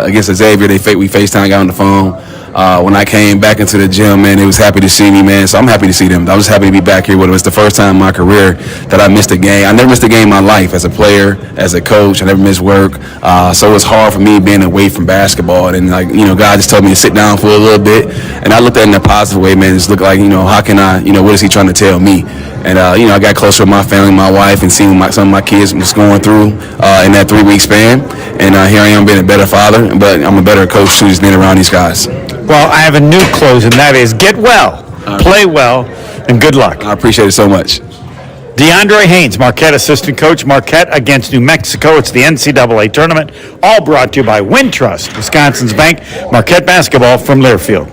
against Xavier. We FaceTime, got on the phone. When I came back into the gym, man, they was happy to see me, man. So I'm happy to see them. I was happy to be back here with them. It's the first time in my career that I missed a game. I never missed a game in my life as a player, as a coach. I never missed work. So it was hard for me being away from basketball. And, God just told me to sit down for a little bit. And I looked at it in a positive way, man. It just looked like, how can I, what is he trying to tell me? And, I got closer with my family, my wife, and seeing some of my kids was going through in that 3-week span. And here I am being a better father, but I'm a better coach too, just being around these guys. Well, I have a new close, and that is get well, play well, and good luck. I appreciate it so much. DeAndre Haynes, Marquette assistant coach. Marquette against New Mexico. It's the NCAA tournament, all brought to you by Wintrust, Wisconsin's bank. Marquette basketball from Learfield.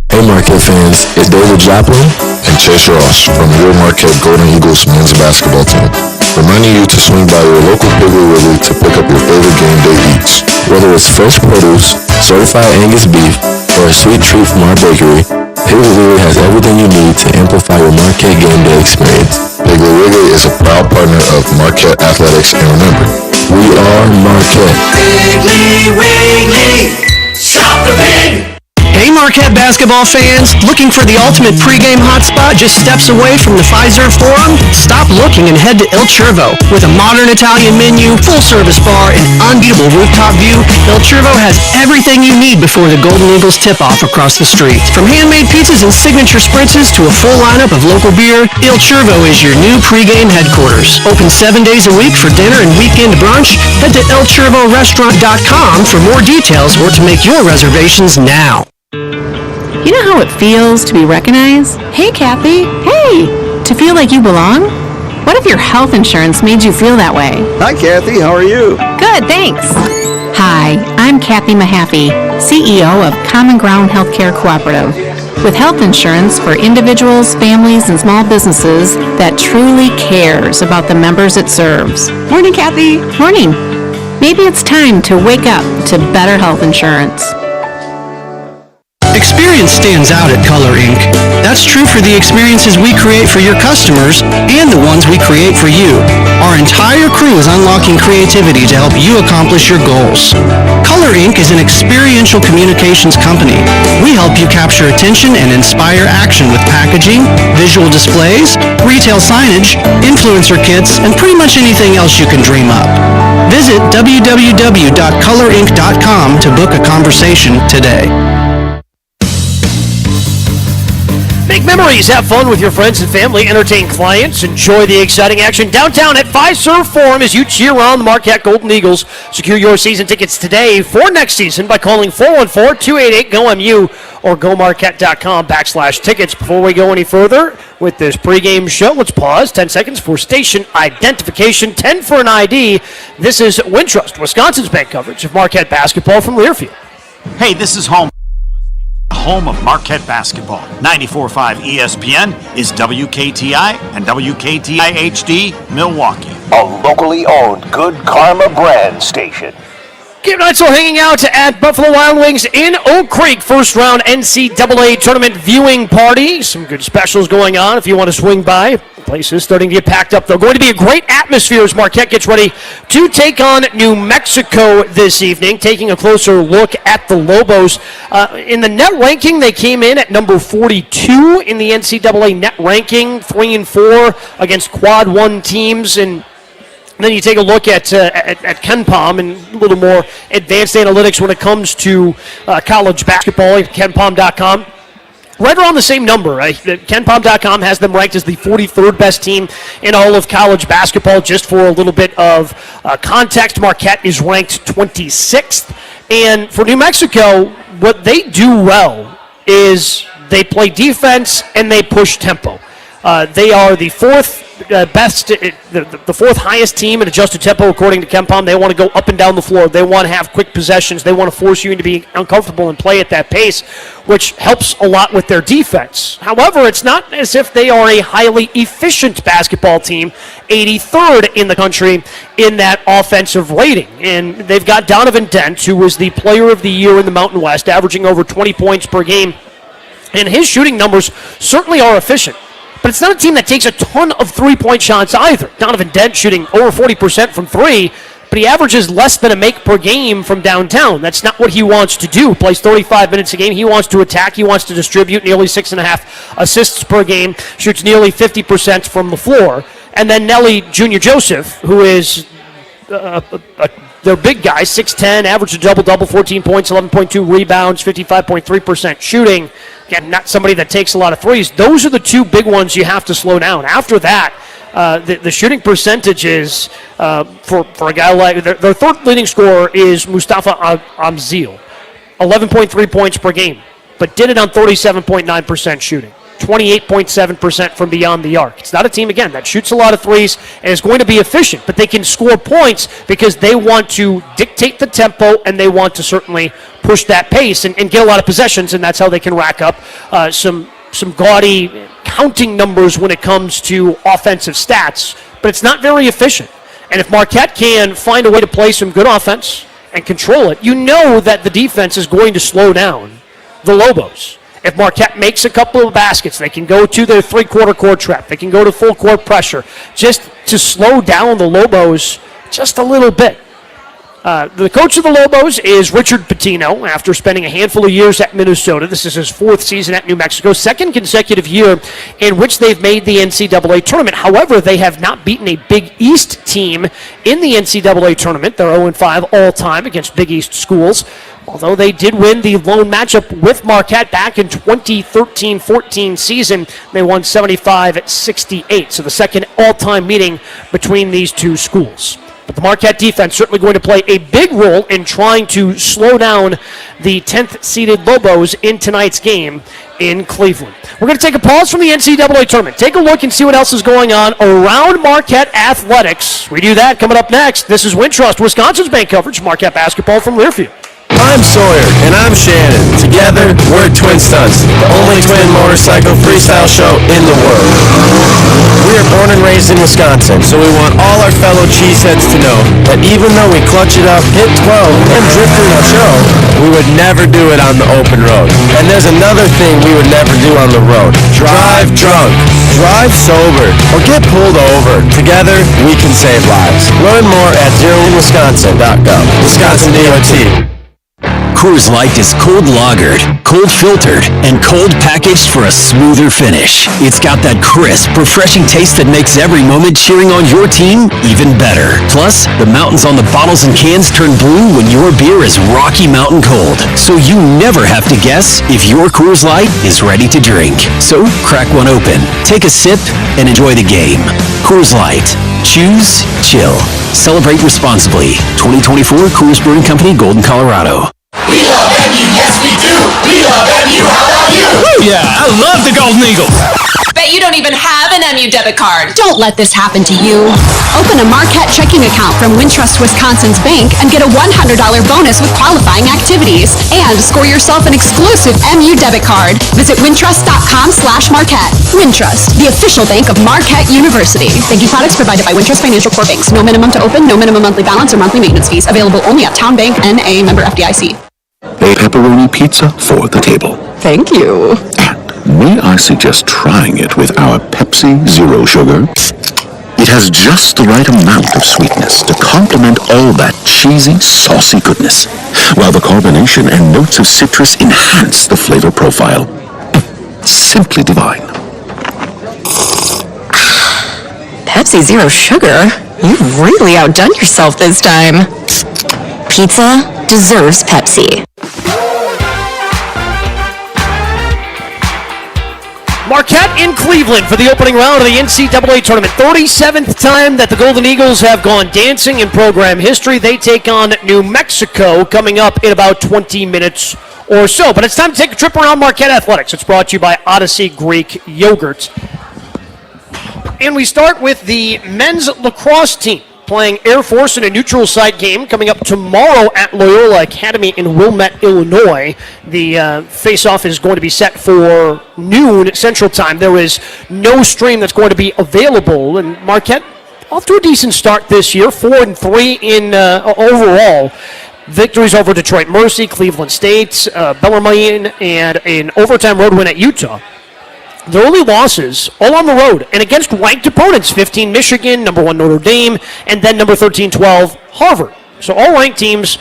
Hey Marquette fans, it's David Joplin and Chase Ross from your Marquette Golden Eagles men's basketball team, reminding you to swing by your local Piggly Wiggly to pick up your favorite game day eats. Whether it's fresh produce, certified Angus beef, or a sweet treat from our bakery, Piggly Wiggly has everything you need to amplify your Marquette game day experience. Piggly Wiggly is a proud partner of Marquette Athletics, and remember, we are Marquette. Piggly Wiggly, shop the pig! Hey Marquette basketball fans, looking for the ultimate pregame hotspot just steps away from the Fiserv Forum? Stop looking and head to Il Cervo. With a modern Italian menu, full-service bar, and unbeatable rooftop view, Il Cervo has everything you need before the Golden Eagles tip-off across the street. From handmade pizzas and signature spritzes to a full lineup of local beer, Il Cervo is your new pregame headquarters. Open 7 days a week for dinner and weekend brunch. Head to ilcervorestaurant.com for more details or to make your reservations now. You know how it feels to be recognized? Hey, Kathy. Hey! To feel like you belong? What if your health insurance made you feel that way? Hi, Kathy. How are you? Good, thanks. Hi, I'm Kathy Mahaffey, CEO of Common Ground Healthcare Cooperative. With health insurance for individuals, families, and small businesses that truly cares about the members it serves. Morning, Kathy. Morning. Maybe it's time to wake up to better health insurance. Experience stands out at Color Inc. That's true for the experiences we create for your customers and the ones we create for you. Our entire crew is unlocking creativity to help you accomplish your goals. Color Inc. is an experiential communications company. We help you capture attention and inspire action with packaging, visual displays, retail signage, influencer kits, and pretty much anything else you can dream up. Visit www.colorinc.com to book a conversation today. Make memories, have fun with your friends and family, entertain clients, enjoy the exciting action downtown at Fiserv Forum as you cheer on the Marquette Golden Eagles. Secure your season tickets today for next season by calling 414-288-GO-MU or gomarquette.com/tickets. Before we go any further with this pregame show, let's pause 10 seconds for station identification, 10 for an ID. This is Wintrust, Wisconsin's bank coverage of Marquette basketball from Learfield. Hey, this is home of Marquette basketball. 94.5 ESPN is WKTI and WKTI HD Milwaukee. A locally owned Good Karma brand station. Game night still hanging out at Buffalo Wild Wings in Oak Creek. First round NCAA tournament viewing party. Some good specials going on if you want to swing by. The place is starting to get packed up, though. Going to be a great atmosphere as Marquette gets ready to take on New Mexico this evening. Taking a closer look at the Lobos. In the net ranking, they came in at number 42 in the NCAA net ranking. 3-4 against quad 1 teams. And then you take a look at KenPom and a little more advanced analytics when it comes to college basketball at KenPom.com. Right around the same number, right? KenPom.com has them ranked as the 43rd best team in all of college basketball. Just for a little bit of context, Marquette is ranked 26th. And for New Mexico, what they do well is they play defense and they push tempo. They are the fourth best, the fourth highest team in adjusted tempo according to KenPom. They want to go up and down the floor. They want to have quick possessions. They want to force you into being uncomfortable and play at that pace, which helps a lot with their defense. However, it's not as if they are a highly efficient basketball team, 83rd in the country in that offensive rating. And they've got Donovan Dent, who was the player of the year in the Mountain West, averaging over 20 points per game. And his shooting numbers certainly are efficient. But it's not a team that takes a ton of three-point shots either. Donovan Dent shooting over 40% from three, but he averages less than a make per game from downtown. That's not what he wants to do. Plays 35 minutes a game. He wants to attack. He wants to distribute nearly 6.5 assists per game. Shoots nearly 50% from the floor. And then Nelly Jr. Joseph, who is their big guy, 6'10", average a double-double, 14 points, 11.2 rebounds, 55.3% shooting. Again, not somebody that takes a lot of threes. Those are the two big ones you have to slow down. After that, the shooting percentages for a guy like their third leading scorer is Mustafa Amzil, 11.3 points per game, but did it on 37.9% shooting. 28.7% from beyond the arc. It's not a team, again, that shoots a lot of threes and is going to be efficient, but they can score points because they want to dictate the tempo and they want to certainly push that pace and get a lot of possessions, and that's how they can rack up some gaudy counting numbers when it comes to offensive stats, but it's not very efficient. And if Marquette can find a way to play some good offense and control it, you know that the defense is going to slow down the Lobos. If Marquette makes a couple of baskets, they can go to their three-quarter court trap. They can go to full court pressure just to slow down the Lobos just a little bit. The coach of the Lobos is Richard Pitino, after spending a handful of years at Minnesota. This is his fourth season at New Mexico, second consecutive year in which they've made the NCAA tournament. However, they have not beaten a Big East team in the NCAA tournament. They're 0-5 all-time against Big East schools, although they did win the lone matchup with Marquette back in 2013-14 season. They won 75-68, so the second all-time meeting between these two schools. But the Marquette defense certainly going to play a big role in trying to slow down the 10th-seeded Lobos in tonight's game in Cleveland. We're going to take a pause from the NCAA tournament. Take a look and see what else is going on around Marquette athletics. We do that coming up next. This is Wintrust, Wisconsin's bank coverage, Marquette basketball from Learfield. I'm Sawyer, and I'm Shannon. Together, we're Twin Stunts, the only twin motorcycle freestyle show in the world. We are born and raised in Wisconsin, so we want all our fellow cheeseheads to know that even though we clutch it up, hit 12, and drift in our show, we would never do it on the open road. And there's another thing we would never do on the road. Drive drunk, drive sober, or get pulled over. Together, we can save lives. Learn more at zeroinwisconsin.gov. Wisconsin DOT. Coors Light is cold lagered, cold filtered, and cold packaged for a smoother finish. It's got that crisp, refreshing taste that makes every moment cheering on your team even better. Plus, the mountains on the bottles and cans turn blue when your beer is Rocky Mountain cold. So you never have to guess if your Coors Light is ready to drink. So crack one open, take a sip, and enjoy the game. Coors Light. Choose chill. Celebrate responsibly. 2024 Coors Brewing Company, Golden, Colorado. We love MU, yes we do. We love MU, how about you? Woo, yeah, I love the Golden Eagle. Bet you don't even have an MU debit card. Don't let this happen to you. Open a Marquette checking account from Wintrust Wisconsin's bank and get a $100 bonus with qualifying activities. And score yourself an exclusive MU debit card. Visit wintrust.com/Marquette. Wintrust, the official bank of Marquette University. Banking products provided by Wintrust Financial Corp. Banks. No minimum to open, no minimum monthly balance or monthly maintenance fees. Available only at Town Bank, N.A. member FDIC. A pepperoni pizza for the table. Thank you. May I suggest trying it with our Pepsi Zero Sugar? It has just the right amount of sweetness to complement all that cheesy, saucy goodness, while the carbonation and notes of citrus enhance the flavor profile. Simply divine. Pepsi Zero Sugar? You've really outdone yourself this time. Pizza deserves Pepsi. Marquette in Cleveland for the opening round of the NCAA tournament. 37th time that the Golden Eagles have gone dancing in program history. They take on New Mexico coming up in about 20 minutes or so. But it's time to take a trip around Marquette Athletics. It's brought to you by Odyssey Greek Yogurt. And we start with the men's lacrosse team playing Air Force in a neutral site game coming up tomorrow at Loyola Academy in Wilmette, Illinois. The face-off is going to be set for noon Central Time. There is no stream that's going to be available, and Marquette off to a decent start this year, 4-3 in overall. Victories over Detroit Mercy, Cleveland State, Bellarmine, and an overtime road win at Utah. Their only losses, all on the road, and against ranked opponents, 15 Michigan, number 1 Notre Dame, and then number 13-12 Harvard. So all ranked teams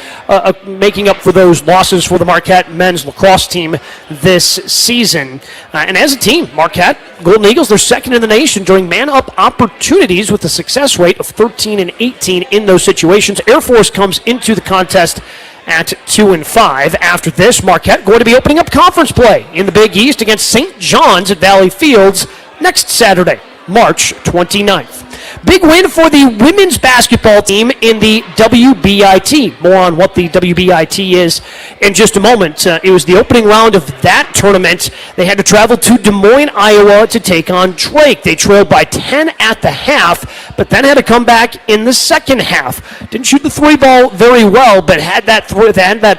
making up for those losses for the Marquette men's lacrosse team this season. And as a team, Marquette Golden Eagles, they're second in the nation during man-up opportunities with a success rate of 13 and 18 in those situations. Air Force comes into the contest at 2-5. After this, Marquette going to be opening up conference play in the Big East against St. John's at Valley Fields next Saturday, March 29th. Big win for the women's basketball team in the WBIT. More on what the WBIT is in just a moment. It was the opening round of that tournament. They had to travel to Des Moines, Iowa to take on Drake. They trailed by 10 at the half, but then had to come back in the second half. Didn't shoot the three ball very well, but had that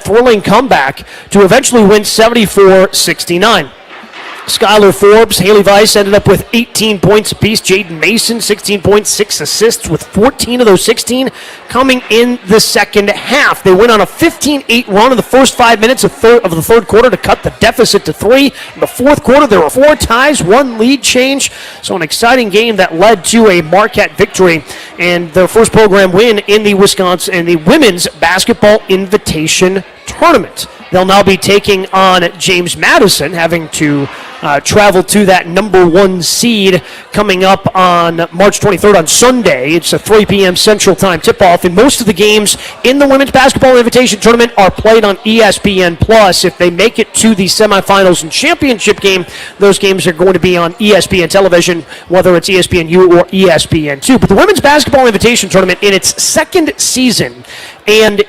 thrilling comeback to eventually win 74-69. Skylar Forbes, Haley Weiss ended up with 18 points apiece. Jaden Mason, 16 points, 6 assists, with 14 of those 16 coming in the second half. They went on a 15-8 run in the first 5 minutes of the third quarter to cut the deficit to 3. In the fourth quarter, there were 4 ties, 1 lead change. So an exciting game that led to a Marquette victory and their first program win in the women's basketball invitation tournament. They'll now be taking on James Madison, having to travel to that number 1 seed coming up on March 23rd on Sunday. It's a 3 p.m. Central Time tip-off, and most of the games in the Women's Basketball Invitation Tournament are played on ESPN+. If they make it to the semifinals and championship game, those games are going to be on ESPN television, whether it's ESPNU or ESPN2. But the Women's Basketball Invitation Tournament in its second season, and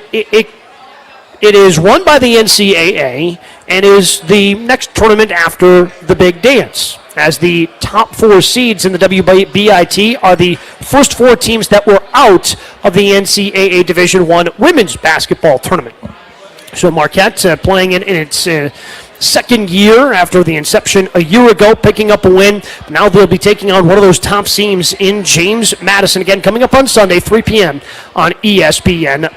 it is run by the NCAA and is the next tournament after the big dance, as the top 4 seeds in the WBIT are the first 4 teams that were out of the NCAA Division I women's basketball tournament. So Marquette playing in its second year after the inception a year ago, picking up a win. Now they'll be taking on one of those top teams in James Madison, again coming up on Sunday, 3 p.m. on ESPN+.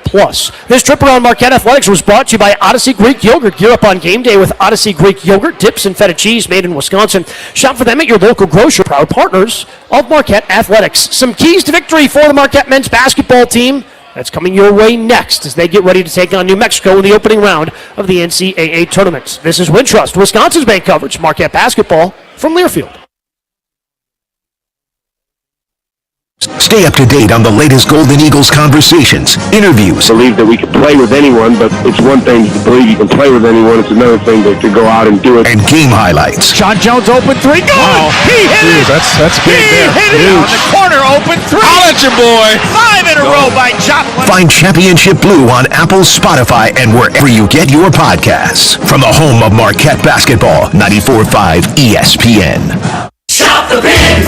This trip around Marquette Athletics was brought to you by Odyssey Greek Yogurt. Gear up on game day with Odyssey Greek Yogurt, dips and feta cheese made in Wisconsin. Shop for them at your local grocer, proud partners of Marquette Athletics. Some keys to victory for the Marquette men's basketball team. That's coming your way next as they get ready to take on New Mexico in the opening round of the NCAA tournament. This is Wintrust, Wisconsin's bank coverage, Marquette basketball from Learfield. Stay up to date on the latest Golden Eagles conversations, interviews. I believe that we can play with anyone, but it's one thing to believe you can play with anyone. It's another thing to go out and do it. And game highlights. Sean Jones open 3. Good! Wow. He hit it! That's big there. He hit it on the corner, open 3. I'll let you, boy. 5 in a row by Joplin. Find Championship Blue on Apple, Spotify, and wherever you get your podcasts. From the home of Marquette basketball, 94.5 ESPN. Shop the pin!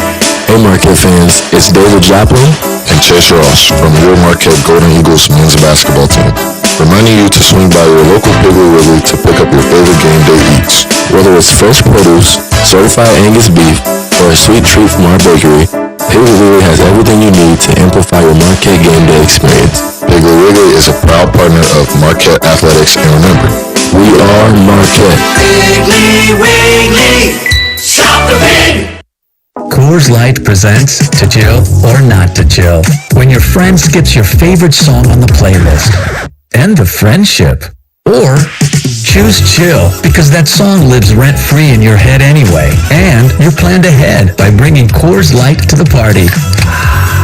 Hey Marquette fans, it's David Joplin and Chase Ross from your Marquette Golden Eagles men's basketball team, reminding you to swing by your local Piggly Wiggly to pick up your favorite game day eats. Whether it's fresh produce, certified Angus beef, or a sweet treat from our bakery, Piggly Wiggly has everything you need to amplify your Marquette game day experience. Piggly Wiggly is a proud partner of Marquette Athletics, and remember, we are Marquette. Piggly Wiggly, shop the pin! Coors Light presents To Chill or Not to Chill, when your friend skips your favorite song on the playlist. End the friendship. Or choose Chill, because that song lives rent-free in your head anyway, and you're planned ahead by bringing Coors Light to the party.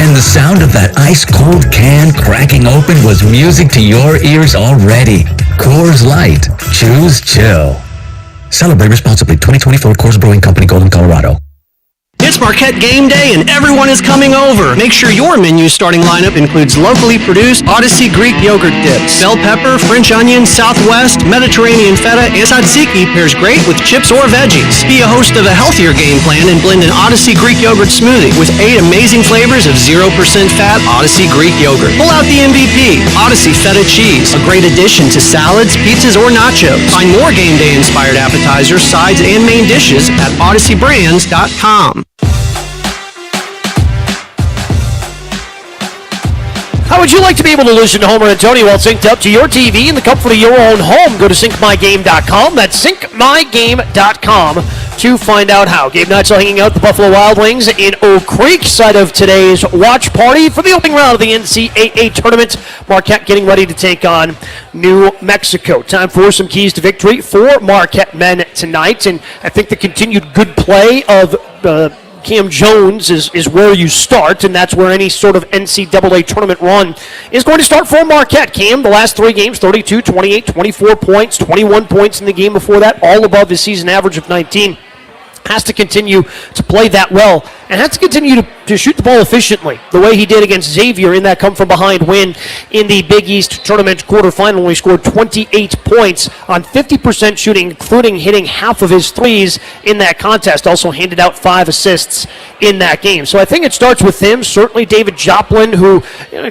And the sound of that ice-cold can cracking open was music to your ears already. Coors Light. Choose Chill. Celebrate responsibly. 2024 Coors Brewing Company, Golden, Colorado. It's Marquette game day and everyone is coming over. Make sure your menu starting lineup includes locally produced Odyssey Greek yogurt dips. Bell pepper, French onion, Southwest, Mediterranean feta, and tzatziki pairs great with chips or veggies. Be a host of a healthier game plan and blend an Odyssey Greek yogurt smoothie with 8 amazing flavors of 0% fat Odyssey Greek yogurt. Pull out the MVP, Odyssey feta cheese, a great addition to salads, pizzas, or nachos. Find more game day inspired appetizers, sides, and main dishes at odysseybrands.com. How would you like to be able to listen to Homer and Tony while synced up to your TV in the comfort of your own home? Go to syncmygame.com. That's syncmygame.com to find out how. Gabe Neitzel hanging out the Buffalo Wild Wings in Oak Creek, side of today's watch party for the opening round of the NCAA tournament. Marquette getting ready to take on New Mexico. Time for some keys to victory for Marquette men tonight, and I think the continued good play of Cam Jones is where you start, and that's where any sort of NCAA tournament run is going to start for Marquette. Cam, the last 3 games, 32, 28, 24 points, 21 points in the game before that, all above his season average of 19. Has to continue to play that well and has to continue to shoot the ball efficiently the way he did against Xavier in that come-from-behind win in the Big East Tournament quarterfinal when he scored 28 points on 50% shooting, including hitting half of his threes in that contest. Also handed out 5 assists in that game. So I think it starts with him. Certainly David Joplin, who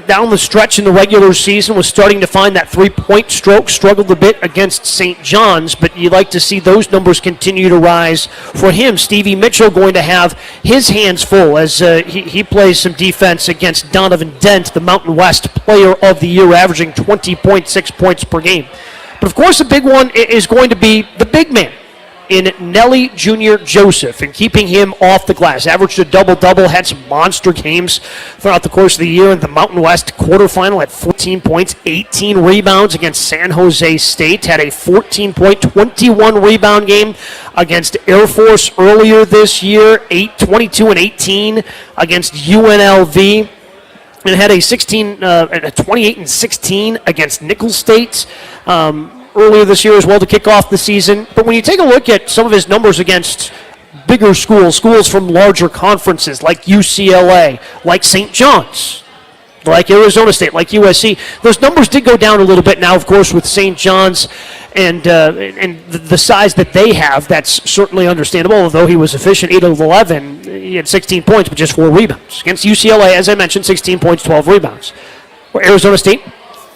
down the stretch in the regular season was starting to find that three-point stroke, struggled a bit against St. John's, but you like to see those numbers continue to rise for him. Stevie Mitchell going to have his hands full as he plays some defense against Donovan Dent, the Mountain West Player of the Year, averaging 20.6 points per game. But of course the big one is going to be the big man in Nelly Jr. Joseph and keeping him off the glass. Averaged a double-double, had some monster games throughout the course of the year in the Mountain West quarterfinal at 14 points, 18 rebounds against San Jose State. Had a 14-point, 21-rebound game against Air Force earlier this year, 22 and 18 against UNLV. And had a 28 and 16 against Nicholls State earlier this year as well to kick off the season. But when you take a look at some of his numbers against bigger schools from larger conferences like UCLA, like St. John's, like Arizona State, like USC, those numbers did go down a little bit now, of course, with St. John's and the size that they have. That's certainly understandable, although he was efficient, 8 of 11. He had 16 points, but just 4 rebounds. Against UCLA, as I mentioned, 16 points, 12 rebounds. Arizona State,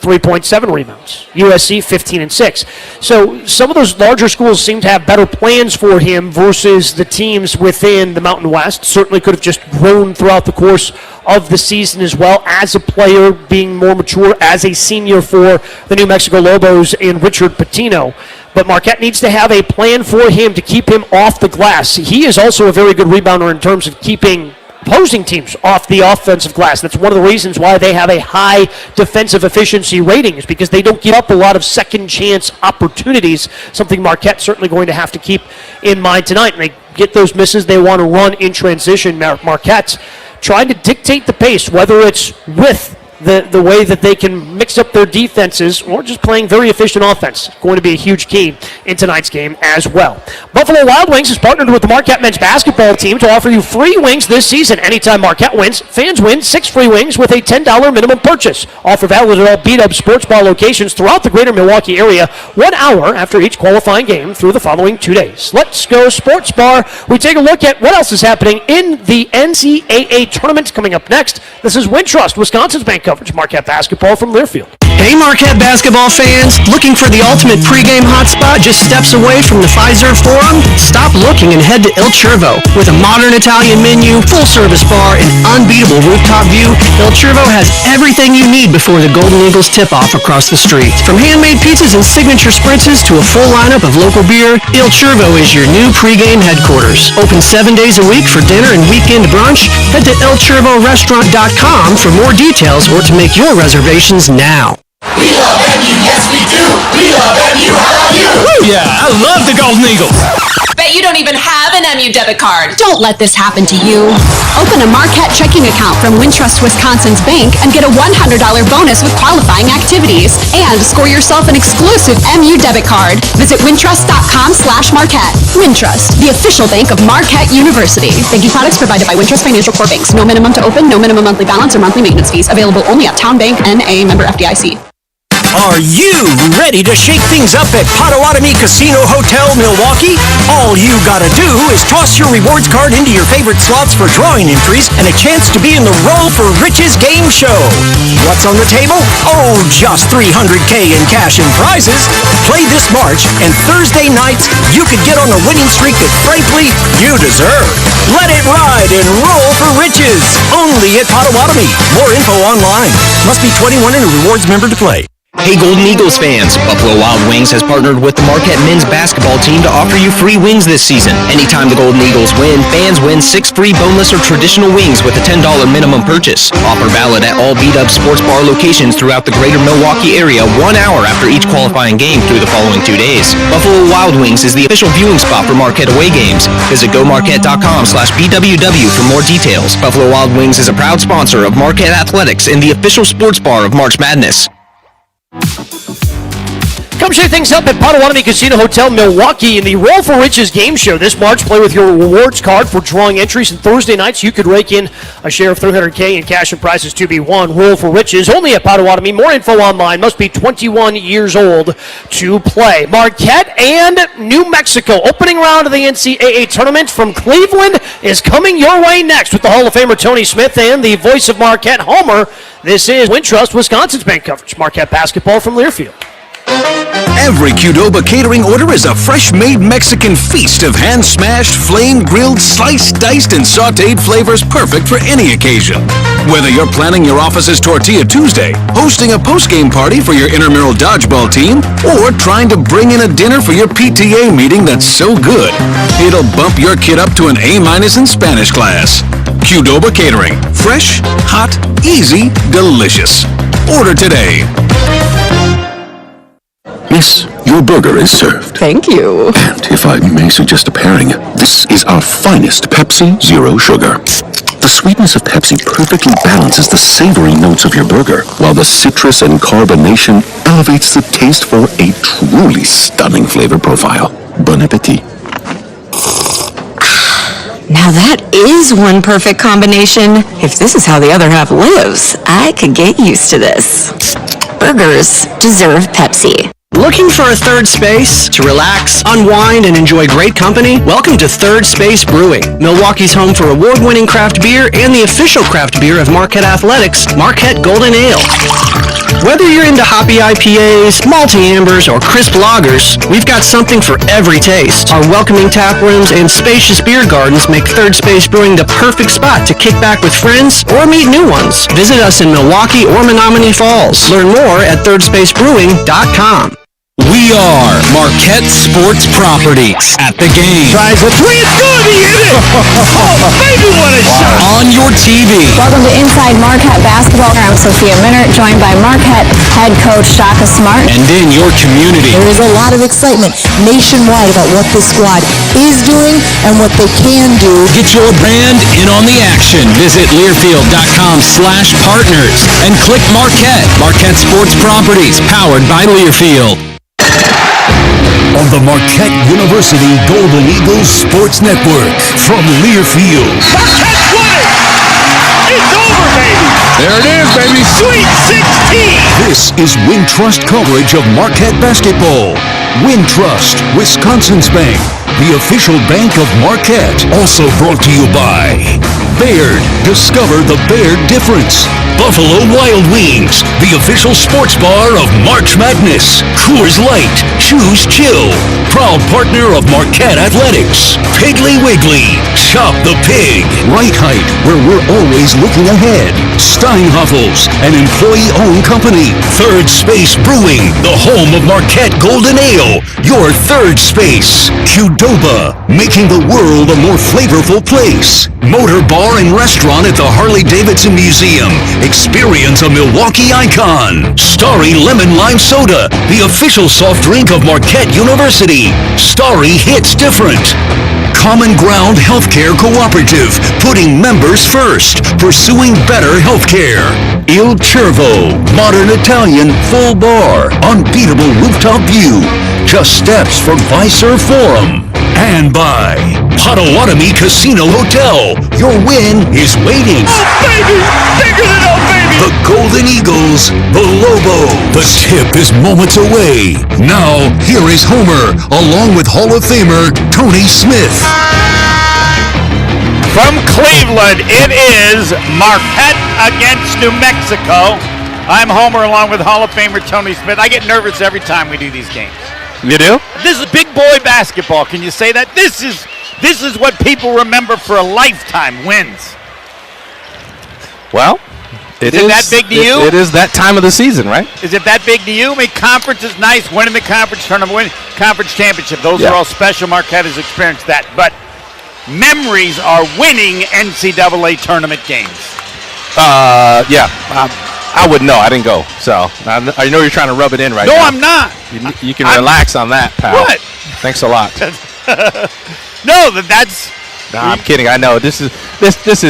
3.7 rebounds. USC, 15 and 6. So some of those larger schools seem to have better plans for him versus the teams within the Mountain West. Certainly could have just grown throughout the course of the season as well as a player, being more mature as a senior for the New Mexico Lobos in Richard Pitino. But Marquette needs to have a plan for him to keep him off the glass. He is also a very good rebounder in terms of keeping opposing teams off the offensive glass. That's one of the reasons why they have a high defensive efficiency rating, is because they don't give up a lot of second chance opportunities, something Marquette's certainly going to have to keep in mind tonight. And they get those misses they want to run in transition. Marquette's trying to dictate the pace, whether it's with the way that they can mix up their defenses or just playing very efficient offense. Going to be a huge key in tonight's game as well. Buffalo Wild Wings has partnered with the Marquette men's basketball team to offer you free wings this season. Anytime Marquette wins, fans win 6 free wings with a $10 minimum purchase. Offer valid at all beat-up sports bar locations throughout the greater Milwaukee area, 1 hour after each qualifying game through the following 2 days. Let's go sports bar. We take a look at what else is happening in the NCAA tournament coming up next. This is Wintrust, Wisconsin's bank coverage. Marquette basketball from Learfield. Hey Marquette basketball fans, looking for the ultimate pregame hotspot just steps away from the Pfizer Forum? Stop looking and head to Il Cervo. With a modern Italian menu, full-service bar, and unbeatable rooftop view, Il Cervo has everything you need before the Golden Eagles tip-off across the street. From handmade pizzas and signature spritzes to a full lineup of local beer, Il Cervo is your new pregame headquarters. Open 7 days a week for dinner and weekend brunch. Head to ilcervorestaurant.com for more details or to make your reservations now. We love MU, yes we do. We love MU, how about you? Woo, yeah, I love the Golden Eagles. Bet you don't even have an MU debit card. Don't let this happen to you. Open a Marquette checking account from Wintrust Wisconsin's bank and get a $100 bonus with qualifying activities. And score yourself an exclusive MU debit card. Visit wintrust.com/Marquette. Wintrust, the official bank of Marquette University. Banking products provided by Wintrust Financial Core Banks. No minimum to open, no minimum monthly balance or monthly maintenance fees. Available only at Town Bank, N.A. member FDIC. Are you ready to shake things up at Potawatomi Casino Hotel, Milwaukee? All you gotta do is toss your rewards card into your favorite slots for drawing entries and a chance to be in the Roll for Riches game show. What's on the table? Oh, just $300K in cash and prizes. Play this March, and Thursday nights, you could get on a winning streak that, frankly, you deserve. Let it ride and Roll for Riches. Only at Potawatomi. More info online. Must be 21 and a rewards member to play. Hey Golden Eagles fans, Buffalo Wild Wings has partnered with the Marquette men's basketball team to offer you free wings this season. Anytime the Golden Eagles win, fans win 6 free boneless or traditional wings with a $10 minimum purchase. Offer valid at all beat-up sports bar locations throughout the greater Milwaukee area 1 hour after each qualifying game through the following 2 days. Buffalo Wild Wings is the official viewing spot for Marquette away games. Visit gomarquette.com/BWW for more details. Buffalo Wild Wings is a proud sponsor of Marquette Athletics and the official sports bar of March Madness. Come shake things up at Potawatomi Casino Hotel, Milwaukee in the Roll for Riches game show. This March, play with your rewards card for drawing entries, and Thursday nights you could rake in a share of $300K in cash and prizes to be won. Roll for Riches, only at Potawatomi. More info online. Must be 21 years old to play. Marquette and New Mexico. Opening round of the NCAA tournament from Cleveland is coming your way next with the Hall of Famer Tony Smith and the voice of Marquette, Homer. This is Wintrust, Wisconsin's bank coverage. Marquette basketball from Learfield. Every Qdoba catering order is a fresh-made Mexican feast of hand-smashed, flame-grilled, sliced, diced, and sautéed flavors perfect for any occasion. Whether you're planning your office's Tortilla Tuesday, hosting a post-game party for your intramural dodgeball team, or trying to bring in a dinner for your PTA meeting that's so good, it'll bump your kid up to an A- in Spanish class. Qdoba Catering. Fresh, hot, easy, delicious. Order today. Miss, your burger is served. Thank you. And if I may suggest a pairing, this is our finest Pepsi Zero Sugar. The sweetness of Pepsi perfectly balances the savory notes of your burger, while the citrus and carbonation elevates the taste for a truly stunning flavor profile. Bon appetit. Now that is one perfect combination. If this is how the other half lives, I could get used to this. Burgers deserve Pepsi. Looking for a third space to relax, unwind, and enjoy great company? Welcome to Third Space Brewing, Milwaukee's home for award-winning craft beer and the official craft beer of Marquette Athletics, Marquette Golden Ale. Whether you're into hoppy IPAs, malty ambers, or crisp lagers, we've got something for every taste. Our welcoming tap rooms and spacious beer gardens make Third Space Brewing the perfect spot to kick back with friends or meet new ones. Visit us in Milwaukee or Menominee Falls. Learn more at thirdspacebbrewing.com. We are Marquette Sports Properties at the game. Tries a three, it's good, he hit it! Oh, baby, what a shot! On your TV. Welcome to Inside Marquette Basketball. I'm Sophia Minert, joined by Marquette head coach Shaka Smart. And in your community. There is a lot of excitement nationwide about what this squad is doing and what they can do. Get your brand in on the action. Visit Learfield.com/partners and click Marquette. Marquette Sports Properties, powered by Learfield. On the Marquette University Golden Eagles Sports Network from Learfield. Marquette's won it! It's over, baby! There it is, baby. Sweet 16! This is Wintrust coverage of Marquette basketball. Wintrust, Wisconsin's bank, the official bank of Marquette. Also brought to you by Baird. Discover the Baird difference. Buffalo Wild Wings, the official sports bar of March Madness. Coors Light, choose chill. Proud partner of Marquette Athletics. Piggly Wiggly, shop the pig. Right Height, where we're always looking ahead. Steinhoffels, an employee-owned company. Third Space Brewing, the home of Marquette Golden Ale. Your third space. Qdoba, making the world a more flavorful place. Motor Bar and Restaurant at the Harley-Davidson Museum. Experience a Milwaukee icon. Starry Lemon Lime Soda, the official soft drink of Marquette University. Starry hits different. Common Ground Healthcare Cooperative, putting members first, pursuing better healthcare. Il Cervo, modern Italian, full bar, unbeatable rooftop view. Just steps from Fiserv Forum. And by Potawatomi Casino Hotel. Your win is waiting. Oh, baby! Bigger than oh, baby! The Golden Eagles, the Lobos. The tip is moments away. Now, here is Homer, along with Hall of Famer Tony Smith. From Cleveland, it is Marquette against New Mexico. I'm Homer, along with Hall of Famer Tony Smith. I get nervous every time we do these games. You do? This is big boy basketball. Can you say that? This is what people remember for a lifetime, wins. Well, Is it that big to you? It is that time of the season, right? Is it that big to you? I mean, conference is nice. Winning the conference tournament, winning conference championship. Those are all special. Marquette has experienced that. But memories are winning NCAA tournament games. I wouldn't know. I didn't go. So I know you're trying to rub it in right now. No, I'm not. You can relax on that, pal. What? Thanks a lot. No, that's... Nah, I'm kidding. I know this is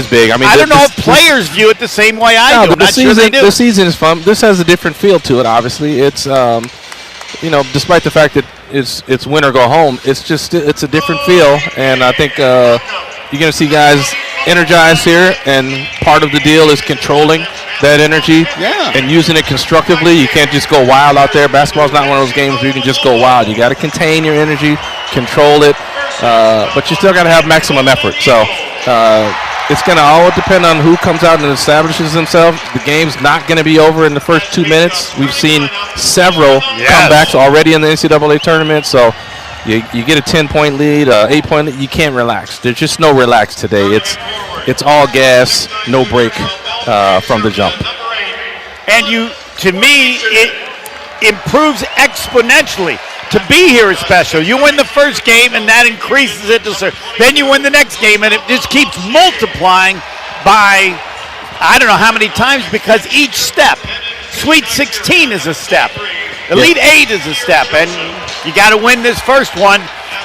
big. I mean, I don't know if players view it the same way I do. But the season is fun. This has a different feel to it. Obviously, it's despite the fact that it's win or go home, it's a different feel, and I think you're going to see guys energized here, and part of the deal is controlling that energy and using it constructively. You can't just go wild out there. Basketball's not one of those games where you can just go wild. You got to contain your energy, control it. But you still got to have maximum effort. So it's going to all depend on who comes out and establishes themselves. The game's not going to be over in the first 2 minutes. We've seen several comebacks already in the NCAA tournament. So you get a 10-point lead, 8-point lead. You can't relax. There's just no relax today. It's all gas, no break from the jump. And to me, it improves exponentially. To be here is special. You win the first game, and that increases it to then you win the next game, and it just keeps multiplying by I don't know how many times, because each step, Sweet 16 is a step, Elite 8 is a step, and you got to win this first one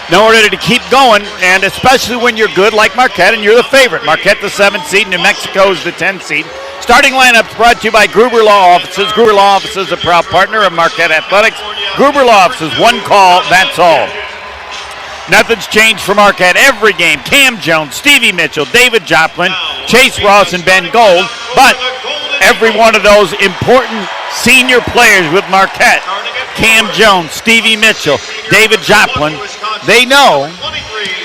in order to keep going, and especially when you're good like Marquette, and you're the favorite. Marquette the 7th seed, New Mexico is the 10th seed. Starting lineups brought to you by Gruber Law Offices. Gruber Law Offices, a proud partner of Marquette Athletics. Gruber Law Offices, one call, that's all. Nothing's changed for Marquette every game. Cam Jones, Stevie Mitchell, David Joplin, Chase Ross, and Ben Gold. But every one of those important senior players with Marquette, Cam Jones, Stevie Mitchell, David Joplin, they know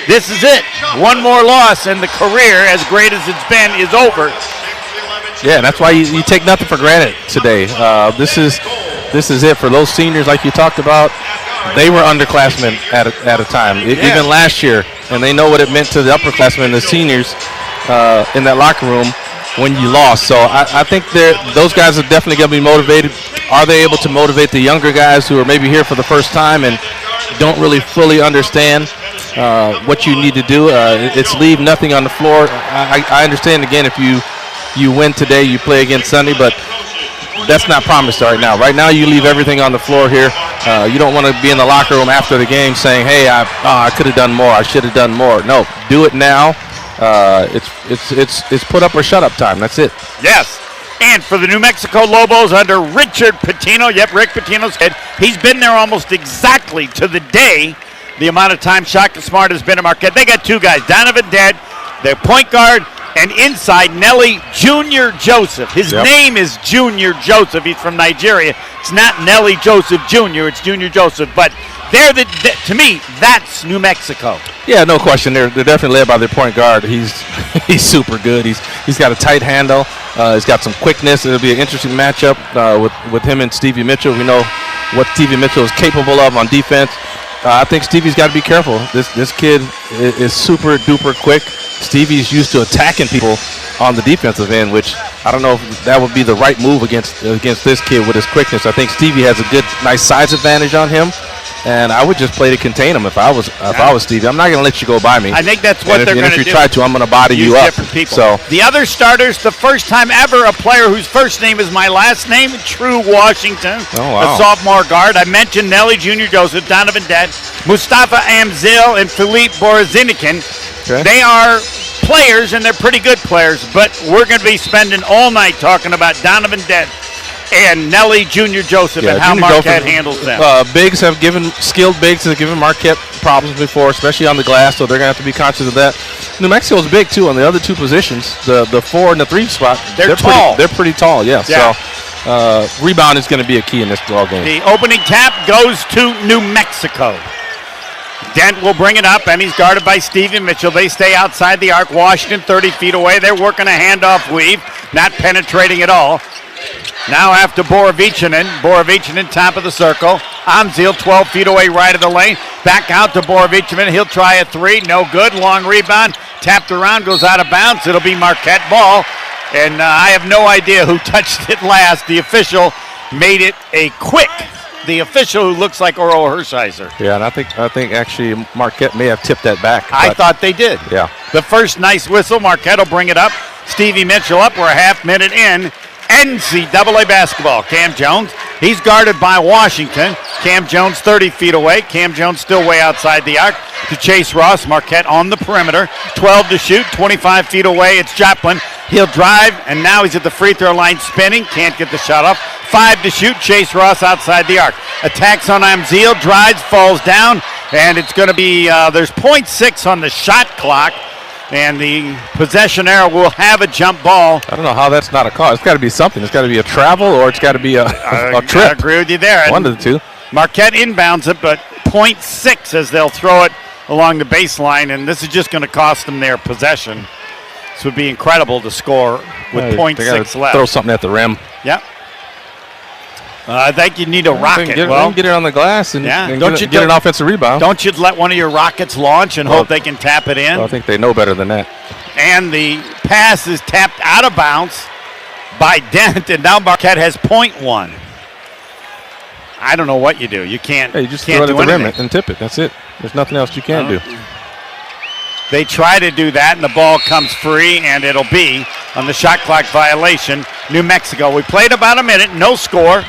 this is it. One more loss, and the career, as great as it's been, is over. Yeah, and that's why you take nothing for granted today. This is it for those seniors, like you talked about. They were underclassmen at a time, even last year, and they know what it meant to the upperclassmen, the seniors, in that locker room when you lost. So I think those guys are definitely going to be motivated. Are they able to motivate the younger guys who are maybe here for the first time and don't really fully understand what you need to do? It's leave nothing on the floor. I understand, again, if you win today, you play again Sunday, but that's not promised right now. Right now, you leave everything on the floor here. You don't want to be in the locker room after the game saying, hey, I could have done more, I should have done more. No, do it now. It's put up or shut up time. That's it. Yes. And for the New Mexico Lobos under Richard Pitino, Rick Pitino's head, he's been there almost exactly to the day the amount of time Shaka Smart has been at Marquette. They got two guys, Donovan Dead, their point guard, and inside Nelly Junior Joseph. His name is Junior Joseph. He's from Nigeria. It's not Nelly Joseph Jr., it's Junior Joseph. But to me, that's New Mexico. Yeah, no question. They're definitely led by their point guard. He's super good. He's got a tight handle. He's got some quickness. It'll be an interesting matchup with him and Stevie Mitchell. We know what Stevie Mitchell is capable of on defense. I think Stevie's got to be careful. This kid is super duper quick. Stevie's used to attacking people on the defensive end, which I don't know if that would be the right move against this kid with his quickness. I think Stevie has a nice size advantage on him, and I would just play to contain him if I was Stevie. I'm not going to let you go by me. I think that's what they're going to do. If you try to, I'm going to body you up. Different people. So the other starters, the first time ever, a player whose first name is my last name, True Washington, a sophomore guard. I mentioned Nelly Junior Joseph, Donovan Dead, Mustafa Amzil, and Philippe Borazinikin. Okay. They are players, and they're pretty good players, but we're going to be spending all night talking about Donovan Dead and Nelly Junior Joseph and how Marquette handles them. Skilled bigs have given Marquette problems before, especially on the glass, so they're going to have to be conscious of that. New Mexico's big, too, on the other two positions, the 4 and the 3 spot. They're tall. They're pretty tall, yeah. So rebound is going to be a key in this ball game. The opening tap goes to New Mexico. Dent will bring it up, and he's guarded by Stevie Mitchell. They stay outside the arc. Washington 30 feet away. They're working a handoff weave, not penetrating at all. Now after Borovicinen, top of the circle. Amzil 12 feet away right of the lane. Back out to Borovicinen. He'll try a three. No good. Long rebound. Tapped around, goes out of bounds. It'll be Marquette ball. And I have no idea who touched it last. The official made it a quick. The official who looks like Earl Hershiser. Yeah, and I think actually Marquette may have tipped that back. I thought they did. Yeah. The first nice whistle, Marquette will bring it up. Stevie Mitchell up. We're a half minute in. NCAA basketball. Cam Jones, he's guarded by Washington. Cam Jones 30 feet away. Cam Jones still way outside the arc to Chase Ross. Marquette on the perimeter. 12 to shoot, 25 feet away. It's Joplin. He'll drive, and now he's at the free throw line spinning. Can't get the shot off. 5 to shoot. Chase Ross outside the arc. Attacks on Amzil. Drives, falls down, and it's going to be, there's 0.6 on the shot clock. And the possession arrow will have a jump ball. I don't know how that's not a call. It's got to be something. It's got to be a travel or it's got to be a trip. I agree with you there. One of the two. Marquette inbounds it, but 0.6 as they'll throw it along the baseline, and this is just going to cost them their possession. This would be incredible to score with 0.6 left. Throw something at the rim. Yep. I think you need a rocket. Get it on the glass and, get an offensive rebound. Don't you let one of your rockets launch and hope they can tap it in? Well, I think they know better than that. And the pass is tapped out of bounds by Dent, and now Marquette has 0.1. I don't know what you do. You can't. Hey, you just can't throw it do at the rim anything. and tip it. That's it. There's nothing else you can do. They try to do that, and the ball comes free, and it'll be on the shot clock violation. New Mexico. We played about a minute, no score.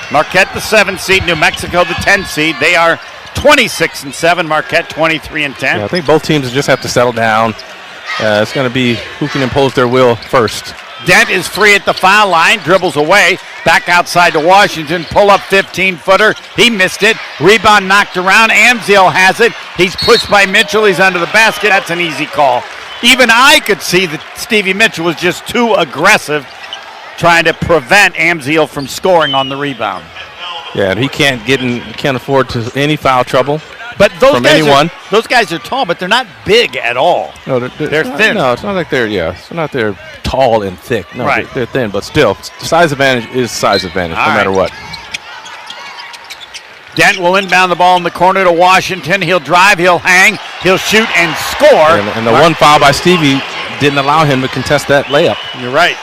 Marquette the 7th seed, New Mexico the 10th seed. They are 26-7. Marquette 23-10. Yeah, I think both teams just have to settle down. It's going to be who can impose their will first. Dent is free at the foul line, dribbles away, back outside to Washington, pull up 15-footer. He missed it. Rebound knocked around. Amzil has it. He's pushed by Mitchell. He's under the basket. That's an easy call. Even I could see that Stevie Mitchell was just too aggressive, trying to prevent Amzil from scoring on the rebound. Yeah, and he can't afford to any foul trouble. But those guys are tall, but they're not big at all. No, they're thin. No, it's not like it's not they're tall and thick. No, right. They're thin, but still, size advantage is size advantage, no matter what. Dent will inbound the ball in the corner to Washington. He'll drive, he'll hang, he'll shoot and score. And the one foul by Stevie didn't allow him to contest that layup. You're right.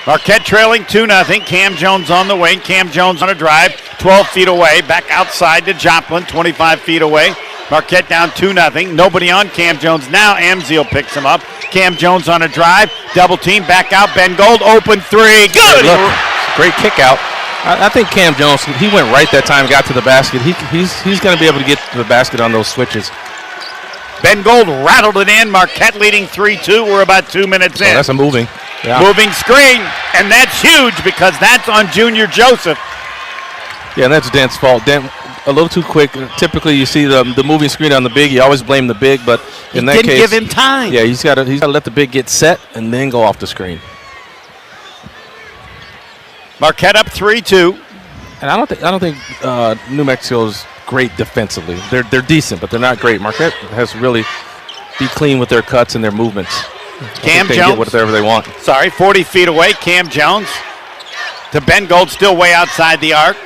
Marquette trailing 2-0. Cam Jones on the wing. Cam Jones on a drive, 12 feet away. Back outside to Joplin, 25 feet away. Marquette down 2-0. Nobody on Cam Jones now. Amzil picks him up. Cam Jones on a drive. Double team. Back out. Ben Gold. Open three. Good. Look, great kick out. I think Cam Jones, he went right that time, got to the basket. He's going to be able to get to the basket on those switches. Ben Gold rattled it in. Marquette leading 3-2. We're about 2 minutes in. That's a moving. Yeah. Moving screen, and that's huge because that's on Junior Joseph. Yeah, and that's Dent's fault. Dent a little too quick. Typically, you see the moving screen on the big. You always blame the big, but in that case, didn't give him time. Yeah, he's got to let the big get set and then go off the screen. Marquette up 3-2, and I don't think New Mexico's great defensively. They're decent, but they're not great. Marquette has to really be clean with their cuts and their movements. Cam Jones get whatever they want. 40 feet away. Cam Jones to Ben Gold, still way outside the arc.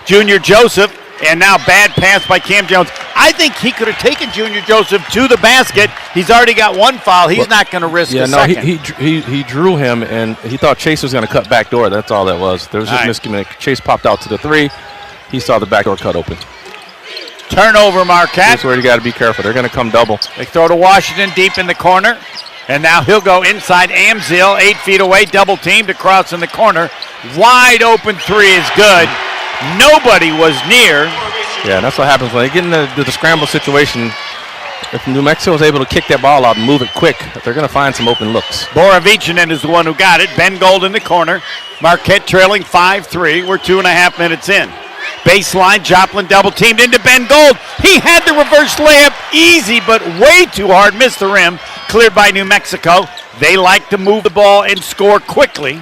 Junior Joseph, and now bad pass by Cam Jones. I think he could have taken Junior Joseph to the basket. He's already got one foul. He's not going to risk a second. He drew him, and he thought Chase was going to cut back door. That's all that was. There was just miscommunication. Chase popped out to the three. He saw the back door cut open. Turnover, Marquette. That's where you got to be careful. They're going to come double. They throw to Washington deep in the corner. And now he'll go inside Amzil, 8 feet away, double teamed across in the corner. Wide open three is good. Nobody was near. Yeah, that's what happens when they get into the scramble situation. If New Mexico is able to kick that ball out and move it quick, they're going to find some open looks. Borovicinen is the one who got it. Ben Gold in the corner. Marquette trailing 5-3. We're 2.5 minutes in. Baseline, Joplin double teamed into Ben Gold. He had the reverse layup easy, but way too hard. Missed the rim. Cleared by New Mexico. They like to move the ball and score quickly.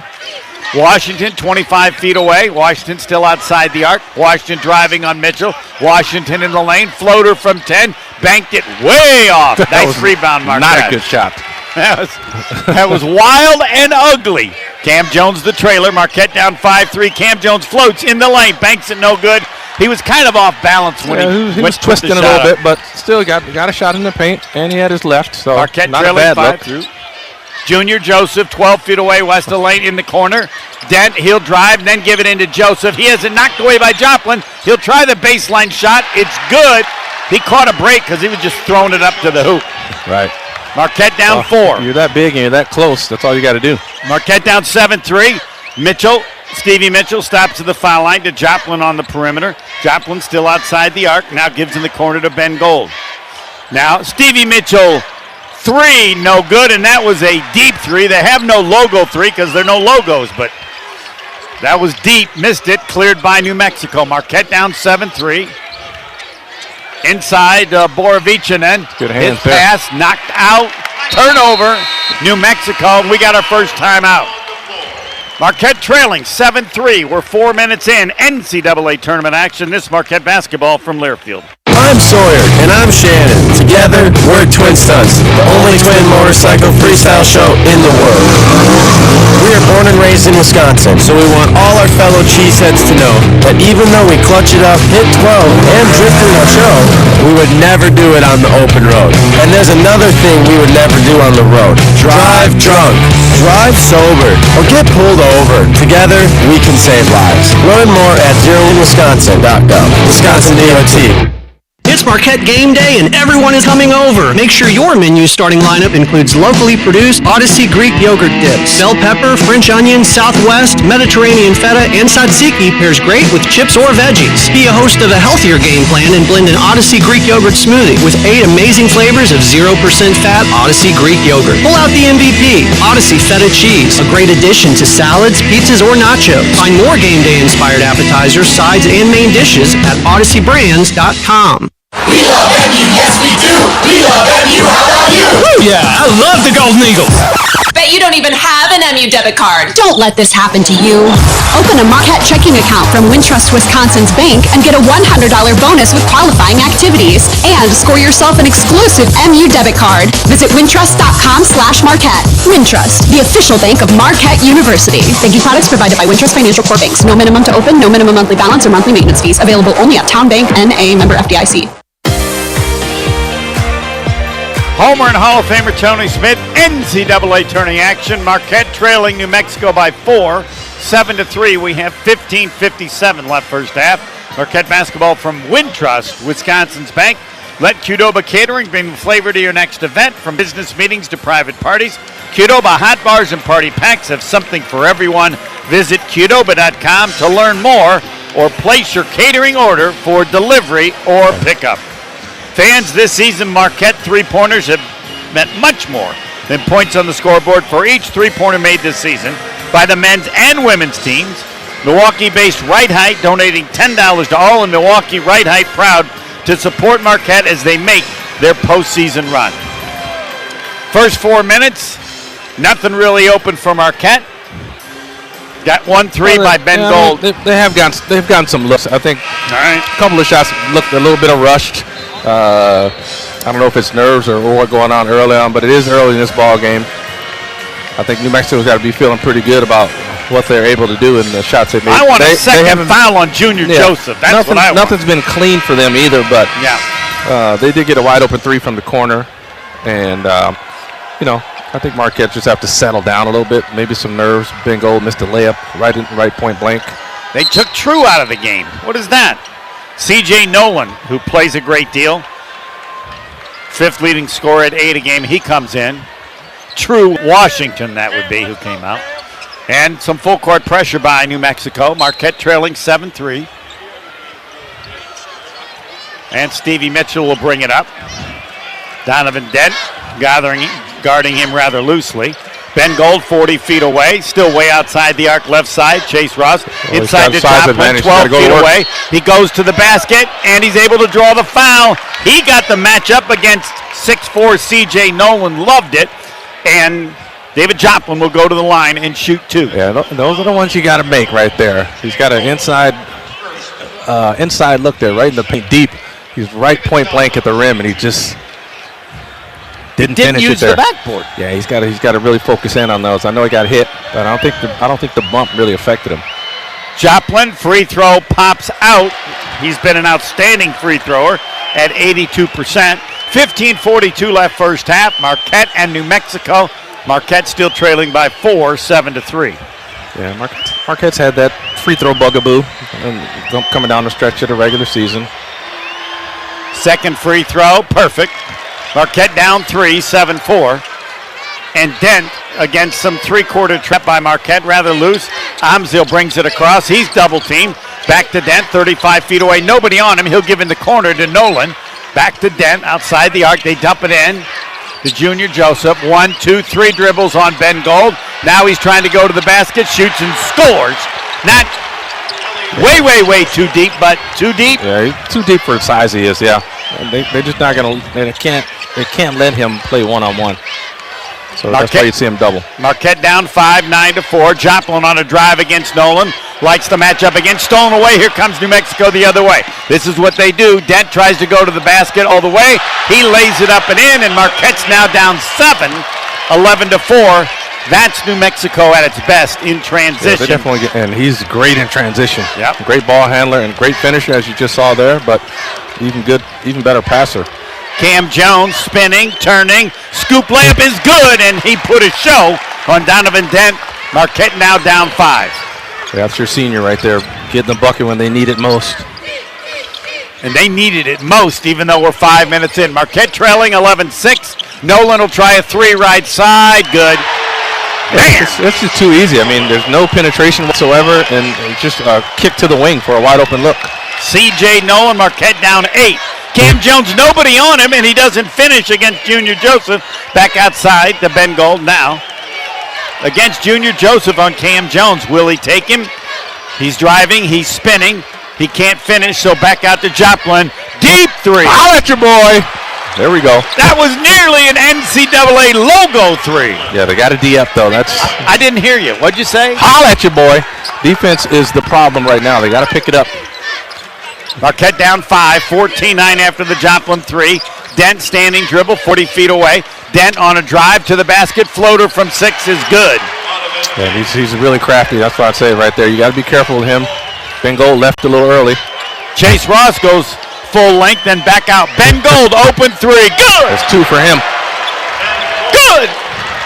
Washington 25 feet away. Washington still outside the arc. Washington driving on Mitchell. Washington in the lane. Floater from 10. Banked it way off. Nice rebound, Marquette. Not a good shot. That was wild and ugly. Cam Jones the trailer. Marquette down 5-3. Cam Jones floats in the lane. Banks it no good. He was kind of off balance when he was twisting a little bit, but still got a shot in the paint, and he had his left. So Marquette not trailing a bad 5-3. Junior Joseph, 12 feet away, west of lane in the corner. Dent, he'll drive, then give it into Joseph. He has it knocked away by Joplin. He'll try the baseline shot. It's good. He caught a break because he was just throwing it up to the hoop. Right. Marquette down 4. You're that big and you're that close. That's all you got to do. Marquette down 7-3. Stevie Mitchell stops to the foul line to Joplin on the perimeter. Joplin still outside the arc. Now gives in the corner to Ben Gold. Now Stevie Mitchell, 3, no good, and that was a deep 3. They have no logo 3 because there are no logos, but that was deep. Missed it. Cleared by New Mexico. Marquette down 7-3. Inside Borovichinen. Good hands His pass knocked out. Turnover. New Mexico. And we got our first timeout. Marquette trailing 7-3. We're 4 minutes in. NCAA tournament action. This Marquette basketball from Learfield. I'm Sawyer, and I'm Shannon. Together, we're Twin Stunts, the only twin motorcycle freestyle show in the world. We are born and raised in Wisconsin, so we want all our fellow cheeseheads to know that even though we clutch it up, hit 12, and drift in our show, we would never do it on the open road. And there's another thing we would never do on the road. Drive drunk, drive sober, or get pulled over. Together, we can save lives. Learn more at zeroinwisconsin.gov. Wisconsin DOT. It's Marquette game day and everyone is coming over. Make sure your menu starting lineup includes locally produced Odyssey Greek yogurt dips. Bell pepper, French onion, Southwest, Mediterranean feta, and tzatziki pairs great with chips or veggies. Be a host of a healthier game plan and blend an Odyssey Greek yogurt smoothie with 8 amazing flavors of 0% fat Odyssey Greek yogurt. Pull out the MVP, Odyssey feta cheese, a great addition to salads, pizzas, or nachos. Find more game day inspired appetizers, sides, and main dishes at odyseybrands.com. We love MU, yes we do. We love MU, how about you? Woo, yeah, I love the Golden Eagles. Bet you don't even have an MU debit card. Don't let this happen to you. Open a Marquette checking account from Wintrust Wisconsin's bank and get a $100 bonus with qualifying activities. And score yourself an exclusive MU debit card. Visit wintrust.com/Marquette. Wintrust, the official bank of Marquette University. Banking products provided by Wintrust Financial Corp. Banks. No minimum to open, no minimum monthly balance or monthly maintenance fees. Available only at Town Bank, N.A. member FDIC. Homer and Hall of Famer Tony Smith, NCAA tourney action. Marquette trailing New Mexico by 4, 7-3. We have 15:57 left first half. Marquette basketball from Wintrust, Wisconsin's bank. Let Qdoba Catering bring the flavor to your next event. From business meetings to private parties, Qdoba hot bars and party packs have something for everyone. Visit Qdoba.com to learn more or place your catering order for delivery or pickup. Fans, this season Marquette three-pointers have meant much more than points on the scoreboard for each three-pointer made this season by the men's and women's teams. Milwaukee-based Right Height donating $10 to all in Milwaukee. Right Height proud to support Marquette as they make their postseason run. First 4 minutes, nothing really open for Marquette. Got 1-3 by Ben Gold. They've gotten some looks. I think all right. A couple of shots looked a little bit of rushed. I don't know if it's nerves or what's going on early on, but it is early in this ball game. I think New Mexico's got to be feeling pretty good about what they're able to do in the shots they made. I want a second foul on Junior Joseph. That's what I want. Nothing's been clean for them either, but they did get a wide open 3 from the corner. And, I think Marquette just have to settle down a little bit. Maybe some nerves. Ben Gold missed a layup right point blank. They took True out of the game. What is that? C.J. Nolan, who plays a great deal. 5th leading scorer at 8 a game. He comes in. True Washington, that would be, who came out. And some full court pressure by New Mexico. Marquette trailing 7-3. And Stevie Mitchell will bring it up. Donovan Dent guarding him rather loosely. Ben Gold 40 feet away, still way outside the arc left side. Chase Ross inside the top, 12 feet away. He goes to the basket, and he's able to draw the foul. He got the matchup against 6'4" C.J. Nolan, loved it. And David Joplin will go to the line and shoot 2. Yeah, those are the ones you got to make right there. He's got an inside look there, right in the paint, deep. He's right point blank at the rim, and he just didn't finish use it there. The backboard. Yeah, he's got to really focus in on those. I know he got hit, but I don't think the bump really affected him. Joplin, free throw pops out. He's been an outstanding free thrower at 82%. 15:42 left first half. Marquette and New Mexico Marquette still trailing by 4, 7-3. Yeah, Marquette's had that free throw bugaboo coming down the stretch of the regular season. Second free throw, perfect. Marquette down 3, 7-4. And Dent against some three-quarter trap by Marquette, rather loose. Amzil brings it across. He's double-teamed. Back to Dent, 35 feet away. Nobody on him. He'll give in the corner to Nolan. Back to Dent, outside the arc. They dump it in to Junior Joseph. 1, 2, 3 dribbles on Ben Gold. Now he's trying to go to the basket, shoots and scores. Not way too deep, but too deep. Yeah, he's too deep for the size he is, yeah. They're just not going to, they can't let him play one-on-one. So that's why you see him double. Marquette down 5, 9-4. Joplin on a drive against Nolan. Likes the matchup again. Stolen away. Here comes New Mexico the other way. This is what they do. Dent tries to go to the basket all the way. He lays it up and in, and Marquette's now down 7, 11-4. That's New Mexico at its best in transition. Yeah, they definitely and he's great in transition. Yep. Great ball handler and great finisher, as you just saw there, but even better passer. Cam Jones spinning, turning, scoop layup is good, and he put a show on Donovan Dent. Marquette now down 5. Yeah, that's your senior right there, getting the bucket when they need it most. And they needed it most, even though we're 5 minutes in. Marquette trailing 11-6. Nolan will try a 3 right side. Good. It's just too easy. I mean, there's no penetration whatsoever, and it's just a kick to the wing for a wide open look. C.J. Nolan, Marquette down 8. Cam Jones, nobody on him, and he doesn't finish against Junior Joseph. Back outside to Ben Gold now. Against Junior Joseph on Cam Jones. Will he take him? He's driving, he's spinning. He can't finish, so back out to Joplin. Deep 3. Holla at your boy. There we go. That was nearly an NCAA logo 3. Yeah, they got a D up, though. I didn't hear you. What'd you say? Holla at your boy. Defense is the problem right now. They got to pick it up. Marquette down 5, 14-9 after the Joplin 3. Dent standing dribble, 40 feet away. Dent on a drive to the basket. Floater from 6 is good. Yeah, he's really crafty. That's what I'd say right there. You got to be careful with him. Ben Gold left a little early. Chase Ross goes full length, then back out. Ben Gold, open 3. Good! That's 2 for him. Good!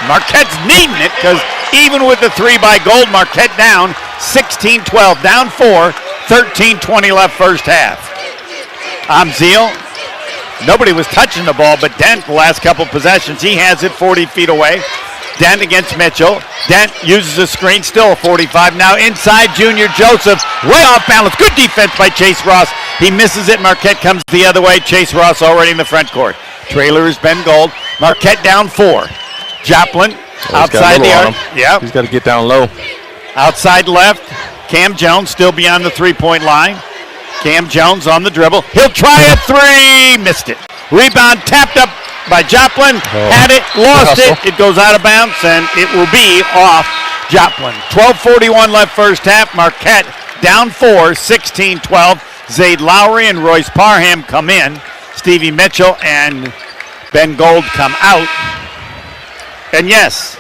Marquette's needing it because even with the 3 by Gold, Marquette down 16-12, down 4, 13-20 left first half. Amzil, nobody was touching the ball, but Dent the last couple possessions, he has it 40 feet away. Dent against Mitchell. Dent uses a screen, still a 45. Now inside Junior Joseph, way off balance. Good defense by Chase Ross. He misses it. Marquette comes the other way. Chase Ross already in the front court. Trailer is Ben Gold. Marquette down 4. Joplin outside the arc. Yep. He's got to get down low. Outside left. Cam Jones still beyond the three-point line. Cam Jones on the dribble. He'll try a 3. Missed it. Rebound tapped up by Joplin. Had it, lost it. It goes out of bounds, and it will be off Joplin. 12:41 left first half. Marquette down 4, 16-12. Zayd Lowry and Royce Parham come in. Stevie Mitchell and Ben Gold come out. And yes,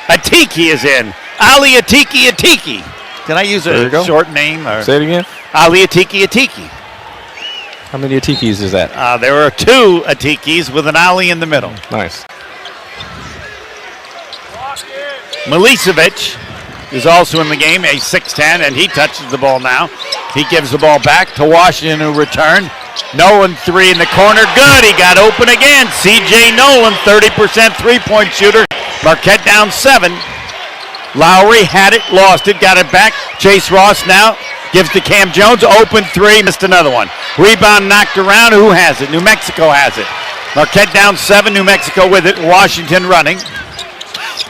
Atiki is in. Ali Atiki. Can I use a short name? Or say it again. Ali Atiki. How many Atikis is that? There are 2 Atikis with an Ali in the middle. Nice. Milicevic is also in the game, a 6'10", and he touches the ball now. He gives the ball back to Washington, who return. Nolan 3 in the corner. Good. He got open again. C.J. Nolan, 30% three-point shooter. Marquette down 7. Lowry had it, lost it, got it back. Chase Ross now gives to Cam Jones. Open 3, missed another one. Rebound knocked around. Who has it? New Mexico has it. Marquette down 7. New Mexico with it. Washington running.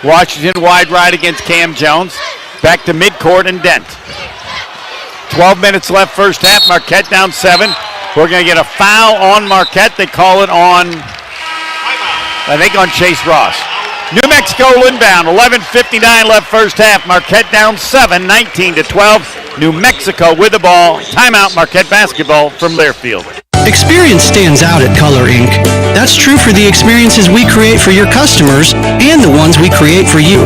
Washington wide right against Cam Jones. Back to midcourt and Dent. 12 minutes left first half. Marquette down 7. We're going to get a foul on Marquette. They call it on, I think, on Chase Ross. New Mexico will inbound. 11:59 left first half. Marquette down 7, 19-12. New Mexico with the ball. Timeout, Marquette basketball from Learfield. Experience stands out at Color Inc. That's true for the experiences we create for your customers and the ones we create for you.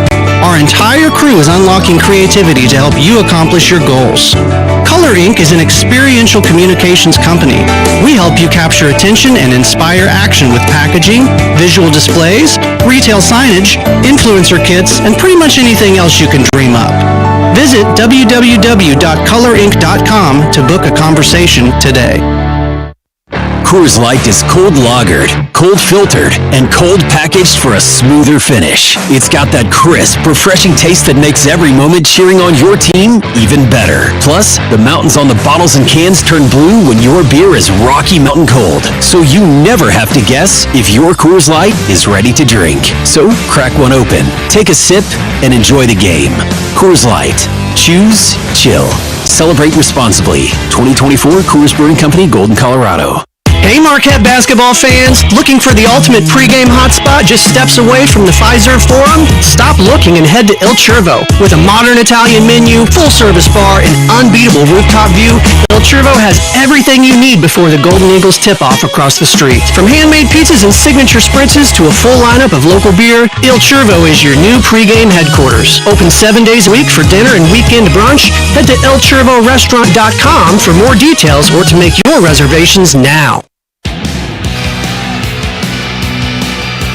Our entire crew is unlocking creativity to help you accomplish your goals. Color Inc. is an experiential communications company. We help you capture attention and inspire action with packaging, visual displays, retail signage, influencer kits, and pretty much anything else you can dream up. Visit www.colorinc.com to book a conversation today. Coors Light is cold lagered, cold filtered, and cold packaged for a smoother finish. It's got that crisp, refreshing taste that makes every moment cheering on your team even better. Plus, the mountains on the bottles and cans turn blue when your beer is Rocky Mountain cold. So you never have to guess if your Coors Light is ready to drink. So crack one open, take a sip, and enjoy the game. Coors Light. Choose chill. Celebrate responsibly. 2024 Coors Brewing Company, Golden, Colorado. Hey Marquette basketball fans, looking for the ultimate pregame hotspot just steps away from the Fiserv Forum? Stop looking and head to Il Cervo. With a modern Italian menu, full-service bar, and unbeatable rooftop view, Il Cervo has everything you need before the Golden Eagles tip-off across the street. From handmade pizzas and signature spritzes to a full lineup of local beer, Il Cervo is your new pregame headquarters. Open 7 days a week for dinner and weekend brunch. Head to ilcervorestaurant.com for more details or to make your reservations now.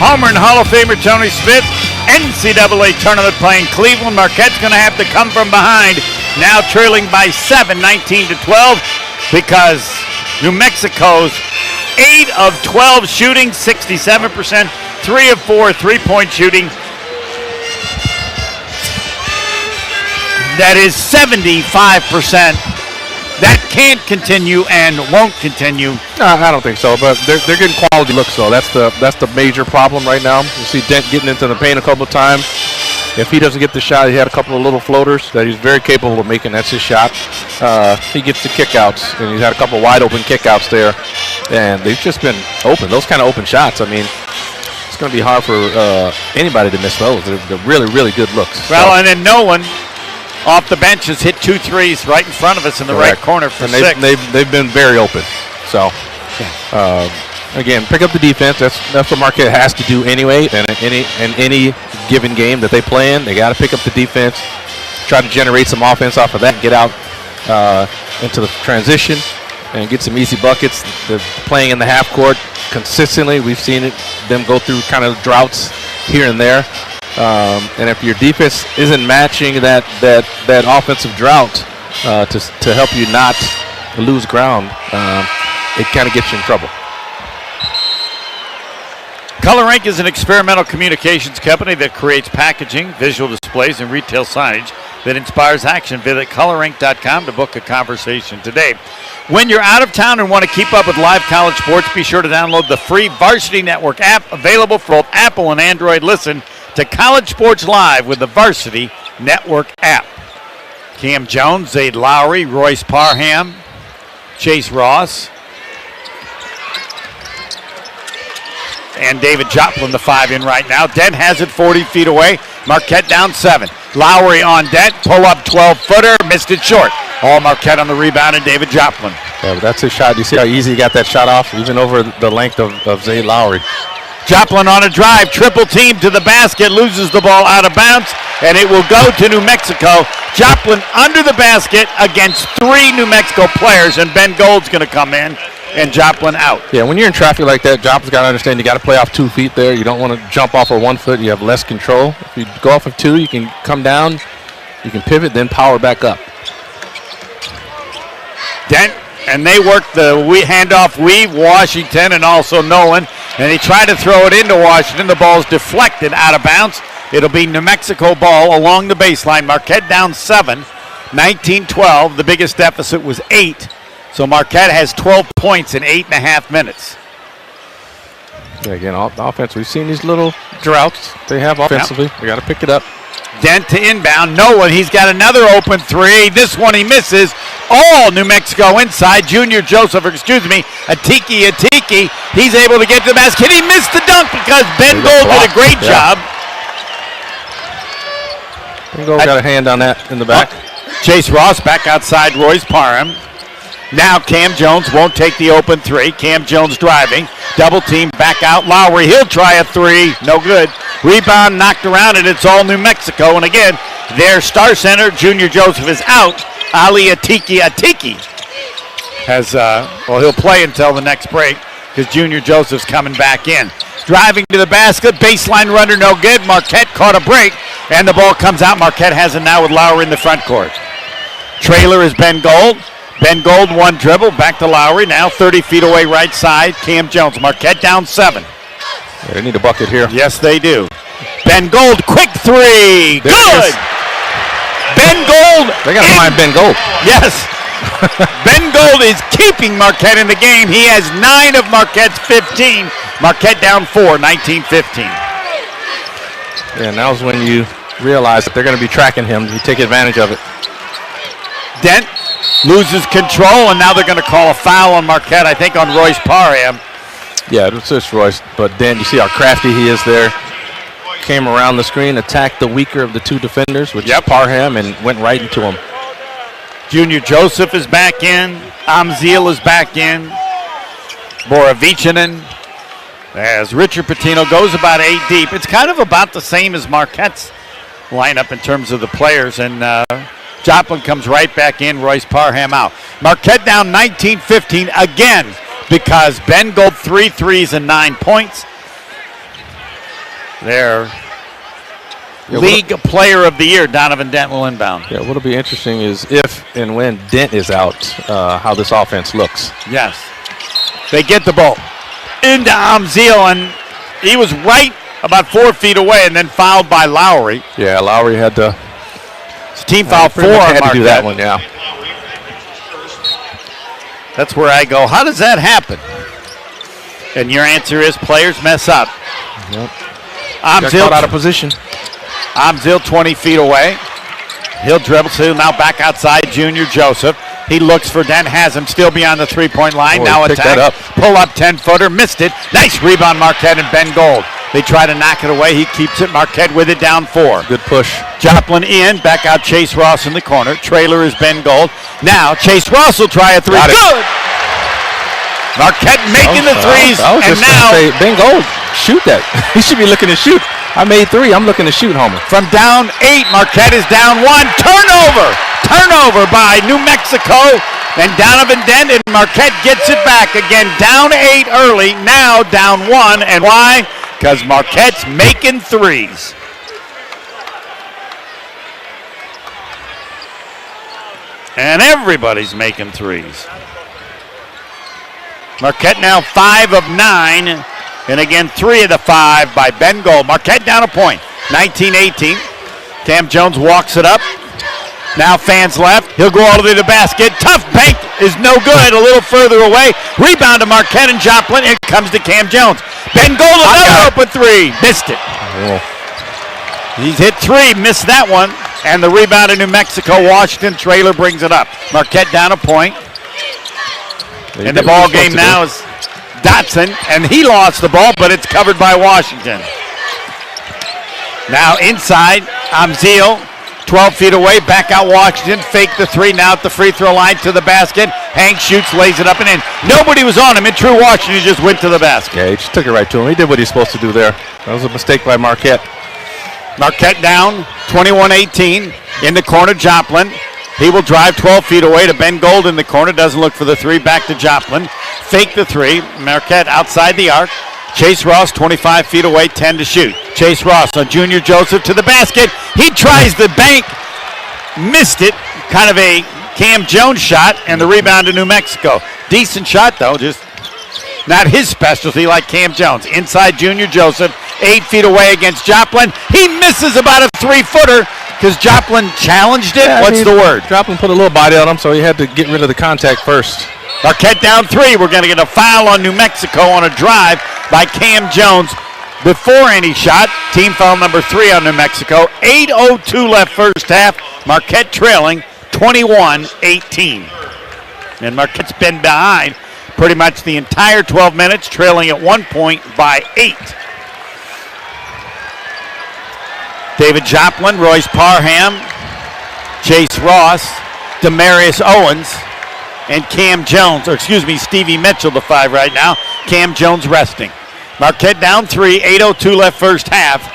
Homer and Hall of Famer Tony Smith, NCAA tournament playing Cleveland. Marquette's going to have to come from behind, now trailing by 7, 19-12, because New Mexico's 8 of 12 shooting, 67%, 3 of 4 three-point shooting. That is 75%. That can't continue and won't continue. I don't think so, but they're getting quality looks though. That's the major problem right now. You see Dent getting into the paint a couple of times. If he doesn't get the shot, he had a couple of little floaters that he's very capable of making. That's his shot. He gets the kickouts, and he's had a couple of wide open kickouts there, and they've just been open. Those kind of open shots. I mean, it's going to be hard for anybody to miss those. They're really, really good looks. Well, and then Nolan off the bench has hit 2 threes right in front of us in the right corner for 6. They've been very open. So, again, pick up the defense. That's what Marquette has to do anyway. And in any given game that they play in, they got to pick up the defense, try to generate some offense off of that, get out into the transition, and get some easy buckets. They're playing in the half court consistently. We've seen them go through kind of droughts here and there. And if your defense isn't matching that offensive drought to help you not lose ground, it kind of gets you in trouble. Color Inc. is an experimental communications company that creates packaging, visual displays, and retail signage that inspires action. Visit colorinc.com to book a conversation today. When you're out of town and want to keep up with live college sports, be sure to download the free Varsity Network app, available for both Apple and Android. Listen to College Sports Live with the Varsity Network app. Cam Jones, Zaid Lowry, Royce Parham, Chase Ross, and David Joplin, the 5 in right now. Dent has it 40 feet away. Marquette down 7. Lowry on Dent, pull up 12-footer, missed it short. All Marquette on the rebound and David Joplin. Yeah, but that's his shot. You see how easy he got that shot off, even over the length of Zaid Lowry. Joplin on a drive, triple team to the basket, loses the ball out of bounds, and it will go to New Mexico. Joplin under the basket against 3 New Mexico players, and Ben Gold's going to come in, and Joplin out. Yeah, when you're in traffic like that, Joplin's got to understand you got to play off 2 feet there. You don't want to jump off of 1 foot. You have less control. If you go off of 2, you can come down, you can pivot, then power back up. Dent, and they work the handoff weave, Washington and also Nolan. And he tried to throw it into Washington. The ball's deflected out of bounds. It'll be New Mexico ball along the baseline. Marquette down 7, 19-12. The biggest deficit was 8. So Marquette has 12 points in 8.5 minutes. Yeah, again, offense. We've seen these little droughts they have offensively. We got to pick it up. Dent to inbound. Nolan, he's got another open 3. This one he misses. All New Mexico inside. Atiki. He's able to get to the basket. He missed the dunk because Ben Gold did a great job. Ben Gold got a hand on that in the back. Chase Ross back outside Royce Parham. Now Cam Jones won't take the open 3. Cam Jones driving. Double team back out. Lowry, he'll try a 3. No good. Rebound knocked around, and it's all New Mexico. And again, their star center, Junior Joseph, is out. Ali Atiki has, he'll play until the next break because Junior Joseph's coming back in. Driving to the basket, baseline runner, no good. Marquette caught a break, and the ball comes out. Marquette has it now with Lowry in the front court. Trailer is Ben Gold. Ben Gold, one dribble, back to Lowry. Now 30 feet away, right side, Cam Jones. Marquette down 7. Yeah, they need a bucket here. Yes, they do. Ben Gold, quick three. Good! Ben Gold. They got to find Ben Gold. Yes. Ben Gold is keeping Marquette in the game. He has 9 of Marquette's 15. Marquette down 4, 19-15. Yeah, now's when you realize that they're going to be tracking him. You take advantage of it. Dent loses control, and now they're going to call a foul on Marquette, I think, on Royce Parham. Yeah, it's just Royce. But Dent, you see how crafty he is there. Came around the screen, attacked the weaker of the two defenders, which is Parham, and went right into him. Junior Joseph is back in. Amzil is back in. Borovicinen. As Richard Pitino goes about 8 deep. It's kind of about the same as Marquette's lineup in terms of the players. And Joplin comes right back in. Royce Parham out. Marquette down 19-15 again because Ben Gold 3 threes and 9 points. Their league player of the year, Donovan Dent, will inbound. Yeah, what'll be interesting is if and when Dent is out, how this offense looks. Yes. They get the ball into Amzil, and he was right about 4 feet away and then fouled by Lowry. Yeah, Lowry had to. It's team foul 4 on had Marquette. to do that one, yeah. That's where I go, how does that happen? And your answer is players mess up. Yep. Amzil out of position. Amzil 20 feet away. He'll dribble to now back outside Junior Joseph. He looks for Dent, has him still beyond the three-point line. Oh, now picked attack. that up. Pull up 10-footer, missed it. Nice rebound, Marquette and Ben Gold. They try to knock it away. He keeps it. Marquette with it down 4. Good push. Joplin in, back out Chase Ross in the corner. Trailer is Ben Gold. Now Chase Ross will try a 3. Good! Marquette making the threes, and now say, Ben Gold, shoot that. He should be looking to shoot. I made 3. I'm looking to shoot, Homer. From down 8, Marquette is down 1. Turnover by New Mexico, and Donovan Dent, and Marquette gets it back again. Down 8 early, now down 1, and why? Because Marquette's making threes. And everybody's making threes. Marquette now 5 of 9, and again 3 of the 5 by Ben Gold. Marquette down a point, 19-18. Cam Jones walks it up. Now fans left. He'll go all the way to the basket. Tough bank is no good. A little further away. Rebound to Marquette and Joplin. It comes to Cam Jones. Ben Gold, another open 3. Missed it. Oh. He's hit 3, missed that one. And the rebound to New Mexico. Washington Trailer brings it up. Marquette down a point. And the ball game now is Dotson, and he lost the ball, but it's covered by Washington. Now inside, Amzil, 12 feet away, back out Washington, fake the 3, now at the free throw line to the basket. Hank shoots, lays it up and in. Nobody was on him. In true Washington, just went to the basket. Yeah, he just took it right to him. He did what he's supposed to do there. That was a mistake by Marquette. Marquette down, 21-18. In the corner, Joplin. He will drive 12 feet away to Ben Gold in the corner. Doesn't look for the 3. Back to Joplin. Fake the 3. Marquette outside the arc. Chase Ross 25 feet away, 10 to shoot. Chase Ross on Junior Joseph to the basket. He tries the bank. Missed it. Kind of a Cam Jones shot, and the rebound to New Mexico. Decent shot, though. Just not his specialty like Cam Jones. Inside Junior Joseph, 8 feet away against Joplin. He misses about a 3-footer. Because Joplin challenged it? What's the word? Joplin put a little body on him, so he had to get rid of the contact first. Marquette down 3. We're going to get a foul on New Mexico on a drive by Cam Jones before any shot. Team foul number 3 on New Mexico. 8:02 left first half. Marquette trailing 21-18. And Marquette's been behind pretty much the entire 12 minutes, trailing at 1 point by 8. David Joplin, Royce Parham, Chase Ross, Demarius Owens, and Cam Jones, Stevie Mitchell, the 5 right now. Cam Jones resting. Marquette down 3, 8:02 left first half.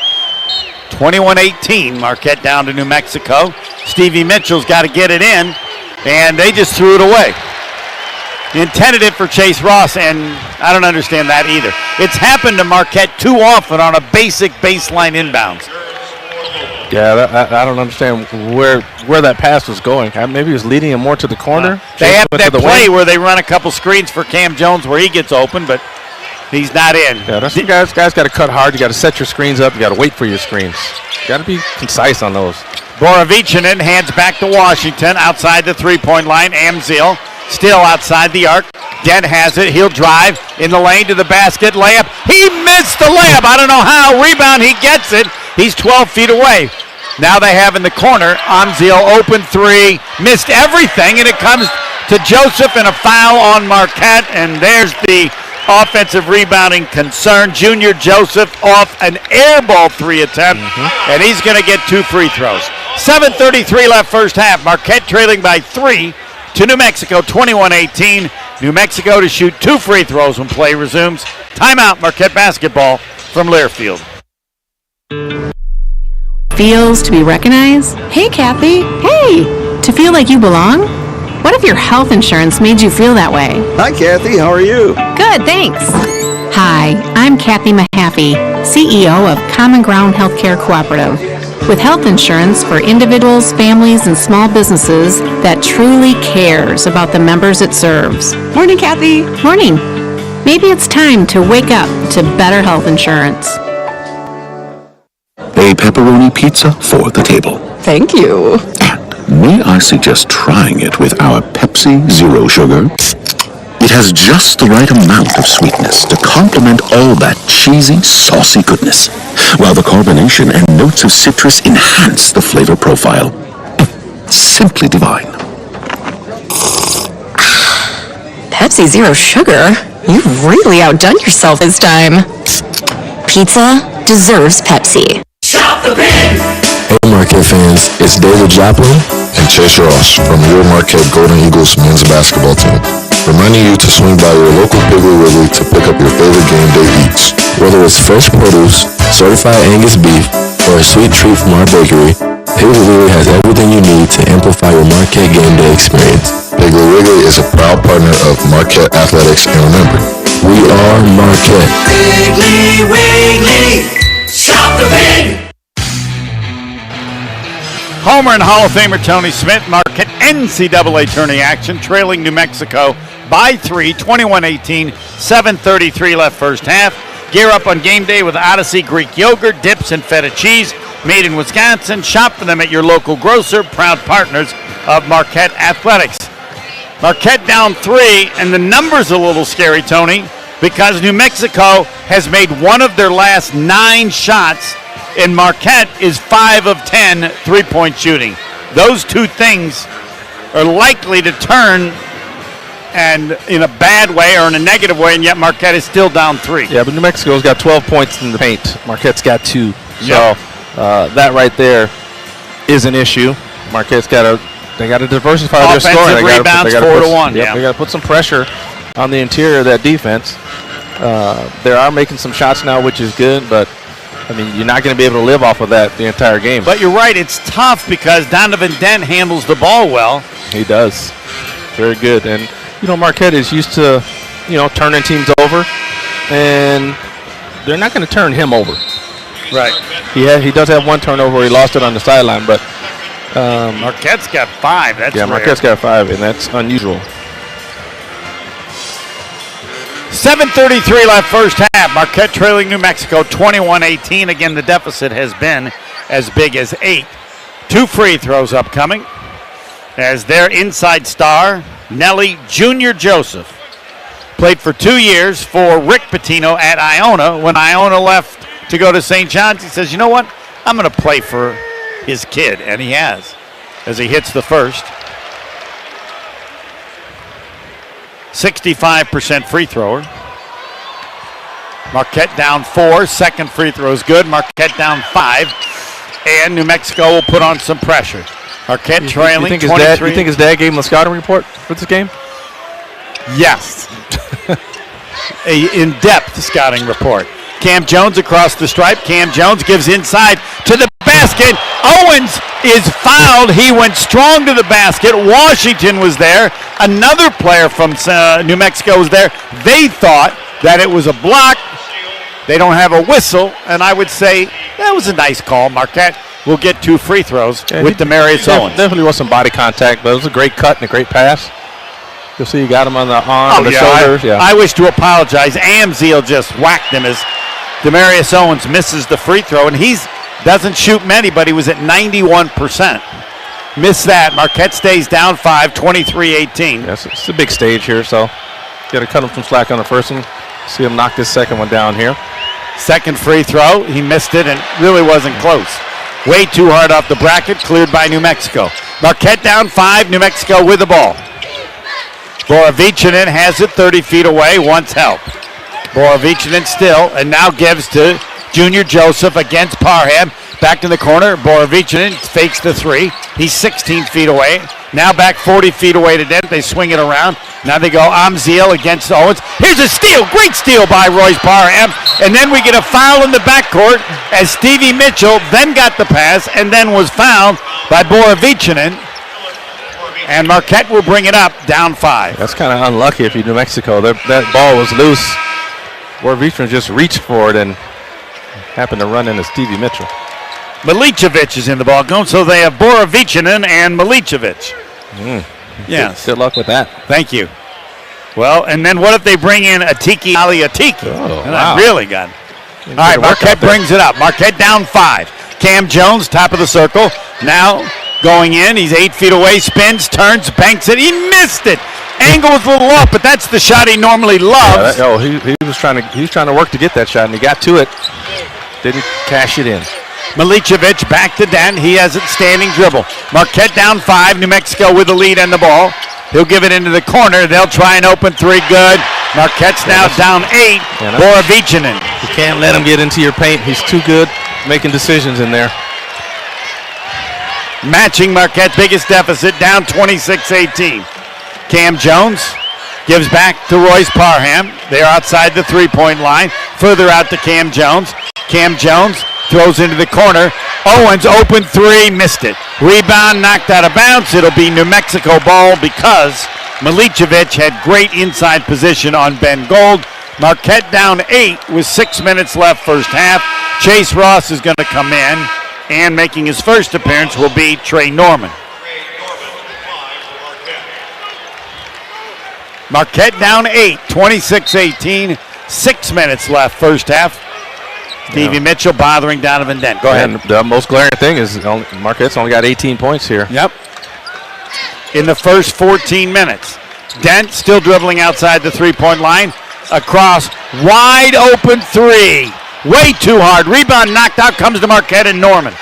21-18, Marquette down to New Mexico. Stevie Mitchell's got to get it in, and they just threw it away. Intended it for Chase Ross, and I don't understand that either. It's happened to Marquette too often on a basic baseline inbounds. Yeah, I don't understand where that pass was going. Maybe he was leading him more to the corner. They have that play where they run a couple screens for Cam Jones where he gets open, but he's not in. Yeah, that's guys got to cut hard. You got to set your screens up. You got to wait for your screens. You got to be concise on those. Borovichinen hands back to Washington outside the three-point line. Amzil still outside the arc. Dent has it. He'll drive in the lane to the basket. Layup. He missed the layup. I don't know how. Rebound. He gets it. He's 12 feet away. Now they have in the corner. Amzil open three. Missed everything, and it comes to Joseph and a foul on Marquette. And there's the offensive rebounding concern. Junior Joseph off an air ball three attempt, and he's going to get 2 free throws. 7:33 left first half. Marquette trailing by 3 to New Mexico, 21-18. New Mexico to shoot 2 free throws when play resumes. Timeout, Marquette basketball from Learfield. Feels to be recognized? Hey, Kathy. Hey, to feel like you belong? What if your health insurance made you feel that way? Hi, Kathy. How are you? Good, thanks. Hi, I'm Kathy Mahaffey, CEO of Common Ground Healthcare Cooperative. With health insurance for individuals, families, and small businesses that truly cares about the members it serves. Morning, Kathy. Morning. Maybe it's time to wake up to better health insurance. A pepperoni pizza for the table. Thank you. And may I suggest trying it with our Pepsi Zero Sugar? It has just the right amount of sweetness to complement all that cheesy, saucy goodness, while the carbonation and notes of citrus enhance the flavor profile. Simply divine. Pepsi Zero Sugar? You've really outdone yourself this time. Pizza deserves Pepsi. Shop the pig! Hey Marquette fans, it's David Joplin and Chase Ross from your Marquette Golden Eagles men's basketball team, reminding you to swing by your local Piggly Wiggly to pick up your favorite game day eats. Whether it's fresh produce, certified Angus beef, or a sweet treat from our bakery, Piggly Wiggly has everything you need to amplify your Marquette game day experience. Piggly Wiggly is a proud partner of Marquette Athletics, and remember, we are Marquette. Piggly Wiggly! Shop the pig! Homer and Hall of Famer Tony Smith, Marquette NCAA tourney action, trailing New Mexico by 3, 21-18, 7:33 left first half. Gear up on game day with Odyssey Greek yogurt, dips, and feta cheese, made in Wisconsin. Shop for them at your local grocer, proud partners of Marquette Athletics. Marquette down 3, and the number's a little scary, Tony, because New Mexico has made one of their last 9 shots, and Marquette is 5 of 10 three-point shooting. Those two things are likely to turn and in a bad way or in a negative way, and yet Marquette is still down 3. Yeah, but New Mexico's got 12 points in the paint. Marquette's got 2. So that right there is an issue. Marquette's got to diversify their scoring. Offensive rebounds, 4 to 1. They got to put some pressure on the interior of that defense. They are making some shots now, which is good, but I mean, you're not going to be able to live off of that the entire game. But you're right, it's tough because Donovan Dent handles the ball well. He does. Very good. And, Marquette is used to, turning teams over, and they're not going to turn him over. Right. He does have one turnover. He lost it on the sideline, but Marquette's got 5. That's rare. Marquette's got 5, and that's unusual. 7:33 left first half. Marquette trailing New Mexico 21-18. Again, the deficit has been as big as 8. 2 free throws upcoming as their inside star, Nelly Junior Joseph, played for 2 years for Rick Pitino at Iona. When Iona left to go to St. John's, he says, you know what? I'm going to play for his kid, and he has, as he hits the first. 65% free thrower. Marquette down 4. Second free throw is good. Marquette down 5. And New Mexico will put on some pressure. Marquette trailing 23. You think his dad gave him the scouting report for this game? Yes. A in-depth scouting report. Cam Jones across the stripe. Cam Jones gives inside to the basket. Owens is fouled. He went strong to the basket. Washington was there. Another player from New Mexico was there. They thought that it was a block. They don't have a whistle, and I would say that was a nice call. Marquette will get 2 free throws with Demarius Owens. Definitely was some body contact, but it was a great cut and a great pass. You'll see you got him on the arm, the shoulders. I wish to apologize. Amzil just whacked him as Demarius Owens misses the free throw, and he doesn't shoot many, but he was at 91%. Missed that. Marquette stays down 5, 23-18. Yes, it's a big stage here, so got to cut him some slack on the first one. See him knock this second one down here. Second free throw, he missed it and really wasn't close. Way too hard off the bracket, cleared by New Mexico. Marquette down 5, New Mexico with the ball. Borovichinen has it 30 feet away, wants help. Borovichinen still, and now gives to Junior Joseph against Parham. Back to the corner, Borovichinen fakes the 3. He's 16 feet away. Now back 40 feet away to Dent. They swing it around. Now they go Amzil against Owens. Here's a steal. Great steal by Royce Parham. And then we get a foul in the backcourt as Stevie Mitchell then got the pass and then was fouled by Borovichinen. And Marquette will bring it up, down 5. That's kind of unlucky if you're New Mexico. That ball was loose. Borovichinen just reached for it and happened to run into Stevie Mitchell. Milicevic is in the ball game, so they have Borovichinen and Milicevic. Yes. Good luck with that. Thank you. Well, and then what if they bring in Atiki Aliatiki? Oh, and wow. I really got it. All right, Marquette brings it up. Marquette down 5. Cam Jones, top of the circle. Now going in. He's 8 feet away. Spins, turns, banks it. He missed it. Angle was a little off, but that's the shot he normally loves. He was trying to work to get that shot, and he got to it. Didn't cash it in. Milicevic back to Dent. He has it standing dribble. Marquette down 5. New Mexico with the lead and the ball. He'll give it into the corner. They'll try an open 3. Good. Marquette's now down 8. Borovichinen. You can't let him get into your paint. He's too good making decisions in there. Matching Marquette's biggest deficit, down 26-18. Cam Jones gives back to Royce Parham. They're outside the 3-point line. Further out to Cam Jones. Cam Jones throws into the corner. Owens open 3, missed it. Rebound knocked out of bounds. It'll be New Mexico ball because Milicevic had great inside position on Ben Gold. Marquette down 8 with 6 minutes left first half. Chase Ross is going to come in, and making his first appearance will be Trey Norman. Marquette down 8, 26-18. 6 minutes left first half. Stevie Mitchell bothering Donovan Dent. Go ahead. And the most glaring thing is Marquette's only got 18 points here. Yep. In the first 14 minutes. Dent still dribbling outside the 3-point line. Across. Wide open 3. Way too hard. Rebound knocked out. Comes to Marquette and Norman.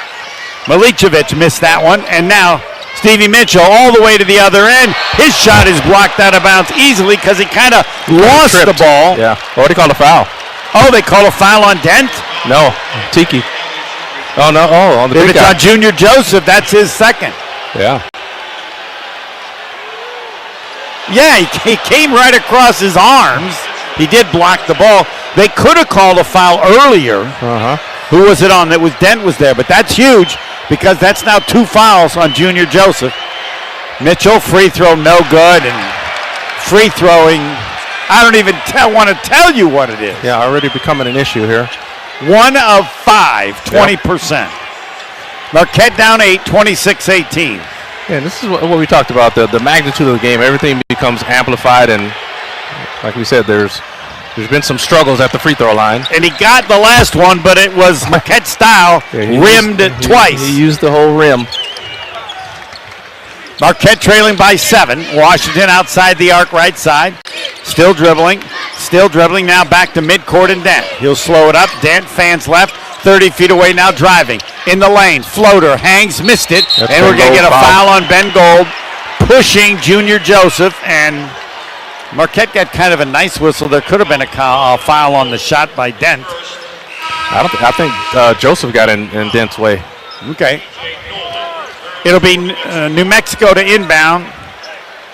Milicevic missed that one. And now Stevie Mitchell all the way to the other end. His shot is blocked out of bounds easily because he kind of lost the ball. Yeah. What do you call a foul? Oh, they call a foul on Dent? No. Tiki. Oh, no. Oh, on the big guy. If it's guy. on Junior Joseph, that's his second. Yeah. Yeah, he came right across his arms. He did block the ball. They could have called a foul earlier. Who was it on? That was Dent was there, but that's huge because that's now 2 fouls on Junior Joseph. Mitchell, free throw, no good, and free throwing, I don't even want to tell you what it is. Yeah, already becoming an issue here. 1 of 5, 20%. Marquette down 8, 26-18. Yeah, this is what we talked about, the magnitude of the game. Everything becomes amplified, and like we said, there's been some struggles at the free throw line. And he got the last one, but it was Marquette style, rimmed it twice. He used the whole rim. Marquette trailing by 7. Washington outside the arc right side. Still dribbling. Now back to midcourt and Dent. He'll slow it up. Dent fans left. 30 feet away now driving. In the lane. Floater. Hangs. Missed it. That's and we're going to get a foul on Ben Gold. Pushing Junior Joseph. And Marquette got kind of a nice whistle. There could have been a foul on the shot by Dent. I think Joseph got in Dent's way. Okay. It'll be New Mexico to inbound.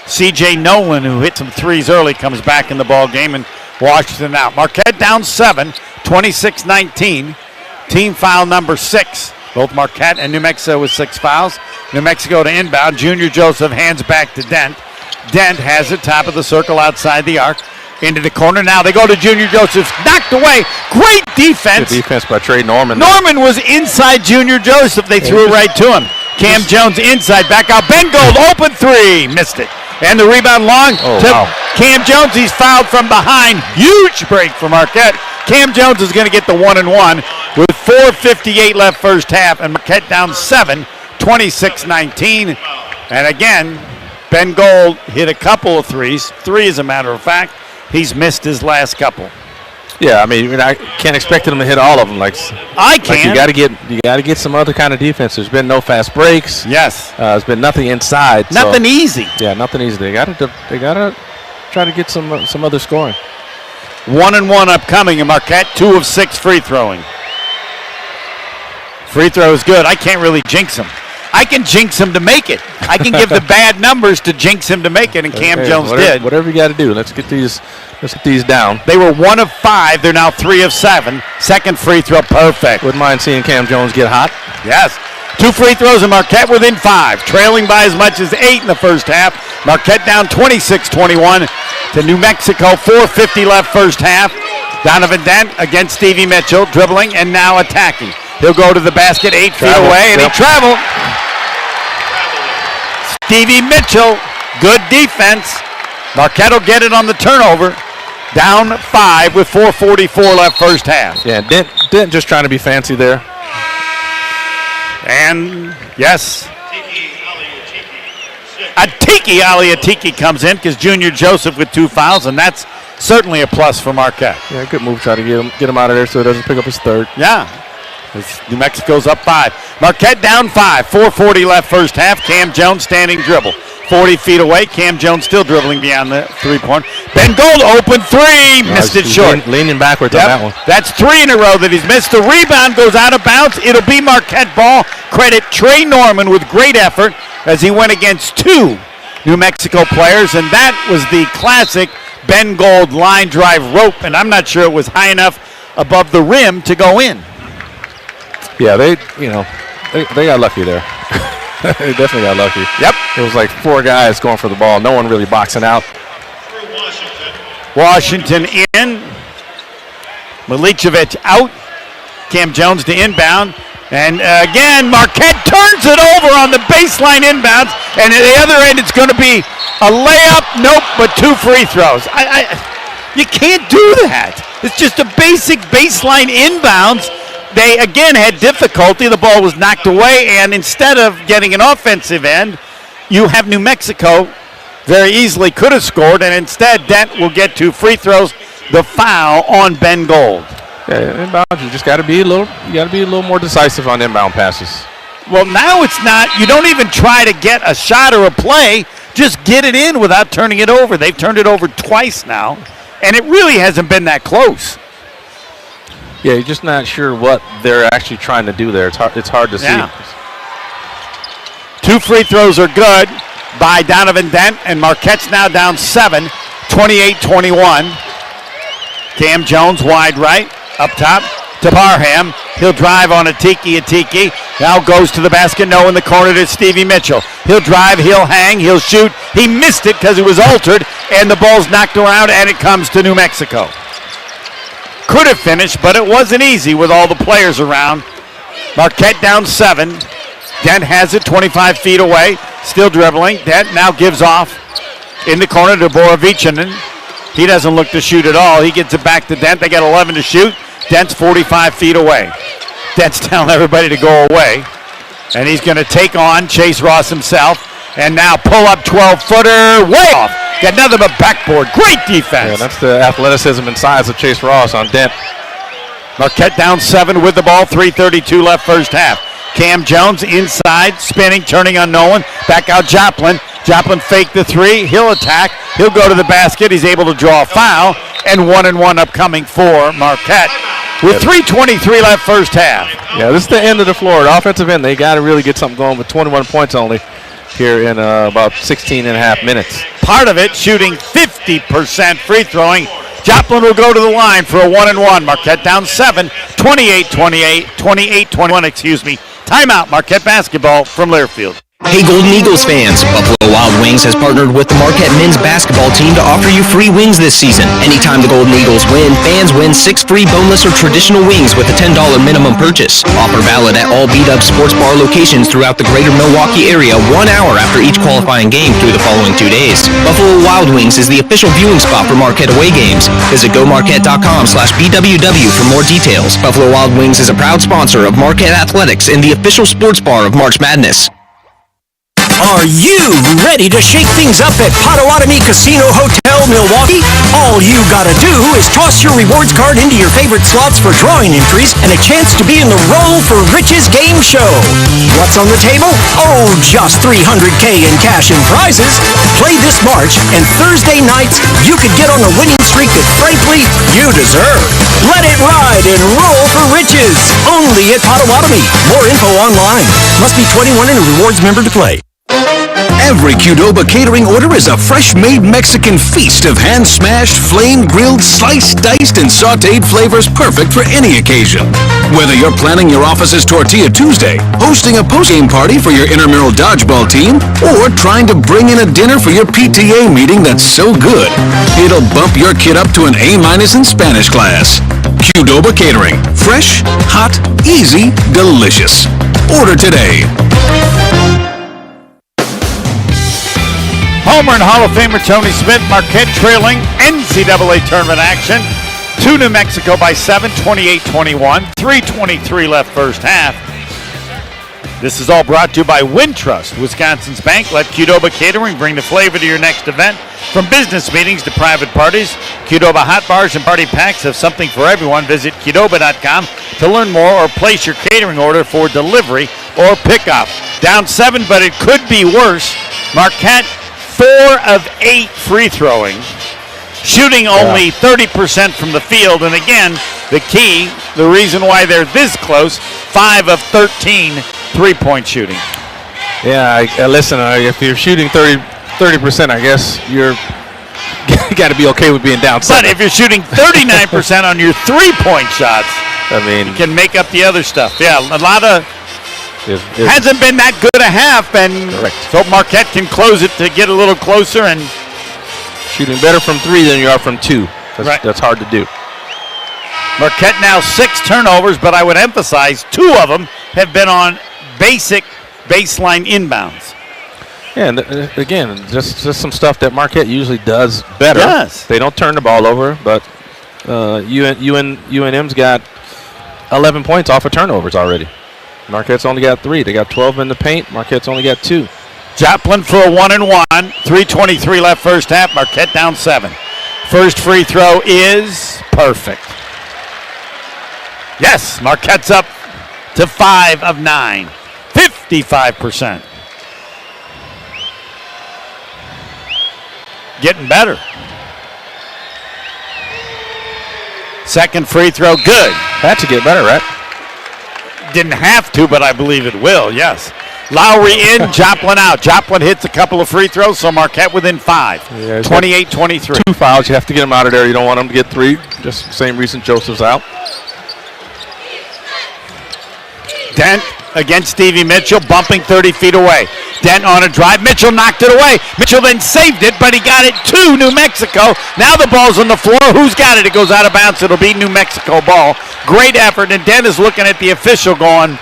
C.J. Nolan, who hit some threes early, comes back in the ball game, and Washington out. Marquette down 7, 26-19. Team foul number 6. Both Marquette and New Mexico with 6 fouls. New Mexico to inbound. Junior Joseph hands back to Dent. Dent has it top of the circle outside the arc. Into the corner. Now they go to Junior Joseph. Knocked away. Great defense. Good defense by Trey Norman. Norman was inside Junior Joseph. They threw it right to him. Cam Jones inside. Back out. Ben Gold. Open 3. Missed it. And the rebound long to Cam Jones. He's fouled from behind. Huge break for Marquette. Cam Jones is going to get the 1-and-1 with 4:58 left first half. And Marquette down 7, 26-19. And again, Ben Gold hit a couple of threes. 3 as a matter of fact. He's missed his last couple. Yeah, I mean, I can't expect him to hit all of them. I can. Like you got to get some other kind of defense. There's been no fast breaks. Yes. There's been nothing inside. Nothing easy. Yeah, nothing easy. They got to try to get some other scoring. 1-and-1 upcoming in Marquette. 2 of 6 free throwing. Free throw is good. I can't really jinx him. I can jinx him to make it. I can give the bad numbers to jinx him to make it, and Cam Jones did. Whatever you got to do. Let's get these down. They were 1 of 5. They're now 3 of 7. Second free throw, perfect. Wouldn't mind seeing Cam Jones get hot. Yes. 2 free throws, and Marquette within 5. Trailing by as much as 8 in the first half. Marquette down 26-21 to New Mexico. 4:50 left first half. Donovan Dent against Stevie Mitchell, dribbling and now attacking. He'll go to the basket 8 feet away, and he traveled. Stevie Mitchell, good defense. Marquette will get it on the turnover. Down 5 with 4:44 left first half. Yeah, Dent just trying to be fancy there. And, yes, Atiki comes in because Junior Joseph with 2 fouls, and that's certainly a plus for Marquette. Yeah, good move. Try to get him out of there so he doesn't pick up his third. Yeah. New Mexico's up 5. Marquette down 5. 4:40 left first half. Cam Jones standing dribble. 40 feet away. Cam Jones still dribbling beyond the 3-point. Ben Gold open 3. Missed it short. Leaning backwards on that one. That's 3 in a row that he's missed. The rebound goes out of bounds. It'll be Marquette ball. Credit Trey Norman with great effort as he went against 2 New Mexico players. And that was the classic Ben Gold line drive rope. And I'm not sure it was high enough above the rim to go in. Yeah, they got lucky there. They definitely got lucky. Yep. It was like 4 guys going for the ball. No one really boxing out. Washington in. Milicevic out. Cam Jones to inbound. And again, Marquette turns it over on the baseline inbounds. And at the other end, it's going to be a layup. Nope, but 2 free throws. You can't do that. It's just a basic baseline inbounds. They, again, had difficulty. The ball was knocked away, and instead of getting an offensive end, you have New Mexico very easily could have scored, and instead Dent will get 2 free throws. The foul on Ben Gold. Yeah, inbound, you just got to be a little more decisive on inbound passes. Well, now it's not. You don't even try to get a shot or a play. Just get it in without turning it over. They've turned it over twice now, and it really hasn't been that close. Yeah, you're just not sure what they're actually trying to do there. It's hard to see. 2 free throws are good by Donovan Dent, and Marquette's now down 7, 28-21. Cam Jones wide right, up top to Parham. He'll drive on Atiki. Now goes to the basket, no in the corner to Stevie Mitchell. He'll drive, he'll hang, he'll shoot. He missed it because it was altered, and the ball's knocked around, and it comes to New Mexico. Could have finished, but it wasn't easy with all the players around. Marquette down 7. Dent has it 25 feet away. Still dribbling. Dent now gives off in the corner to Borovicinen. He doesn't look to shoot at all. He gets it back to Dent. They got 11 to shoot. Dent's 45 feet away. Dent's telling everybody to go away. And he's going to take on Chase Ross himself. And now pull up 12-footer way off. Got nothing but backboard. Great defense. Yeah, that's the athleticism and size of Chase Ross on Dent. Marquette down 7 with the ball. 3:32 left first half. Cam Jones inside, spinning, turning on no one. Back out Joplin. Joplin faked the 3. He'll attack. He'll go to the basket. He's able to draw a foul. And 1-and-1 upcoming for Marquette with 3:23 left first half. Yeah, this is the end of the floor. The offensive end, they got to really get something going with 21 points only here in about 16 and a half minutes. Part of it shooting 50% free throwing. Joplin will go to the line for a 1-and-1. Marquette down 7, 28-21, excuse me. Timeout, Marquette basketball from Learfield. Hey Golden Eagles fans, Buffalo Wild Wings has partnered with the Marquette men's basketball team to offer you free wings this season. Anytime the Golden Eagles win, fans win 6 free boneless or traditional wings with a $10 minimum purchase. Offer valid at all beat-up sports bar locations throughout the greater Milwaukee area 1 hour after each qualifying game through the following 2 days. Buffalo Wild Wings is the official viewing spot for Marquette away games. Visit gomarquette.com/BWW for more details. Buffalo Wild Wings is a proud sponsor of Marquette Athletics and the official sports bar of March Madness. Are you ready to shake things up at Potawatomi Casino Hotel, Milwaukee? All you gotta do is toss your rewards card into your favorite slots for drawing entries and a chance to be in the Roll for Riches game show. What's on the table? Oh, just $300K in cash and prizes. Play this March, and Thursday nights, you could get on a winning streak that, frankly, you deserve. Let it ride and Roll for Riches. Only at Potawatomi. More info online. Must be 21 and a rewards member to play. Every Qdoba catering order is a fresh-made Mexican feast of hand-smashed, flame-grilled, sliced, diced, and sautéed flavors perfect for any occasion. Whether you're planning your office's Tortilla Tuesday, hosting a post-game party for your intramural dodgeball team, or trying to bring in a dinner for your PTA meeting that's so good, it'll bump your kid up to an A- in Spanish class. Qdoba Catering. Fresh, hot, easy, delicious. Order today. Homer and Hall of Famer Tony Smith, Marquette trailing NCAA tournament action to New Mexico by 7, 28-21. 3:23 left first half. This is all brought to you by Wintrust, Wisconsin's bank. Let Qdoba Catering bring the flavor to your next event. From business meetings to private parties, Qdoba hot bars and party packs have something for everyone. Visit Qdoba.com to learn more or place your catering order for delivery or pickup. Down 7, but it could be worse. Marquette 4 of 8 free throwing, shooting only 30% from the field. And again, the key, the reason why they're this close, 5 of 13 three-point shooting. Yeah, listen, if you're shooting 30%, I guess you got to be okay with being down 7. But if you're shooting 39% on your three-point shots, I mean, you can make up the other stuff. Yeah, a lot of... hasn't been that good a half, and so Marquette can close it to get a little closer and shooting better from 3 than you are from 2. That's hard to do. Marquette now 6 turnovers, but I would emphasize 2 of them have been on basic baseline inbounds. Yeah, and again, just some stuff that Marquette usually does better. Yes. They don't turn the ball over, but UNM's got 11 points off of turnovers already. Marquette's only got 3. They got 12 in the paint. Marquette's only got 2. Joplin for a 1-and-1. 3:23 left first half. Marquette down 7. First free throw is perfect. Yes, Marquette's up to 5 of 9. 55%. Getting better. Second free throw, good. Had to get better, right? Didn't have to, but I believe it will, yes. Lowry in, Joplin out. Joplin hits a couple of free throws, so Marquette within 5. 28-23. 2 fouls. You have to get them out of there. You don't want them to get 3. Just the same reason Joseph's out. Dent against Stevie Mitchell, bumping 30 feet away. Dent on a drive. Mitchell knocked it away. Mitchell then saved it, but he got it to New Mexico. Now the ball's on the floor. Who's got it? It goes out of bounds. It'll be New Mexico ball. Great effort, and Dent is looking at the official going,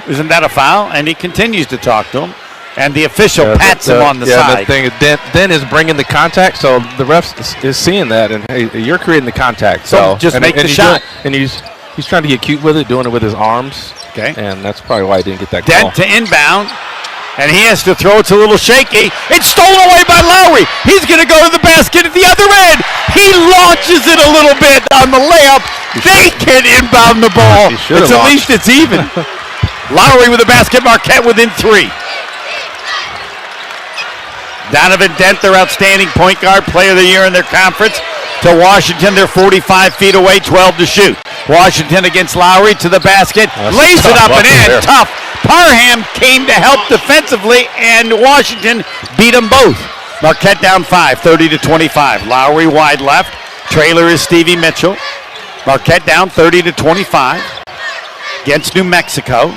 isn't that a foul? And he continues to talk to him, and the official pats him on the side. The thing is, Dent is bringing the contact, so the ref is seeing that, and hey, you're creating the contact. So just make the shot. And he's trying to get cute with it, doing it with his arms. Okay. And that's probably why he didn't get that Dent call. to inbound, and he has to throw. It's a little shaky. It's stolen away by Lowry. He's going to go to the basket at the other end. He launches it a little bit on the layup. They can inbound the ball. At least it's even. Lowry with the basket. Marquette within 3. Donovan Dent, their outstanding point guard, player of the year in their conference. To Washington, they're 45 feet away, 12 to shoot. Washington against Lowry to the basket, lays it up and in, tough. Parham came to help defensively, and Washington beat them both. Marquette down 5, 30-25. Lowry wide left. Trailer is Stevie Mitchell. Marquette down 30-25 against New Mexico.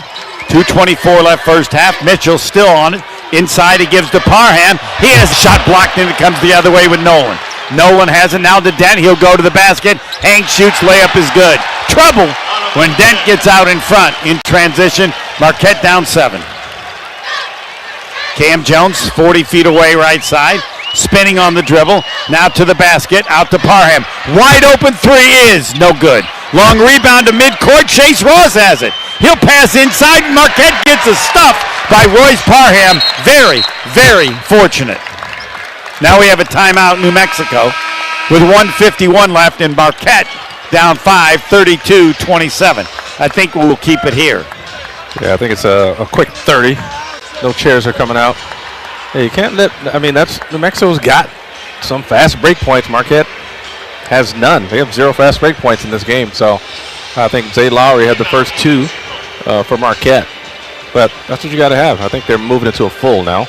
2:24 left first half. Mitchell still on it. Inside he gives to Parham. He has a shot blocked and it comes the other way with Nolan. Nolan has it now to Dent. He'll go to the basket. Hank shoots. Layup is good. Trouble when Dent gets out in front. In transition, Marquette down 7. Cam Jones 40 feet away right side. Spinning on the dribble. Now to the basket. Out to Parham. Wide open three is no good. Long rebound to midcourt. Chase Ross has it. He'll pass inside. Marquette gets a stuff by Royce Parham. Very, very fortunate. Now we have a timeout, New Mexico, with 1:51 left, and Marquette down 5, 32-27. I think we'll keep it here. Yeah, I think it's a quick 30. No chairs are coming out. Hey, you can't let, that's, New Mexico's got some fast break points. Marquette has none. They have 0 fast break points in this game. So I think Zay Lowry had the first 2 for Marquette. But that's what you got to have. I think they're moving into a full now.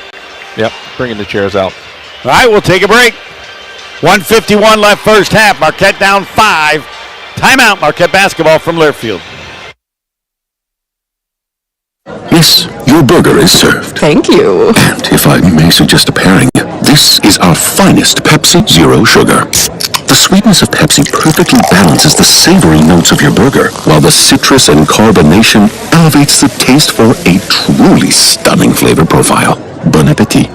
Yep, bringing the chairs out. All right, we'll take a break. 1:51 left first half. Marquette down 5. Timeout, Marquette basketball from Learfield. Miss, your burger is served. Thank you. And if I may suggest a pairing, this is our finest Pepsi Zero Sugar. The sweetness of Pepsi perfectly balances the savory notes of your burger, while the citrus and carbonation elevates the taste for a truly stunning flavor profile. Bon appetit.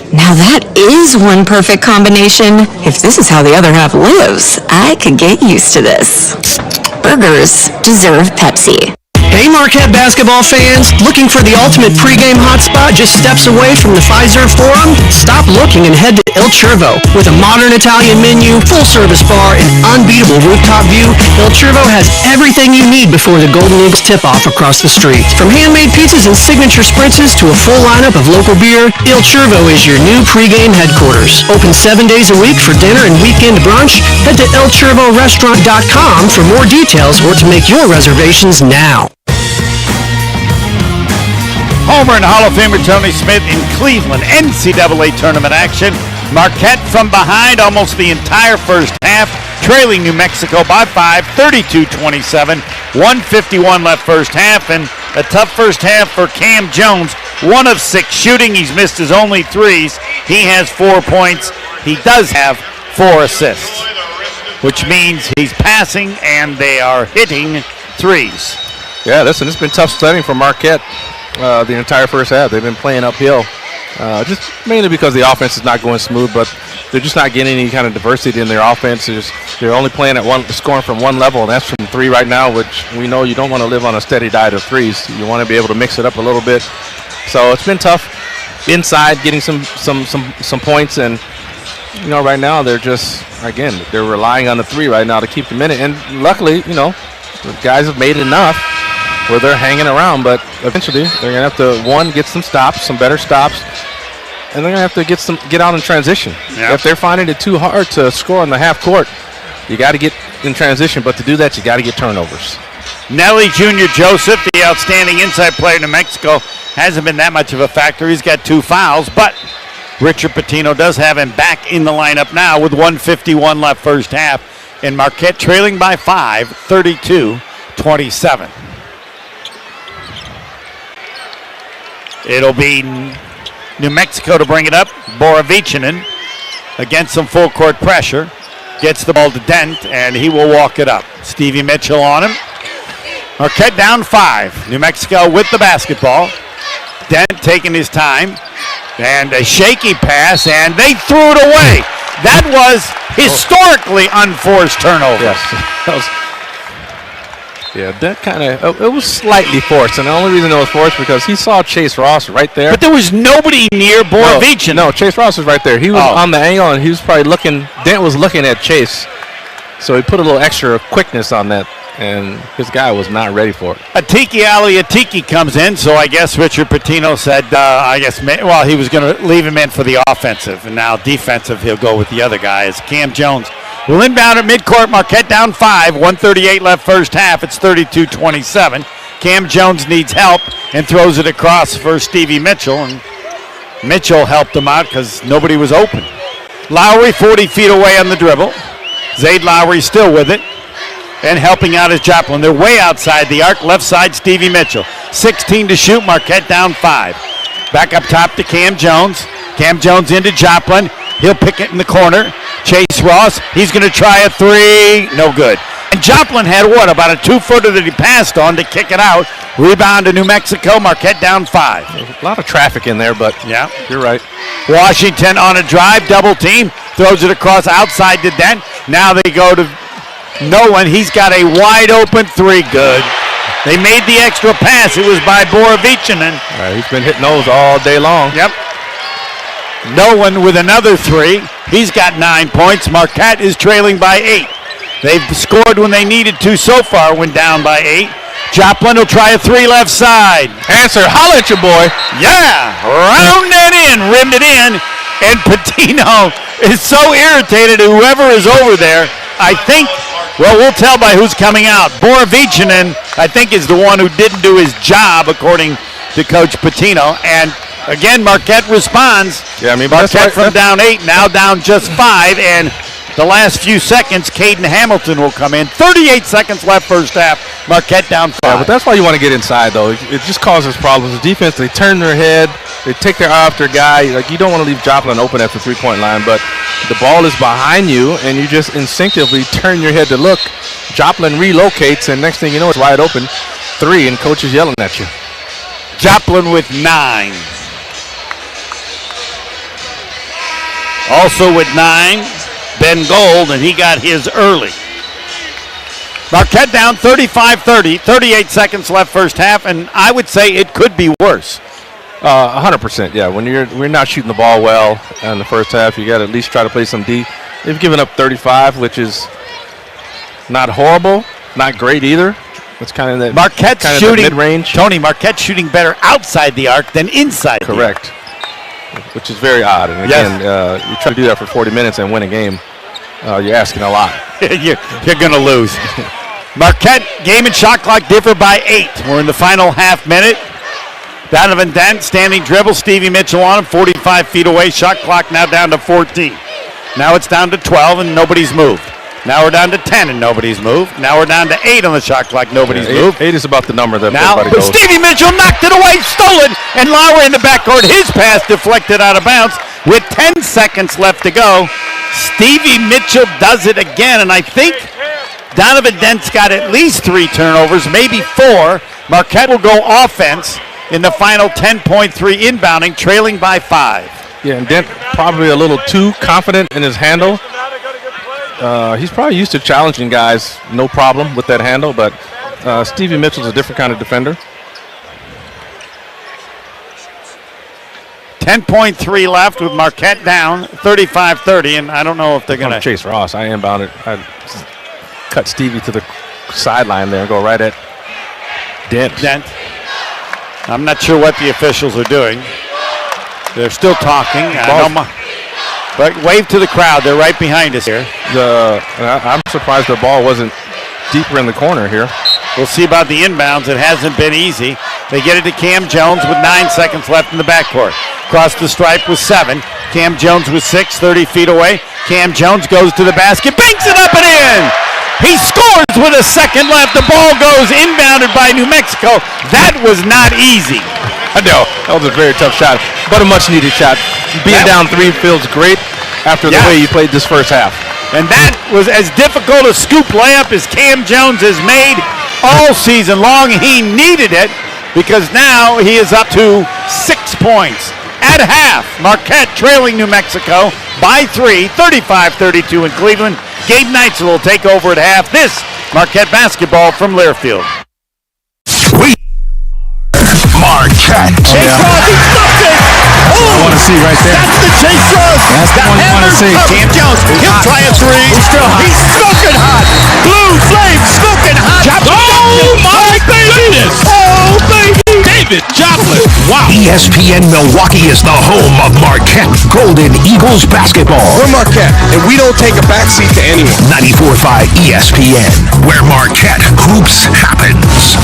Now that is one perfect combination. If this is how the other half lives, I could get used to this. Burgers deserve Pepsi. Hey Marquette basketball fans, looking for the ultimate pregame hotspot just steps away from the Pfizer Forum? Stop looking and head to Il Cervo. With a modern Italian menu, full-service bar, and unbeatable rooftop view, Il Cervo has everything you need before the Golden Eagles tip-off across the street. From handmade pizzas and signature spritzes to a full lineup of local beer, Il Cervo is your new pregame headquarters. Open 7 days a week for dinner and weekend brunch. Head to ilcervorestaurant.com for more details or to make your reservations now. Homer and Hall of Famer Tony Smith in Cleveland. NCAA tournament action. Marquette from behind almost the entire first half, trailing New Mexico by 5, 32-27. 1:51 left first half, and a tough first half for Cam Jones. 1 of 6 shooting. He's missed his only threes. He has 4 points. He does have 4 assists, which means he's passing and they are hitting threes. Yeah, listen, it's been tough sledding for Marquette the entire first half. They've been playing uphill, just mainly because the offense is not going smooth, but they're just not getting any kind of diversity in their offense. They're only playing at scoring from one level, and that's from 3 right now, which we know you don't want to live on a steady diet of threes. You want to be able to mix it up a little bit. So it's been tough inside, getting some points, and right now they're just, again, they're relying on the 3 right now to keep them in it. And luckily, the guys have made enough where they're hanging around, but eventually they're gonna have to get some stops, some better stops, and they're gonna have to get out in transition. Yep. If they're finding it too hard to score on the half court, you got to get in transition. But to do that, you got to get turnovers. Nelly Jr. Joseph, the outstanding inside player in New Mexico, hasn't been that much of a factor. He's got 2 fouls, but Richard Pitino does have him back in the lineup now with 1:51 left first half, and Marquette trailing by 5, 32-27. It'll be New Mexico to bring it up. Borovichinen against some full court pressure. Gets the ball to Dent, and he will walk it up. Stevie Mitchell on him. Marquette down 5. New Mexico with the basketball. Dent taking his time. And a shaky pass, and they threw it away. That was historically unforced turnover. Yes. That kind of, it was slightly forced, and the only reason it was forced because he saw Chase Ross right there. But there was nobody near Borovichinen. No, Chase Ross was right there. He was on the angle, and he was probably Dent was looking at Chase, so he put a little extra quickness on that, and his guy was not ready for it. Atiki comes in, so I guess Richard Pitino said, he was going to leave him in for the offensive, and now defensive, he'll go with the other guy as Cam Jones will inbound at midcourt. Marquette down 5, 1:38 left first half. It's 32-27. Cam Jones needs help and throws it across for Stevie Mitchell, and Mitchell helped him out because nobody was open. Lowry 40 feet away on the dribble. Zayd Lowry still with it. And helping out is Joplin. They're way outside the arc. Left side, Stevie Mitchell. 16 to shoot. Marquette down 5. Back up top to Cam Jones. Cam Jones into Joplin. He'll pick it in the corner. Chase Ross. He's going to try a 3. No good. And Joplin had about a 2-footer that he passed on to kick it out. Rebound to New Mexico. Marquette down 5. A lot of traffic in there, but yeah, you're right. Washington on a drive, double team, throws it across outside to Dent. Now they go to Nolan. He's got a wide open 3. Good. They made the extra pass. It was by Borovichinen. He's been hitting those all day long. Yep. Nolan with another 3. He's got 9 points. Marquette is trailing by 8. They've scored when they needed to so far, went down by 8. Joplin will try a 3 left side. Answer, holla at your boy. Yeah, round it in, rimmed it in. And Patino is so irritated at whoever is over there. I think, well, we'll tell by who's coming out. Borovichinen, I think, is the one who didn't do his job, according to Coach Patino. And again, Marquette responds. Yeah, I mean, Marquette from down 8, now down just 5. And the last few seconds, Caden Hamilton will come in. 38 seconds left first half. Marquette down 5. Yeah, but that's why you want to get inside, though. It just causes problems. The defense, they turn their head. They take their eye off their guy. Like, you don't want to leave Joplin open at the three-point line, but the ball is behind you, and you just instinctively turn your head to look. Joplin relocates, and next thing you know, it's wide open. 3, and coach is yelling at you. Joplin with 9. Also with 9. Ben Gold, and he got his early. Marquette down 35-30, 38 seconds left first half, and I would say it could be worse. 100%, yeah. When we're not shooting the ball well in the first half, you got to at least try to play some D. They've given up 35, which is not horrible, not great either. It's kind of that Marquette's kind of shooting mid-range. Tony, Marquette's shooting better outside the arc than inside. Correct. Which is very odd. And again, you try to do that for 40 minutes and win a game, you're asking a lot. you're going to lose. Marquette, game and shot clock differ by 8. We're in the final half minute. Donovan Dent, standing dribble. Stevie Mitchell on him, 45 feet away. Shot clock now down to 14. Now it's down to 12 and nobody's moved. Now we're down to 10 and nobody's moved. Now we're down to 8 on the shot clock. Nobody's moved. 8 is about the number that now, everybody goes. Stevie Mitchell knocked it away, stolen, and Lowry in the backcourt. His pass deflected out of bounds with 10 seconds left to go. Stevie Mitchell does it again, and I think Donovan Dent's got at least 3 turnovers, maybe 4. Marquette will go offense in the final 10.3 inbounding, trailing by 5. Yeah, and Dent probably a little too confident in his handle. He's probably used to challenging guys, no problem with that handle, but Stevie Mitchell's a different kind of defender. 10.3 left with Marquette down 35-30, and I don't know if they're going to chase Ross. I inbounded. I cut Stevie to the sideline there and go right at Dent. I'm not sure what the officials are doing. They're still talking. But wave to the crowd. They're right behind us here. I'm surprised the ball wasn't deeper in the corner here. We'll see about the inbounds. It hasn't been easy. They get it to Cam Jones with 9 seconds left in the backcourt. Across the stripe with 7. Cam Jones with 6, 30 feet away. Cam Jones goes to the basket, banks it up and in. He scores with a second left. The ball goes inbounded by New Mexico. That was not easy. I know. That was a very tough shot, but a much-needed shot. Being down 3 feels great after the way you played this first half. And that was as difficult a scoop layup as Cam Jones has made all season long. He needed it because now he is up to 6 points. At half, Marquette trailing New Mexico by 3, 35-32 in Cleveland. Gabe Neitzel will take over at half. This Marquette basketball from Learfield. Marquette. Chase Ross, he stuffed it! I want to see right there. That's the Chase Ross! That's the one you want to see. Cam Jones, he'll try a 3. He's still hot. He's smoking hot! Blue Flame smoking hot! Oh my goodness! Oh baby! David Joplin. Wow. ESPN Milwaukee is the home of Marquette Golden Eagles basketball. We're Marquette, and we don't take a backseat to anyone. 94.5 ESPN, where Marquette hoops happens.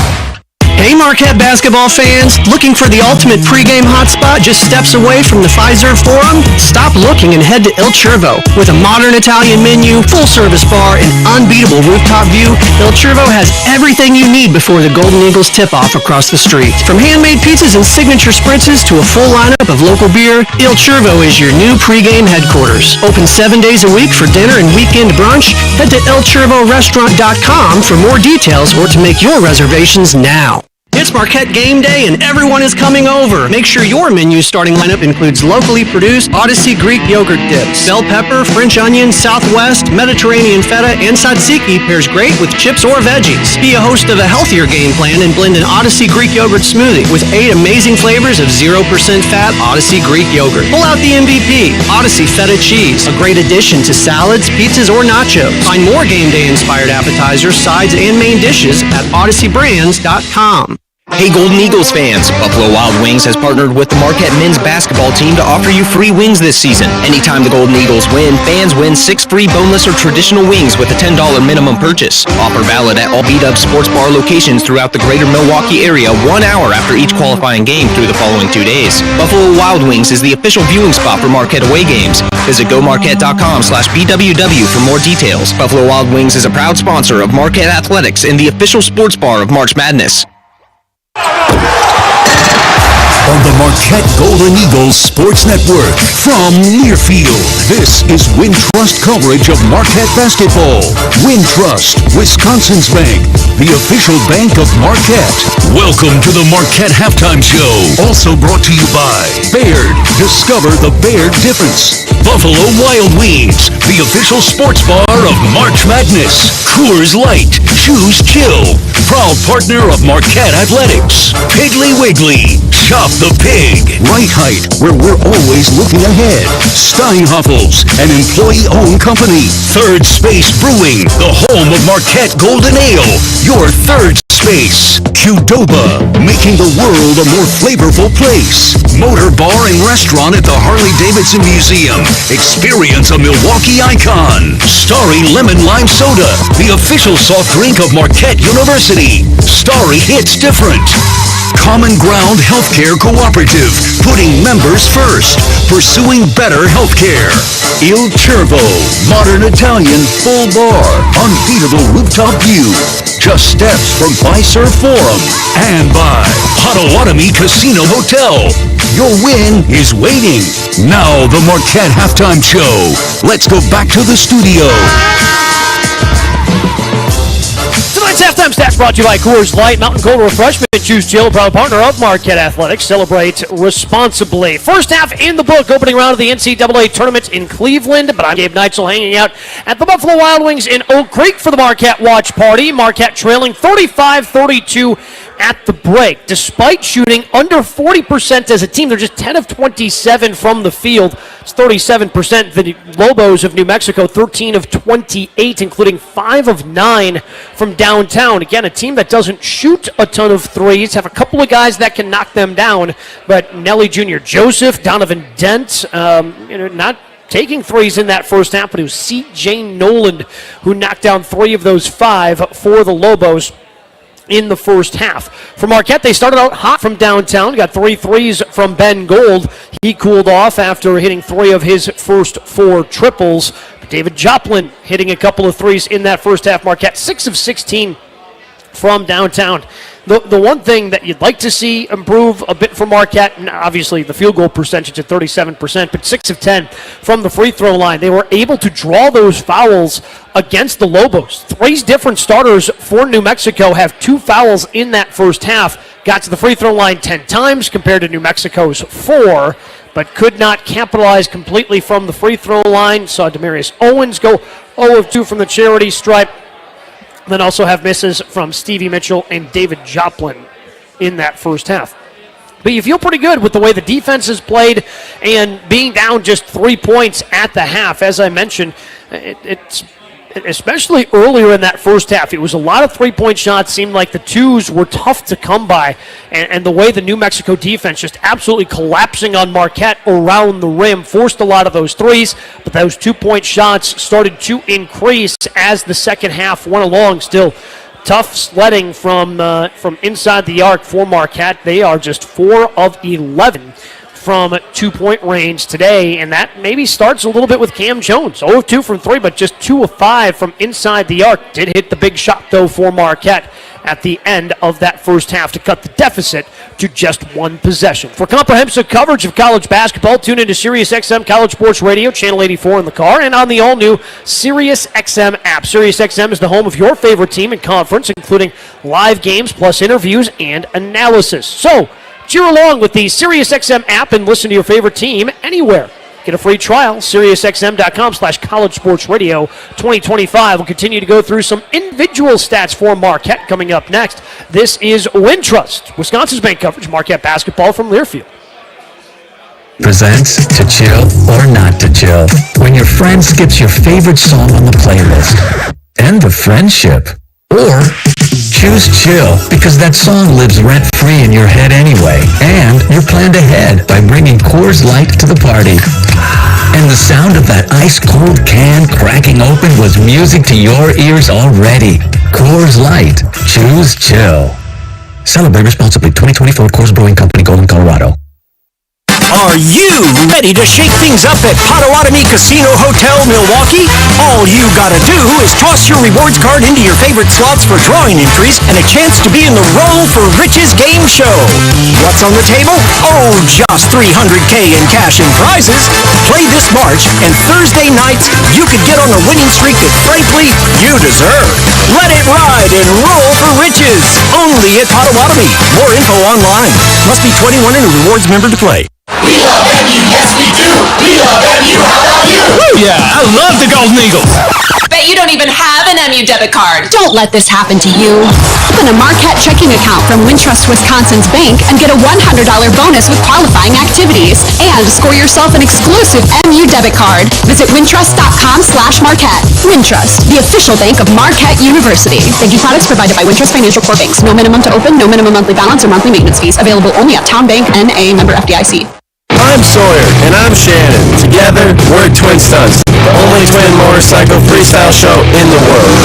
Hey Marquette basketball fans, looking for the ultimate pregame hotspot just steps away from the Pfizer Forum? Stop looking and head to Il Cervo. With a modern Italian menu, full-service bar, and unbeatable rooftop view, Il Cervo has everything you need before the Golden Eagles tip-off across the street. From handmade pizzas and signature spritzes to a full lineup of local beer, Il Cervo is your new pregame headquarters. Open 7 days a week for dinner and weekend brunch. Head to ilcervorestaurant.com for more details or to make your reservations now. It's Marquette game day and everyone is coming over. Make sure your menu starting lineup includes locally produced Odyssey Greek yogurt dips. Bell pepper, French onion, Southwest, Mediterranean feta, and tzatziki pairs great with chips or veggies. Be a host of a healthier game plan and blend an Odyssey Greek yogurt smoothie with 8 amazing flavors of 0% fat Odyssey Greek yogurt. Pull out the MVP, Odyssey feta cheese, a great addition to salads, pizzas, or nachos. Find more game day inspired appetizers, sides, and main dishes at odysseybrands.com. Hey Golden Eagles fans, Buffalo Wild Wings has partnered with the Marquette men's basketball team to offer you free wings this season. Anytime the Golden Eagles win, fans win 6 free boneless or traditional wings with a $10 minimum purchase. Offer valid at all beat-up sports bar locations throughout the greater Milwaukee area 1 hour after each qualifying game through the following 2 days. Buffalo Wild Wings is the official viewing spot for Marquette away games. Visit gomarquette.com/BWW for more details. Buffalo Wild Wings is a proud sponsor of Marquette Athletics and the official sports bar of March Madness. On the Marquette Golden Eagles Sports Network, from Nearfield, this is Wintrust coverage of Marquette basketball. Wintrust, Wisconsin's bank, the official bank of Marquette. Welcome to the Marquette Halftime Show, also brought to you by Baird. Discover the Baird difference. Buffalo Wild Wings, the official sports bar of March Madness. Coors Light, choose chill. Proud partner of Marquette Athletics. Piggly Wiggly, shop the pig. Right Height, where we're always looking ahead. Steinhoffels, an employee-owned company. Third Space Brewing, the home of Marquette Golden Ale. Your third space. Qdoba, making the world a more flavorful place. Motor Bar and Restaurant at the Harley-Davidson Museum. Experience a Milwaukee icon. Starry Lemon Lime Soda, the official soft drink of Marquette University. Starry hits different. Common Ground Healthcare Cooperative, putting members first, pursuing better healthcare. Il Cervo, modern Italian full bar, unbeatable rooftop view, just steps from Pfizer Forum, and by Potawatomi Casino Hotel. Your win is waiting. Now the Marquette Halftime Show. Let's go back to the studio. Tonight's halftime stats brought to you by Coors Light, Mountain Cold Refreshment, Choose Chill, proud partner of Marquette Athletics. Celebrate responsibly. First half in the book, opening round of the NCAA tournament in Cleveland. But I'm Gabe Neitzel hanging out at the Buffalo Wild Wings in Oak Creek for the Marquette watch party. Marquette trailing 35-32 at the break. Despite shooting under 40% as a team, they're just 10 of 27 from the field. It's 37%. The Lobos of New Mexico, 13 of 28, including 5 of 9 from downtown. Again, a team that doesn't shoot a ton of threes, have a couple of guys that can knock them down, but Nelly Jr. Joseph, Donovan Dent, not taking threes in that first half, but it was C.J. Noland who knocked down 3 of those 5 for the Lobos in the first half. For Marquette, they started out hot from downtown, got 3 threes from Ben Gold. He cooled off after hitting 3 of his first 4 triples. David Joplin hitting a couple of threes in that first half. Marquette 6 of 16 from downtown. The one thing that you'd like to see improve a bit for Marquette, obviously the field goal percentage at 37%, but 6 of 10 from the free throw line. They were able to draw those fouls against the Lobos. 3 different starters for New Mexico have 2 fouls in that first half. Got to the free throw line 10 times compared to New Mexico's 4, but could not capitalize completely from the free throw line. Saw Demarius Owens go 0 of 2 from the charity stripe. Then also have misses from Stevie Mitchell and David Joplin in that first half. But you feel pretty good with the way the defense is played and being down just 3 points at the half. As I mentioned, it's especially earlier in that first half, it was a lot of three-point shots. Seemed like the twos were tough to come by. And the way the New Mexico defense just absolutely collapsing on Marquette around the rim forced a lot of those threes. But those 2-point shots started to increase as the second half went along. Still tough sledding from inside the arc for Marquette. They are just 4 of 11 from 2-point range today, and that maybe starts a little bit with Cam Jones. 0 of 2 from 3, but just 2 of 5 from inside the arc. Did hit the big shot, though, for Marquette at the end of that first half to cut the deficit to just 1 possession. For comprehensive coverage of college basketball, tune into SiriusXM College Sports Radio, Channel 84 in the car, and on the all-new SiriusXM app. SiriusXM is the home of your favorite team and conference, including live games plus interviews and analysis. So, cheer along with the SiriusXM app and listen to your favorite team anywhere. Get a free trial, SiriusXM.com/collegesportsradio 2025. We'll continue to go through some individual stats for Marquette coming up next. This is Wintrust, Wisconsin's bank coverage, Marquette basketball from Learfield. Presents To Chill or Not to Chill. When your friend skips your favorite song on the playlist. End the friendship. Or choose chill because that song lives rent-free in your head anyway. And you're planned ahead by bringing Coors Light to the party. And the sound of that ice-cold can cracking open was music to your ears already. Coors Light. Choose chill. Celebrate responsibly. 2024 Coors Brewing Company, Golden, Colorado. Are you ready to shake things up at Potawatomi Casino Hotel, Milwaukee? All you gotta do is toss your rewards card into your favorite slots for drawing entries and a chance to be in the Roll for Riches game show. What's on the table? Oh, just $300K in cash and prizes. Play this March, and Thursday nights, you could get on a winning streak that, frankly, you deserve. Let it ride and Roll for Riches. Only at Potawatomi. More info online. Must be 21 and a rewards member to play. We love MU, yes we do. We love MU, how about you? Woo, yeah, I love the Golden Eagles. Bet you don't even have an MU debit card. Don't let this happen to you. Open a Marquette checking account from Wintrust Wisconsin's bank and get a $100 bonus with qualifying activities. And score yourself an exclusive MU debit card. Visit wintrust.com/Marquette. Wintrust, the official bank of Marquette University. Banking products provided by Wintrust Financial Corp. Banks. No minimum to open, no minimum monthly balance or monthly maintenance fees. Available only at Town Bank, N.A. member FDIC. I'm Sawyer, and I'm Shannon. Together, we're Twin Stunts, the only twin motorcycle freestyle show in the world.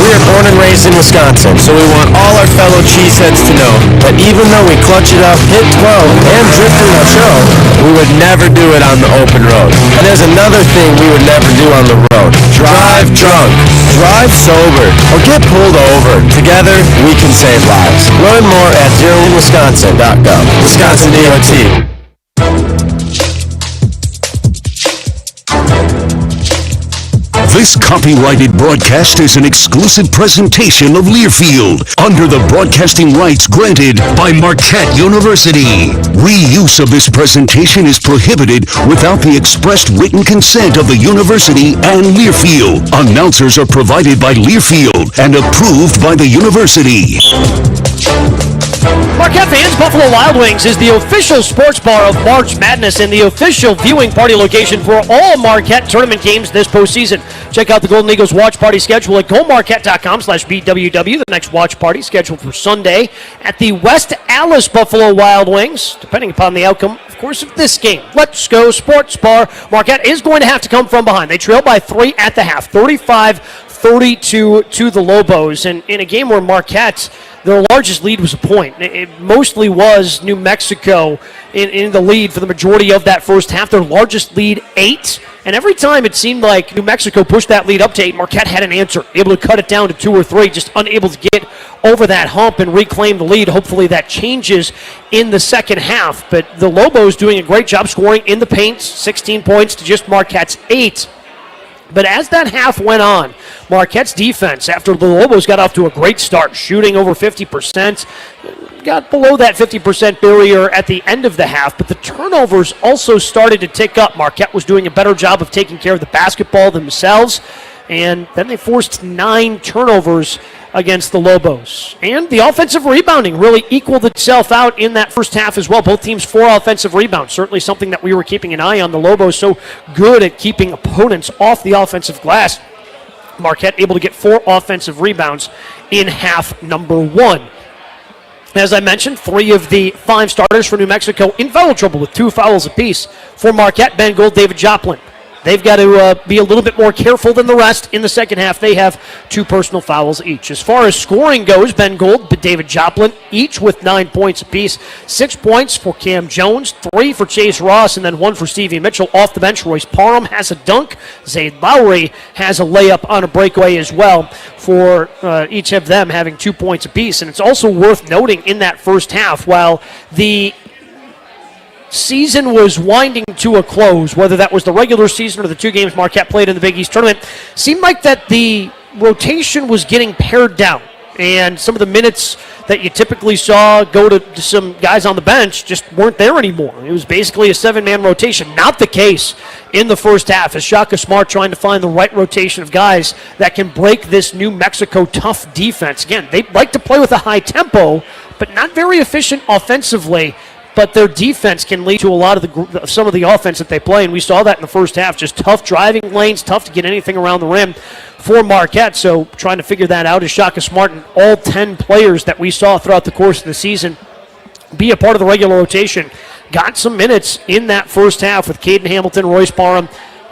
We are born and raised in Wisconsin, so we want all our fellow cheeseheads to know that even though we clutch it up, hit 12, and drift in our show, we would never do it on the open road. And there's another thing we would never do on the road. Drive drunk, drive sober, or get pulled over. Together, we can save lives. Learn more at zeroinwisconsin.gov. Wisconsin DOT. This copyrighted broadcast is an exclusive presentation of Learfield under the broadcasting rights granted by Marquette University. Reuse of this presentation is prohibited without the expressed written consent of the university and Learfield. Announcers are provided by Learfield and approved by the university. Marquette fans, Buffalo Wild Wings is the official sports bar of March Madness and the official viewing party location for all Marquette tournament games this postseason. Check out the Golden Eagles watch party schedule at gomarquette.com/BWW. The next watch party scheduled for Sunday at the West Allis Buffalo Wild Wings, depending upon the outcome, of course, of this game. Let's go sports bar. Marquette is going to have to come from behind. They trail by 3 at the half, 35-32 to the Lobos. And in a game where Marquette, their largest lead was a point. It mostly was New Mexico in the lead for the majority of that first half. Their largest lead, 8. And every time it seemed like New Mexico pushed that lead up to 8, Marquette had an answer, able to cut it down to 2 or 3, just unable to get over that hump and reclaim the lead. Hopefully that changes in the second half. But the Lobos doing a great job scoring in the paint, 16 points to just Marquette's 8. But as that half went on, Marquette's defense, after the Lobos got off to a great start, shooting over 50%, got below that 50% barrier at the end of the half, but the turnovers also started to tick up. Marquette was doing a better job of taking care of the basketball themselves, and then they forced 9 turnovers against the Lobos. And the offensive rebounding really equaled itself out in that first half as well. Both teams 4 offensive rebounds. Certainly something that we were keeping an eye on. The Lobos so good at keeping opponents off the offensive glass. Marquette able to get 4 offensive rebounds in half number 1. As I mentioned, 3 of the 5 starters for New Mexico in foul trouble with 2 fouls apiece. For Marquette, Ben Gold, David Joplin. They've got to be a little bit more careful than the rest in the second half. They have 2 personal fouls each. As far as scoring goes, Ben Gold, David Joplin, each with 9 points apiece. 6 points for Cam Jones, 3 for Chase Ross, and then 1 for Stevie Mitchell. Off the bench, Royce Parham has a dunk. Zayd Lowry has a layup on a breakaway as well, for each of them having 2 points apiece. And it's also worth noting in that first half, while the season was winding to a close, whether that was the regular season or the 2 games Marquette played in the Big East tournament, seemed like that the rotation was getting pared down. And some of the minutes that you typically saw go to some guys on the bench just weren't there anymore. It was basically a 7-man rotation. Not the case in the first half, as Shaka Smart trying to find the right rotation of guys that can break this New Mexico tough defense. Again, they like to play with a high tempo, but not very efficient offensively. But their defense can lead to a lot of some of the offense that they play, and we saw that in the first half. Just tough driving lanes, tough to get anything around the rim for Marquette. So trying to figure that out is Shaka Smart, and all 10 players that we saw throughout the course of the season be a part of the regular rotation got some minutes in that first half with Caden Hamilton, Royce Parham,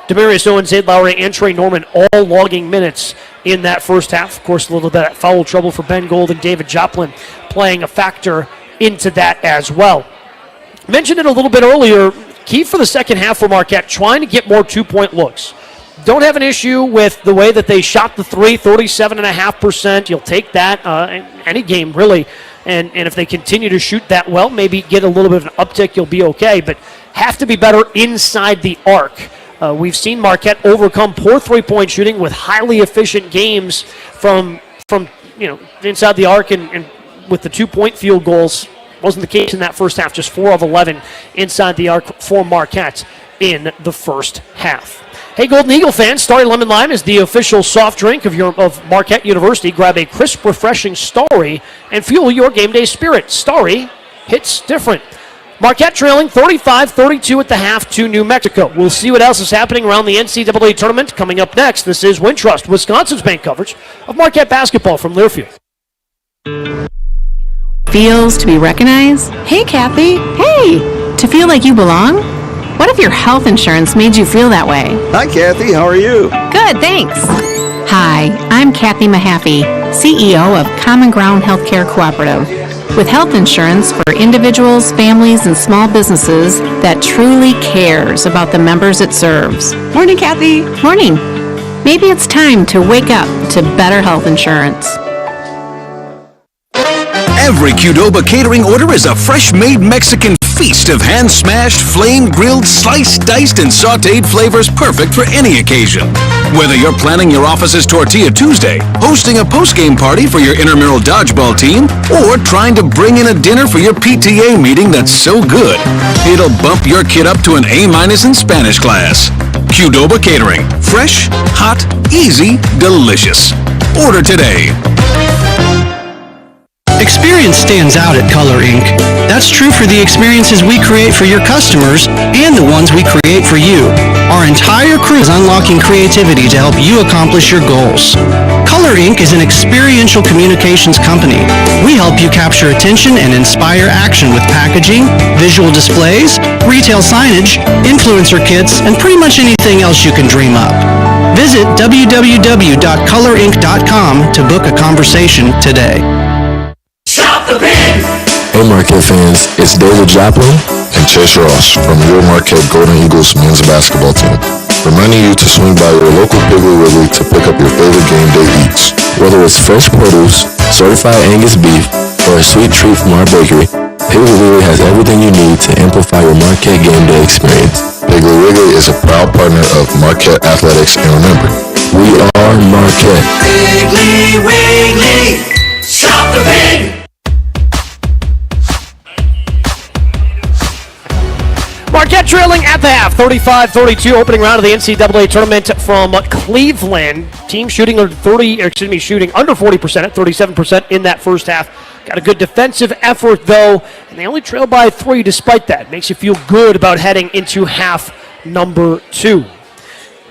Demarius Owens, Zayd Lowry, and Trey Norman all logging minutes in that first half. Of course, a little bit of foul trouble for Ben Gold and David Joplin playing a factor into that as well. Mentioned it a little bit earlier, key for the second half for Marquette, trying to get more 2-point looks. Don't have an issue with the way that they shot the 3, 37.5%. You'll take that any game, really. And if they continue to shoot that well, maybe get a little bit of an uptick, you'll be okay. But have to be better inside the arc. We've seen Marquette overcome poor 3-point shooting with highly efficient games from inside the arc and with the 2-point field goals. Wasn't the case in that first half, just 4 of 11 inside the arc for Marquette in the first half. Hey, Golden Eagle fans, Starry Lemon Lime is the official soft drink of Marquette University. Grab a crisp, refreshing Starry and fuel your game day spirit. Starry hits different. Marquette trailing 35-32 at the half to New Mexico. We'll see what else is happening around the NCAA tournament coming up next. This is Wintrust, Wisconsin's bank coverage of Marquette basketball from Learfield. Feels to be recognized? Hey, Kathy. Hey, to feel like you belong? What if your health insurance made you feel that way? Hi, Kathy. How are you? Good, thanks. Hi, I'm Kathy Mahaffey, CEO of Common Ground Healthcare Cooperative. With health insurance for individuals, families, and small businesses that truly cares about the members it serves. Morning, Kathy. Morning. Maybe it's time to wake up to better health insurance. Every Qdoba catering order is a fresh-made Mexican feast of hand-smashed, flame-grilled, sliced, diced, and sautéed flavors perfect for any occasion. Whether you're planning your office's Tortilla Tuesday, hosting a post-game party for your intramural dodgeball team, or trying to bring in a dinner for your PTA meeting that's so good, it'll bump your kid up to an A- in Spanish class. Qdoba Catering. Fresh, hot, easy, delicious. Order today. Experience stands out at Color Inc. That's true for the experiences we create for your customers and the ones we create for you. Our entire crew is unlocking creativity to help you accomplish your goals. Color Inc. is an experiential communications company. We help you capture attention and inspire action with packaging, visual displays, retail signage, influencer kits, and pretty much anything else you can dream up. Visit www.colorinc.com to book a conversation today. Shop the pig! Hey Marquette fans, it's David Joplin and Chase Ross from your Marquette Golden Eagles men's basketball team, reminding you to swing by your local Piggly Wiggly to pick up your favorite game day eats. Whether it's fresh produce, certified Angus beef, or a sweet treat from our bakery, Piggly Wiggly has everything you need to amplify your Marquette game day experience. Piggly Wiggly is a proud partner of Marquette Athletics, and remember, we are Marquette. Piggly Wiggly! Shop the pig! Marquette trailing at the half, 35-32, opening round of the NCAA tournament from Cleveland. Team shooting under 40% at 37% in that first half. Got a good defensive effort though, and they only trail by 3 despite that. Makes you feel good about heading into half number 2.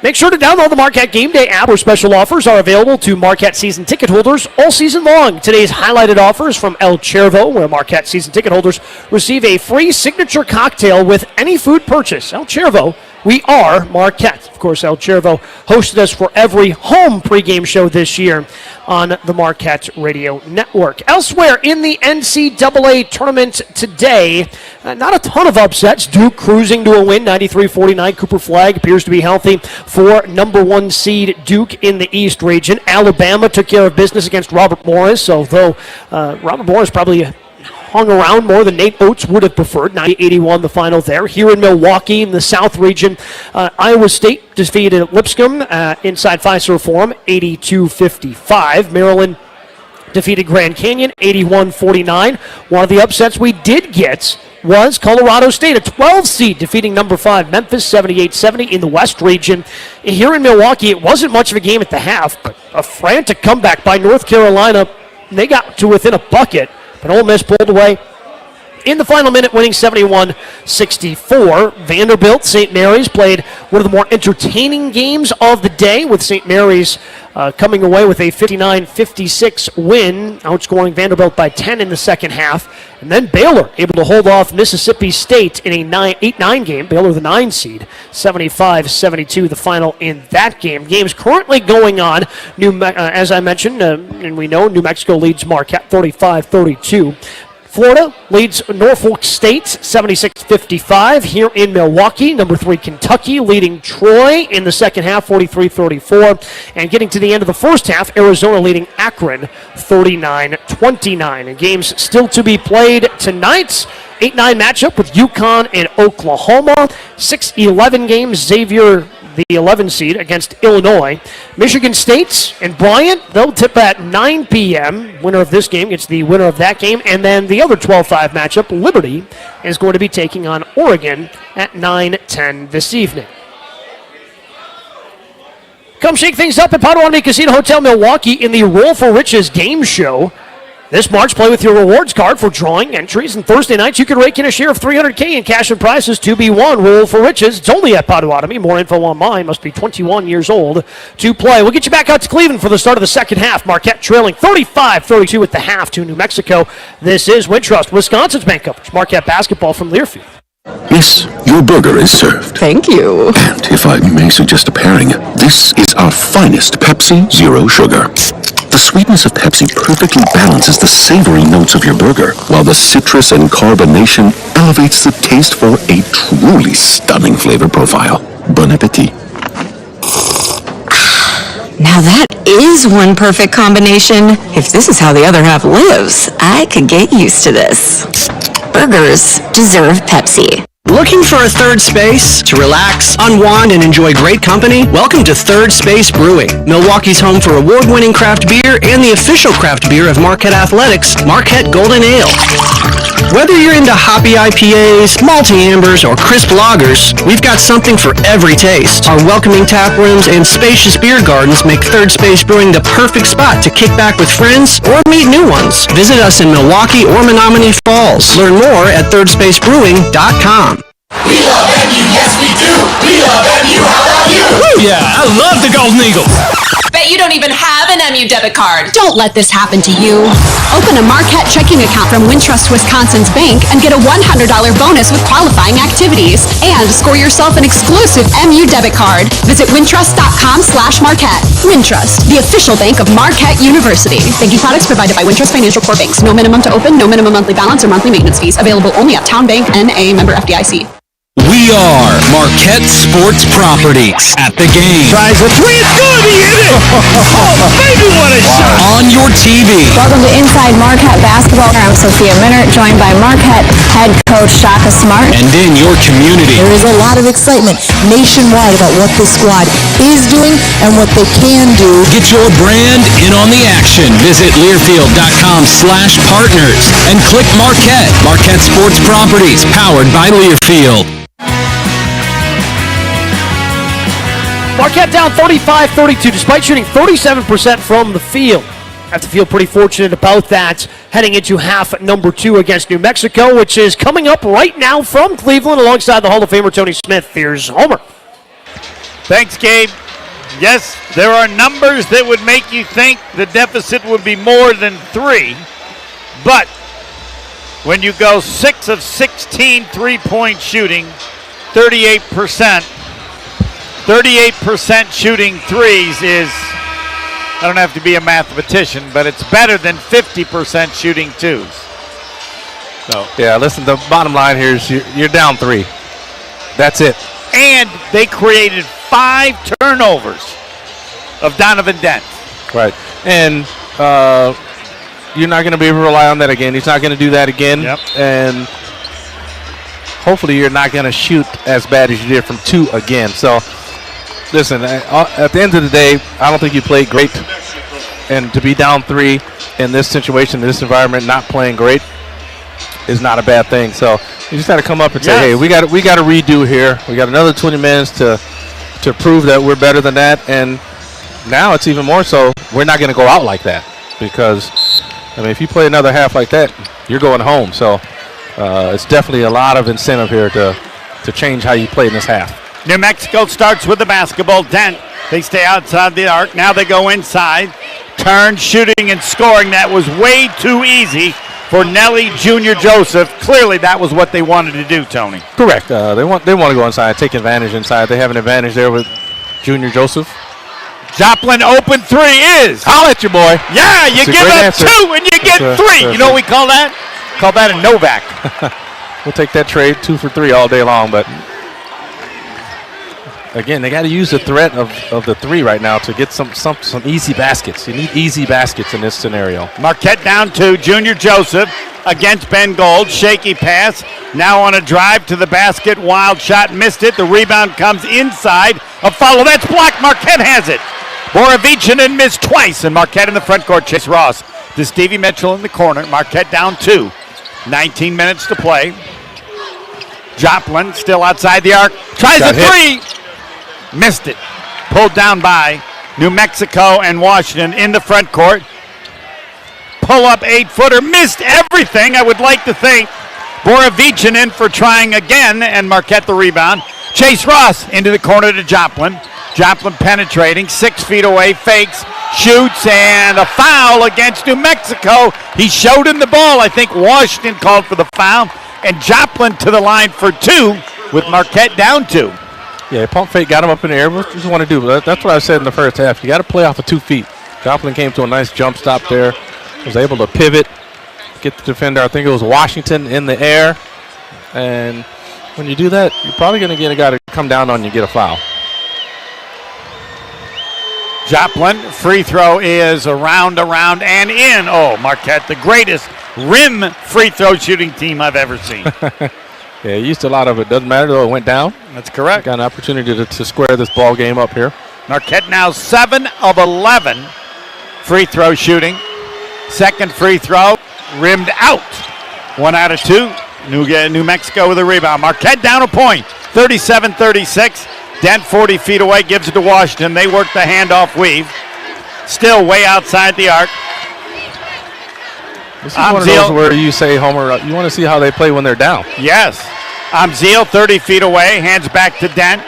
Make sure to download the Marquette Game Day app where special offers are available to Marquette season ticket holders all season long. Today's highlighted offers from El Cervo, where Marquette season ticket holders receive a free signature cocktail with any food purchase. El Cervo, We are Marquette. Of course, El Cervo hosted us for every home pregame show this year on the Marquette Radio Network. Elsewhere in the NCAA tournament today, not a ton of upsets. Duke cruising to a win, 93-49. Cooper Flagg appears to be healthy for number 1 seed Duke in the East region. Alabama took care of business against Robert Morris, although Robert Morris probably hung around more than Nate Oates would have preferred. 90-81 the final there. Here in Milwaukee in the South region, Iowa State defeated Lipscomb inside Fiserv Forum, 82-55. Maryland defeated Grand Canyon, 81-49. One of the upsets we did get was Colorado State, a 12 seed, defeating number 5 Memphis, 78-70 in the West region. Here in Milwaukee, it wasn't much of a game at the half, but a frantic comeback by North Carolina. They got to within a bucket, but Ole Miss pulled away in the final minute, winning 71-64. Vanderbilt, St. Mary's played one of the more entertaining games of the day, with St. Mary's coming away with a 59-56 win, outscoring Vanderbilt by 10 in the second half. And then Baylor able to hold off Mississippi State in a 8-9 game. Baylor the 9 seed, 75-72 the final in that game. Games currently going on. As I mentioned, and we know, New Mexico leads Marquette 35-32. Florida leads Norfolk State 76-55 here in Milwaukee. Number 3 Kentucky leading Troy in the second half 43-34. And getting to the end of the first half, Arizona leading Akron 39-29. And games still to be played tonight. 8-9 matchup with UConn and Oklahoma. 6-11 game, Xavier, the 11 seed, against Illinois. Michigan State and Bryant, they'll tip at 9 p.m. Winner of this game gets the winner of that game. And then the other 12-5 matchup, Liberty, is going to be taking on Oregon at 9:10 this evening. Come shake things up at Potawatomi Casino Hotel Milwaukee in the Roll for Riches game show. This March, play with your rewards card for drawing entries, and Thursday nights you can rake in a share of $300K in cash and prizes to be won. Roll for Riches. It's only at Potawatomi. More info online. Must be 21 years old to play. We'll get you back out to Cleveland for the start of the second half. Marquette trailing 35-32 at the half to New Mexico. This is Wintrust, Wisconsin's bank coverage. Marquette basketball from Learfield. Miss, your burger is served. Thank you. And if I may suggest a pairing, this is our finest Pepsi Zero Sugar. The sweetness of Pepsi perfectly balances the savory notes of your burger, while the citrus and carbonation elevates the taste for a truly stunning flavor profile. Bon appetit. Now that is one perfect combination. If this is how the other half lives, I could get used to this. Burgers deserve Pepsi. Looking for a third space to relax, unwind, and enjoy great company? Welcome to Third Space Brewing, Milwaukee's home for award-winning craft beer and the official craft beer of Marquette Athletics, Marquette Golden Ale. Whether you're into hoppy IPAs, malty ambers, or crisp lagers, we've got something for every taste. Our welcoming tap rooms and spacious beer gardens make Third Space Brewing the perfect spot to kick back with friends or meet new ones. Visit us in Milwaukee or Menominee Falls. Learn more at thirdspacebbrewing.com. We love MU, yes we do. We love MU, how about you? Woo, yeah, I love the Golden Eagles. Bet you don't even have an MU debit card. Don't let this happen to you. Open a Marquette checking account from Wintrust Wisconsin's bank and get a $100 bonus with qualifying activities. And score yourself an exclusive MU debit card. Visit wintrust.com/Marquette. Wintrust, the official bank of Marquette University. Banking products provided by Wintrust Financial Corp Banks. No minimum to open, no minimum monthly balance or monthly maintenance fees. Available only at Town Bank, N.A., member FDIC. We are Marquette Sports Properties at the game. Tries a three, it's gonna be in it! Oh, baby, what a shot! On your TV. Welcome to Inside Marquette Basketball. I'm Sophia Minert, joined by Marquette head coach Shaka Smart. And in your community. There is a lot of excitement nationwide about what this squad is doing and what they can do. Get your brand in on the action. Visit Learfield.com/partners and click Marquette. Marquette Sports Properties, powered by Learfield. Marquette down 35-32 despite shooting 37% from the field. Have to feel pretty fortunate about that heading into half number 2 against New Mexico, which is coming up right now from Cleveland alongside the Hall of Famer Tony Smith. Here's Homer. Thanks, Gabe. Yes, there are numbers that would make you think the deficit would be more than 3, but when you go 6 of 16 three-point shooting, 38%, 38% shooting threes is, I don't have to be a mathematician, but it's better than 50% shooting twos. So yeah, listen, the bottom line here is you're down 3. That's it. And they created 5 turnovers of Donovan Dent. Right. And you're not going to be able to rely on that again. He's not going to do that again. Yep. And hopefully you're not going to shoot as bad as you did from 2 again. So, listen, at the end of the day, I don't think you played great. And to be down 3 in this situation, in this environment, not playing great is not a bad thing. So you just got to come up and say, hey, we got to redo here. We got another 20 minutes to prove that we're better than that. And now it's even more so we're not going to go out like that because, I mean, if you play another half like that, you're going home. So it's definitely a lot of incentive here to change how you play in this half. New Mexico starts with the basketball. Dent, they stay outside the arc. Now they go inside. Turn, shooting, and scoring. That was way too easy for Nelly Jr. Joseph. Clearly that was what they wanted to do, Tony. Correct. They want to go inside, take advantage inside. They have an advantage there with Junior Joseph. Joplin open 3 is. Holla at your boy. Yeah, you give up 2 and you get 3. You know what we call that? Call that a Novak. We'll take that trade 2 for 3 all day long, but again, they got to use the threat of the 3 right now to get some easy baskets. You need easy baskets in this scenario. Marquette down 2. Junior Joseph against Ben Gold. Shaky pass. Now on a drive to the basket. Wild shot. Missed it. The rebound comes inside. A follow. That's blocked. Marquette has it. Borovichinen missed twice. And Marquette in the front court. Chase Ross to Stevie Mitchell in the corner. Marquette down 2. 19 minutes to play. Joplin still outside the arc. Tries a 3. Missed it. Pulled down by New Mexico and Washington in the front court. Pull up 8-footer. Missed everything, I would like to think. Borovichinen for trying again, and Marquette the rebound. Chase Ross into the corner to Joplin. Joplin penetrating, 6 feet away, fakes, shoots, and a foul against New Mexico. He showed him the ball. I think Washington called for the foul, and Joplin to the line for 2 with Marquette down 2. Yeah, pump fake got him up in the air. What do you want to do? That's what I said in the first half. You got to play off of 2 feet. Joplin came to a nice jump stop there. Was able to pivot, get the defender. I think it was Washington in the air. And when you do that, you're probably going to get a guy to come down on you and get a foul. Joplin, free throw is around, and in. Oh, Marquette, the greatest rim free throw shooting team I've ever seen. Yeah, used a lot of it. Doesn't matter, though. It went down. That's correct. Got an opportunity to square this ball game up here. Marquette now 7 of 11 free throw shooting. Second free throw, rimmed out. 1 out of 2. New Mexico with a rebound. Marquette down a point. 37-36. Dent 40 feet away, gives it to Washington. They work the handoff weave. Still way outside the arc. This is one of those where you say, Homer, you want to see how they play when they're down. Yes. Amzil 30 feet away, hands back to Dent.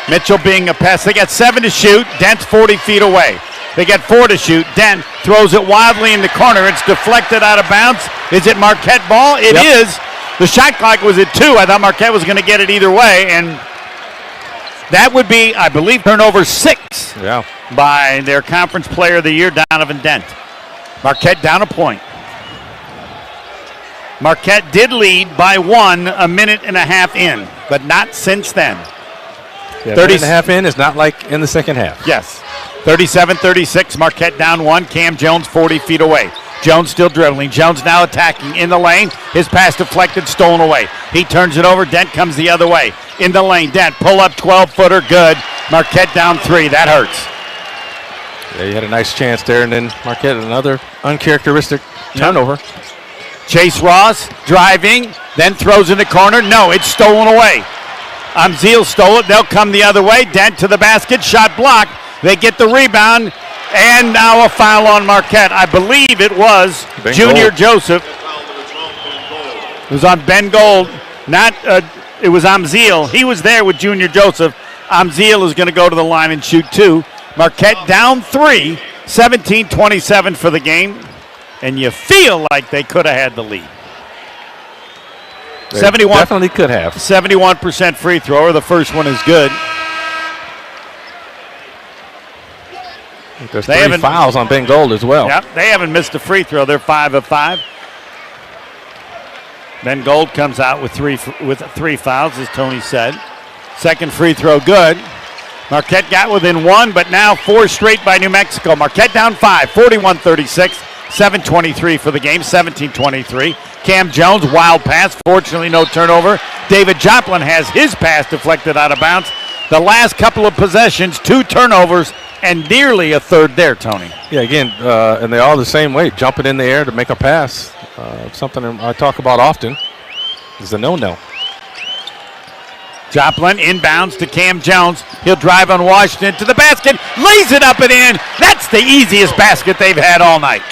Mitchell being a pest. They got 7 to shoot. Dent's 40 feet away. They got 4 to shoot. Dent throws it wildly in the corner. It's deflected out of bounds. Is it Marquette ball? It is. The shot clock was at 2. I thought Marquette was going to get it either way, and that would be, I believe, turnover 6 by their conference player of the year, Donovan Dent. Marquette down a point. Marquette did lead by 1 a minute and a half in, but not since then. Yeah, 30 and a half in is not like in the second half. Yes. 37-36, Marquette down 1. Cam Jones 40 feet away. Jones still dribbling. Jones now attacking in the lane. His pass deflected, stolen away. He turns it over. Dent comes the other way. In the lane, Dent pull up 12-footer, good. Marquette down 3. That hurts. Yeah, you had a nice chance there, and then Marquette another uncharacteristic turnover. Chase Ross driving, then throws in the corner. No, it's stolen away. Amzil stole it. They'll come the other way. Dent to the basket. Shot blocked. They get the rebound. And now a foul on Marquette. I believe it was Junior Joseph. It was on Ben Gold. It was Amzil. He was there with Junior Joseph. Amzil is going to go to the line and shoot 2. Marquette down 3. 17-27 for the game. And you feel like they could have had the lead. They definitely could have. 71% free thrower. The first one is good. There's 3 fouls on Ben Gold as well. Yep, they haven't missed a free throw. They're 5 of 5. Ben Gold comes out with three fouls, as Tony said. Second free throw good. Marquette got within 1, but now 4 straight by New Mexico. Marquette down 5, 41-36, 7:23 for the game, 17-23. Cam Jones, wild pass, fortunately no turnover. David Joplin has his pass deflected out of bounds. The last couple of possessions, 2 turnovers, and nearly a third there, Tony. Yeah, again, and they're all the same way, jumping in the air to make a pass. Something I talk about often is a no-no. Joplin inbounds to Cam Jones. He'll drive on Washington to the basket, lays it up and in. That's the easiest basket they've had all night.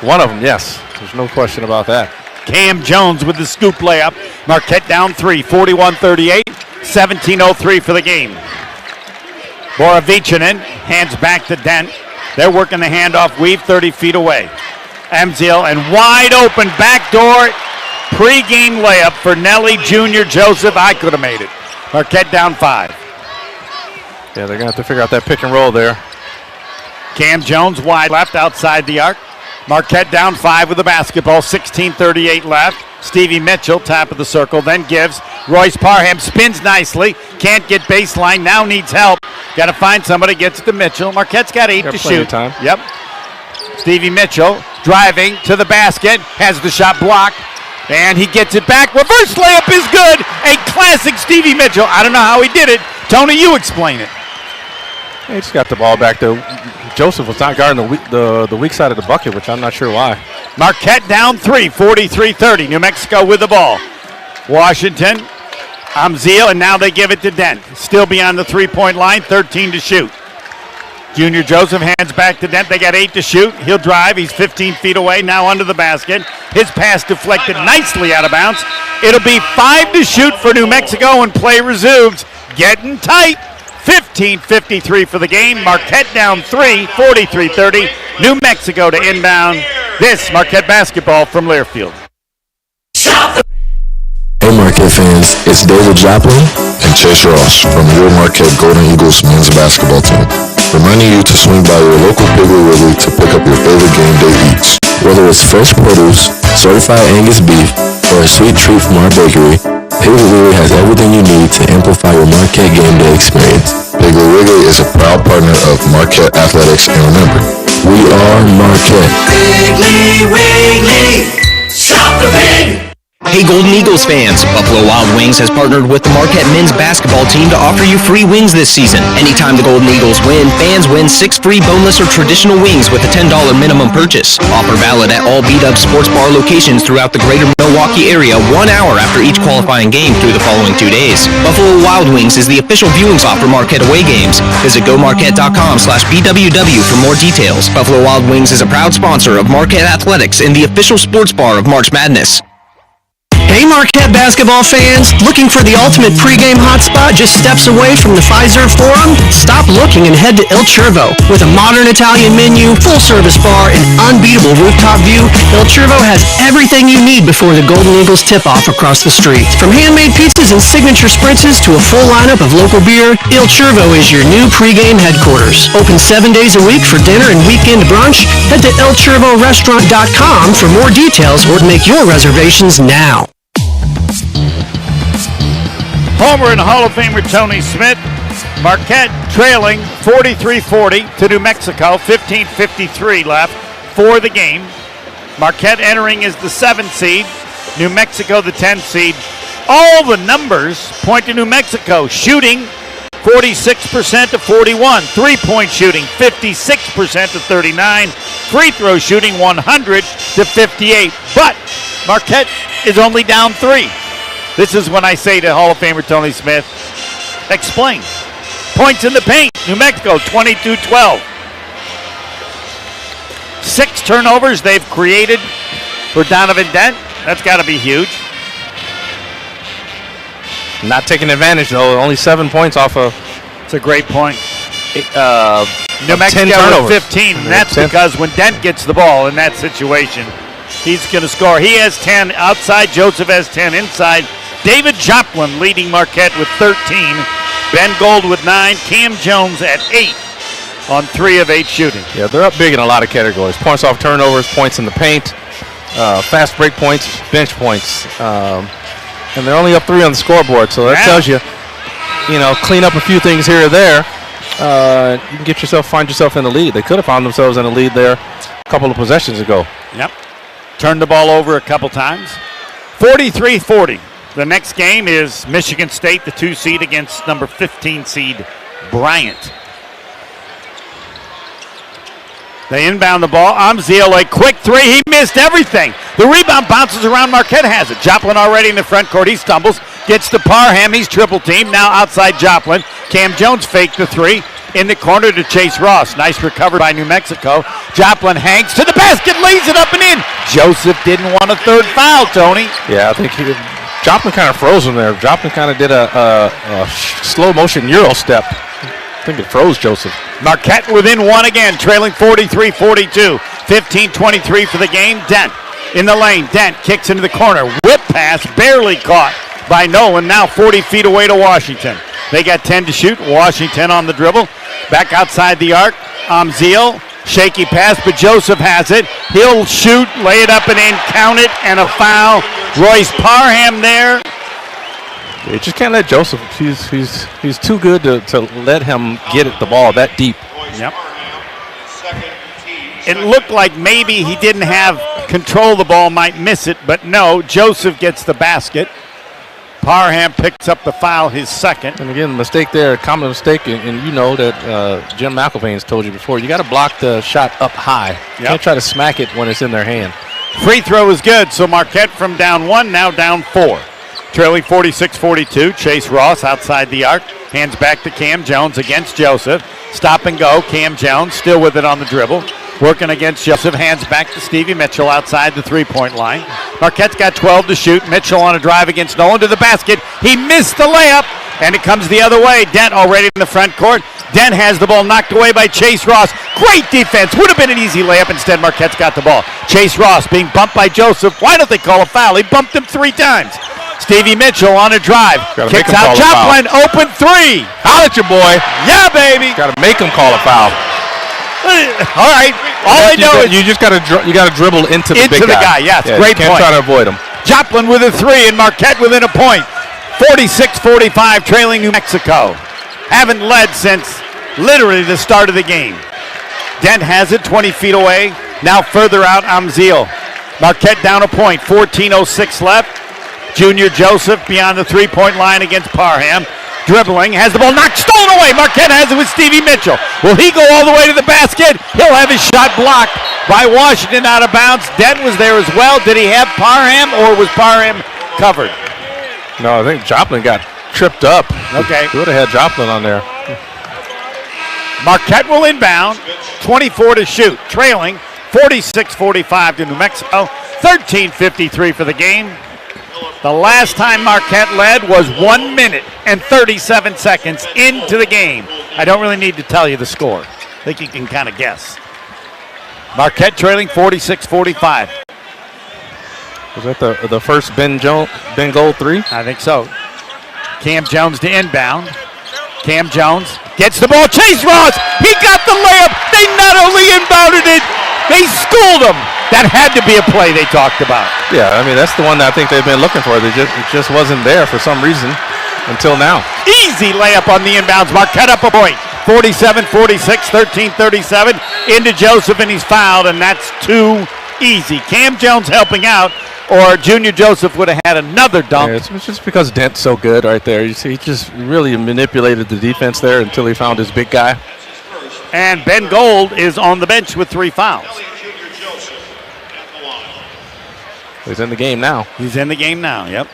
One of them, yes. There's no question about that. Cam Jones with the scoop layup. Marquette down 3, 41-38, 17:03 for the game. Borovicinen hands back to Dent. They're working the handoff weave 30 feet away. Amzil and wide open backdoor pre-game layup for Nelly Jr. Joseph. I could have made it. Marquette down 5. Yeah, they're going to have to figure out that pick and roll there. Cam Jones wide left outside the arc. Marquette down 5 with the basketball. 16:38 left. Stevie Mitchell, top of the circle, then gives. Royce Parham spins nicely. Can't get baseline. Now needs help. Got to find somebody. Gets it to Mitchell. Marquette's got 8 to shoot. Time. Yep. Stevie Mitchell driving to the basket. Has the shot blocked. And he gets it back. Reverse layup is good. A classic Stevie Mitchell. I don't know how he did it. Tony, you explain it. He just got the ball back there. Joseph was not guarding the weak side of the bucket, which I'm not sure why. Marquette down 3, 43-30. New Mexico with the ball. Washington, Amzil, and now they give it to Dent. Still beyond the three-point line, 13 to shoot. Junior Joseph hands back to Dent. They got 8 to shoot. He'll drive. He's 15 feet away, now under the basket. His pass deflected nicely out of bounds. It'll be 5 to shoot for New Mexico, and play resumes. Getting tight. 15:53 for the game. Marquette down 3, 43-30. New Mexico to inbound. This Marquette basketball from Learfield. Hey Marquette fans, it's David Joplin and Chase Ross from your Marquette Golden Eagles men's basketball team, reminding you to swing by your local Piggly Wiggly to pick up your favorite game day eats. Whether it's fresh produce, certified Angus beef, or a sweet treat from our bakery, Piggly Wiggly has everything you need to amplify your Marquette game day experience. Piggly Wiggly is a proud partner of Marquette Athletics, and remember, we are Marquette. Piggly Wiggly, shop the pig. Hey Golden Eagles fans, Buffalo Wild Wings has partnered with the Marquette men's basketball team to offer you free wings this season. Anytime the Golden Eagles win, fans win 6 free boneless or traditional wings with a $10 minimum purchase. Offer valid at all beat-up sports bar locations throughout the greater Milwaukee area 1 hour after each qualifying game through the following 2 days. Buffalo Wild Wings is the official viewing spot for Marquette away games. Visit gomarquette.com/BWW for more details. Buffalo Wild Wings is a proud sponsor of Marquette Athletics and the official sports bar of March Madness. Hey Marquette basketball fans, looking for the ultimate pregame hotspot just steps away from the Pfizer Forum? Stop looking and head to Il Cervo. With a modern Italian menu, full-service bar, and unbeatable rooftop view, Il Cervo has everything you need before the Golden Eagles tip-off across the street. From handmade pizzas and signature spritzes to a full lineup of local beer, Il Cervo is your new pregame headquarters. Open 7 days a week for dinner and weekend brunch. Head to ilcervorestaurant.com for more details or to make your reservations now. Homer and Hall of Famer Tony Smith. Marquette trailing 43-40 to New Mexico. 15:53 left for the game. Marquette entering as the 7th seed. New Mexico the 10th seed. All the numbers point to New Mexico. Shooting 46% to 41. Three-point shooting 56% to 39. Free throw shooting 100 to 58. But Marquette is only down 3. This is when I say to Hall of Famer Tony Smith, explain. Points in the paint. New Mexico 22-12. 6 turnovers they've created for Donovan Dent. That's got to be huge. Not taking advantage, though. Only 7 points off of. It's a great point. New Mexico with 15, and that's because when Dent gets the ball in that situation, he's going to score. He has 10 outside. Joseph has 10 inside. David Joplin leading Marquette with 13. Ben Gold with 9. Cam Jones at 8. on 3 of 8 shooting. Yeah, they're up big in a lot of categories. Points off turnovers, points in the paint, fast break points, bench points. And they're only up 3 on the scoreboard, so that tells you, clean up a few things here or there. You can find yourself in the lead. They could have found themselves in the lead there a couple of possessions ago. Yep. Turned the ball over a couple times. 43-40. The next game is Michigan State, the 2 seed, against number 15 seed Bryant. They inbound the ball. Amziel, a quick 3. He missed everything. The rebound bounces around. Marquette has it. Joplin already in the front court. He stumbles. Gets to Parham. He's triple teamed. Now outside Joplin. Cam Jones faked the 3. In the corner to Chase Ross. Nice recovery by New Mexico. Joplin hangs to the basket. Lays it up and in. Joseph didn't want a 3rd foul, Tony. Yeah, I think Joplin kind of froze him there. Joplin kind of did a slow motion Euro step. I think it froze Joseph. Marquette within 1 again, trailing 43-42. 15-23 for the game. Dent in the lane. Dent kicks into the corner. Whip pass, barely caught by Nolan. Now 40 feet away to Washington. They got 10 to shoot. Washington on the dribble. Back outside the arc. Amziel, shaky pass, but Joseph has it. He'll shoot, lay it up and in, count it, and a foul. Royce Parham there. You just can't let Joseph. He's too good to let him get the ball that deep. Yep. It looked like maybe he didn't have control of the ball, might miss it, but no. Joseph gets the basket. Parham picks up the foul, his second. And again, mistake there, common mistake, and you know that Jim McElvain's told you before. You got to block the shot up high. You can't try to smack it when it's in their hand. Free throw is good, so Marquette from down 1, now down 4. Trailing 46-42, Chase Ross outside the arc. Hands back to Cam Jones against Joseph. Stop and go, Cam Jones still with it on the dribble. Working against Joseph, hands back to Stevie Mitchell outside the 3-point line. Marquette's got 12 to shoot. Mitchell on a drive against Nolan to the basket. He missed the layup, and it comes the other way. Dent already in the front court. Dent has the ball knocked away by Chase Ross. Great defense. Would have been an easy layup. Instead, Marquette's got the ball. Chase Ross being bumped by Joseph. Why don't they call a foul? He bumped him 3 times. Stevie Mitchell on a drive. Kicks out Joplin. Open 3. Holla at your boy. Yeah, baby. Got to make him call a foul. All right. All they know is you just got to dribble into the big guy. Yes, great point. Can't try to avoid him. Joplin with a 3 and Marquette within a point. 46-45, trailing New Mexico. Haven't led since literally the start of the game. Dent has it 20 feet away. Now further out, Amziel. Marquette down a point. 14:06 left. Junior Joseph beyond the 3-point line against Parham. Dribbling, has the ball knocked, stolen away. Marquette has it with Stevie Mitchell. Will he go all the way to the basket? He'll have his shot blocked by Washington out of bounds. Dent was there as well. Did he have Parham or was Parham covered? No, I think Joplin got tripped up. Okay. He would have had Joplin on there. Marquette will inbound. 24 to shoot. Trailing 46-45 to New Mexico. 13:53 for the game. The last time Marquette led was 1 minute and 37 seconds into the game. I don't really need to tell you the score. I think you can kind of guess. Marquette trailing 46-45. Was that the first Ben Gold 3? I think so. Cam Jones to inbound. Cam Jones gets the ball. Chase Ross. He got the layup. They not only inbounded it, they schooled him. That had to be a play they talked about. Yeah, I mean, that's the one that I think they've been looking for. It just wasn't there for some reason until now. Easy layup on the inbounds. Marquette up a point. 47-46, 13-37. Into Joseph, and he's fouled, and that's too easy. Cam Jones helping out, or Junior Joseph would have had another dunk. Yeah, it's just because Dent's so good right there. You see, he just really manipulated the defense there until he found his big guy. And Ben Gold is on the bench with 3 fouls. He's in the game now. He's in the game now, yep.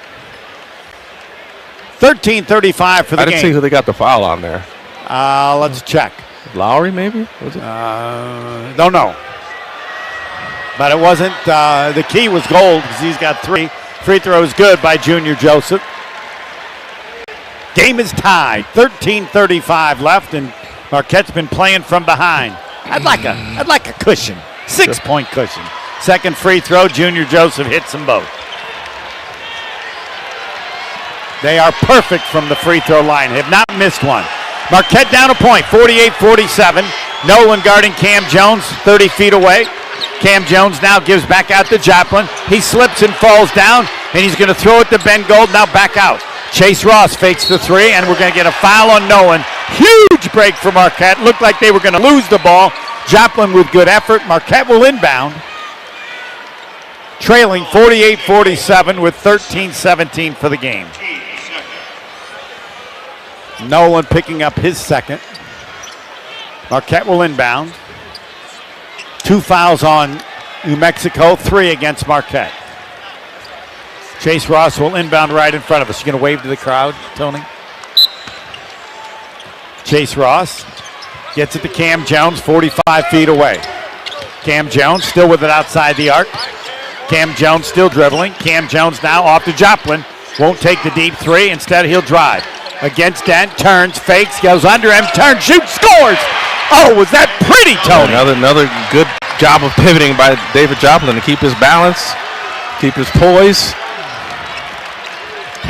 13:35 for the game. I didn't see who they got the foul on there. Let's check. Lowry, maybe? Was it? Don't know. But it wasn't. The key was Gold because he's got 3. Free throw is good by Junior Joseph. Game is tied. 13:35 left, and Marquette's been playing from behind. I'd like a cushion. 6-point cushion. Second free throw, Junior Joseph hits them both. They are perfect from the free throw line. Have not missed one. Marquette down a point, 48-47. Nolan guarding Cam Jones, 30 feet away. Cam Jones now gives back out to Joplin. He slips and falls down, and he's going to throw it to Ben Gold, now back out. Chase Ross fakes the three, and we're going to get a foul on Nolan. Huge break for Marquette. Looked like they were going to lose the ball. Joplin with good effort. Marquette will inbound. Trailing 48-47 with 13-17 for the game. Nolan picking up his second. Marquette will inbound. 2 fouls on New Mexico, 3 against Marquette. Chase Ross will inbound right in front of us. You going to wave to the crowd, Tony? Chase Ross gets it to Cam Jones, 45 feet away. Cam Jones still with it outside the arc. Cam Jones still dribbling. Cam Jones now off to Joplin. Won't take the deep three. Instead, he'll drive. Against Dent, turns, fakes, goes under him, turns, shoots, scores! Oh, was that pretty, Tony? Another good job of pivoting by David Joplin to keep his balance, keep his poise.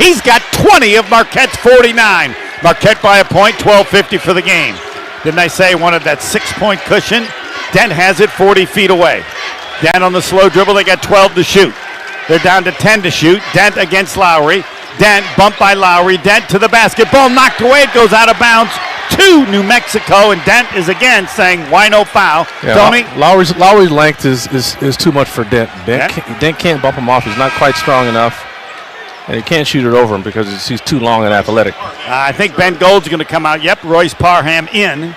He's got 20 of Marquette's 49. Marquette by a point, 12:50 for the game. Didn't I say wanted that 6-point cushion? Dent has it 40 feet away. Dent on the slow dribble, they got 12 to shoot. They're down to 10 to shoot. Dent against Lowry. Dent bumped by Lowry. Dent to the basketball, knocked away. It goes out of bounds to New Mexico, and Dent is again saying, why no foul? Yeah, Tony? Lowry's length is too much for Dent. Dent can't bump him off. He's not quite strong enough. And he can't shoot it over him because he's too long and athletic. I think Ben Gold's going to come out. Yep, Royce Parham in.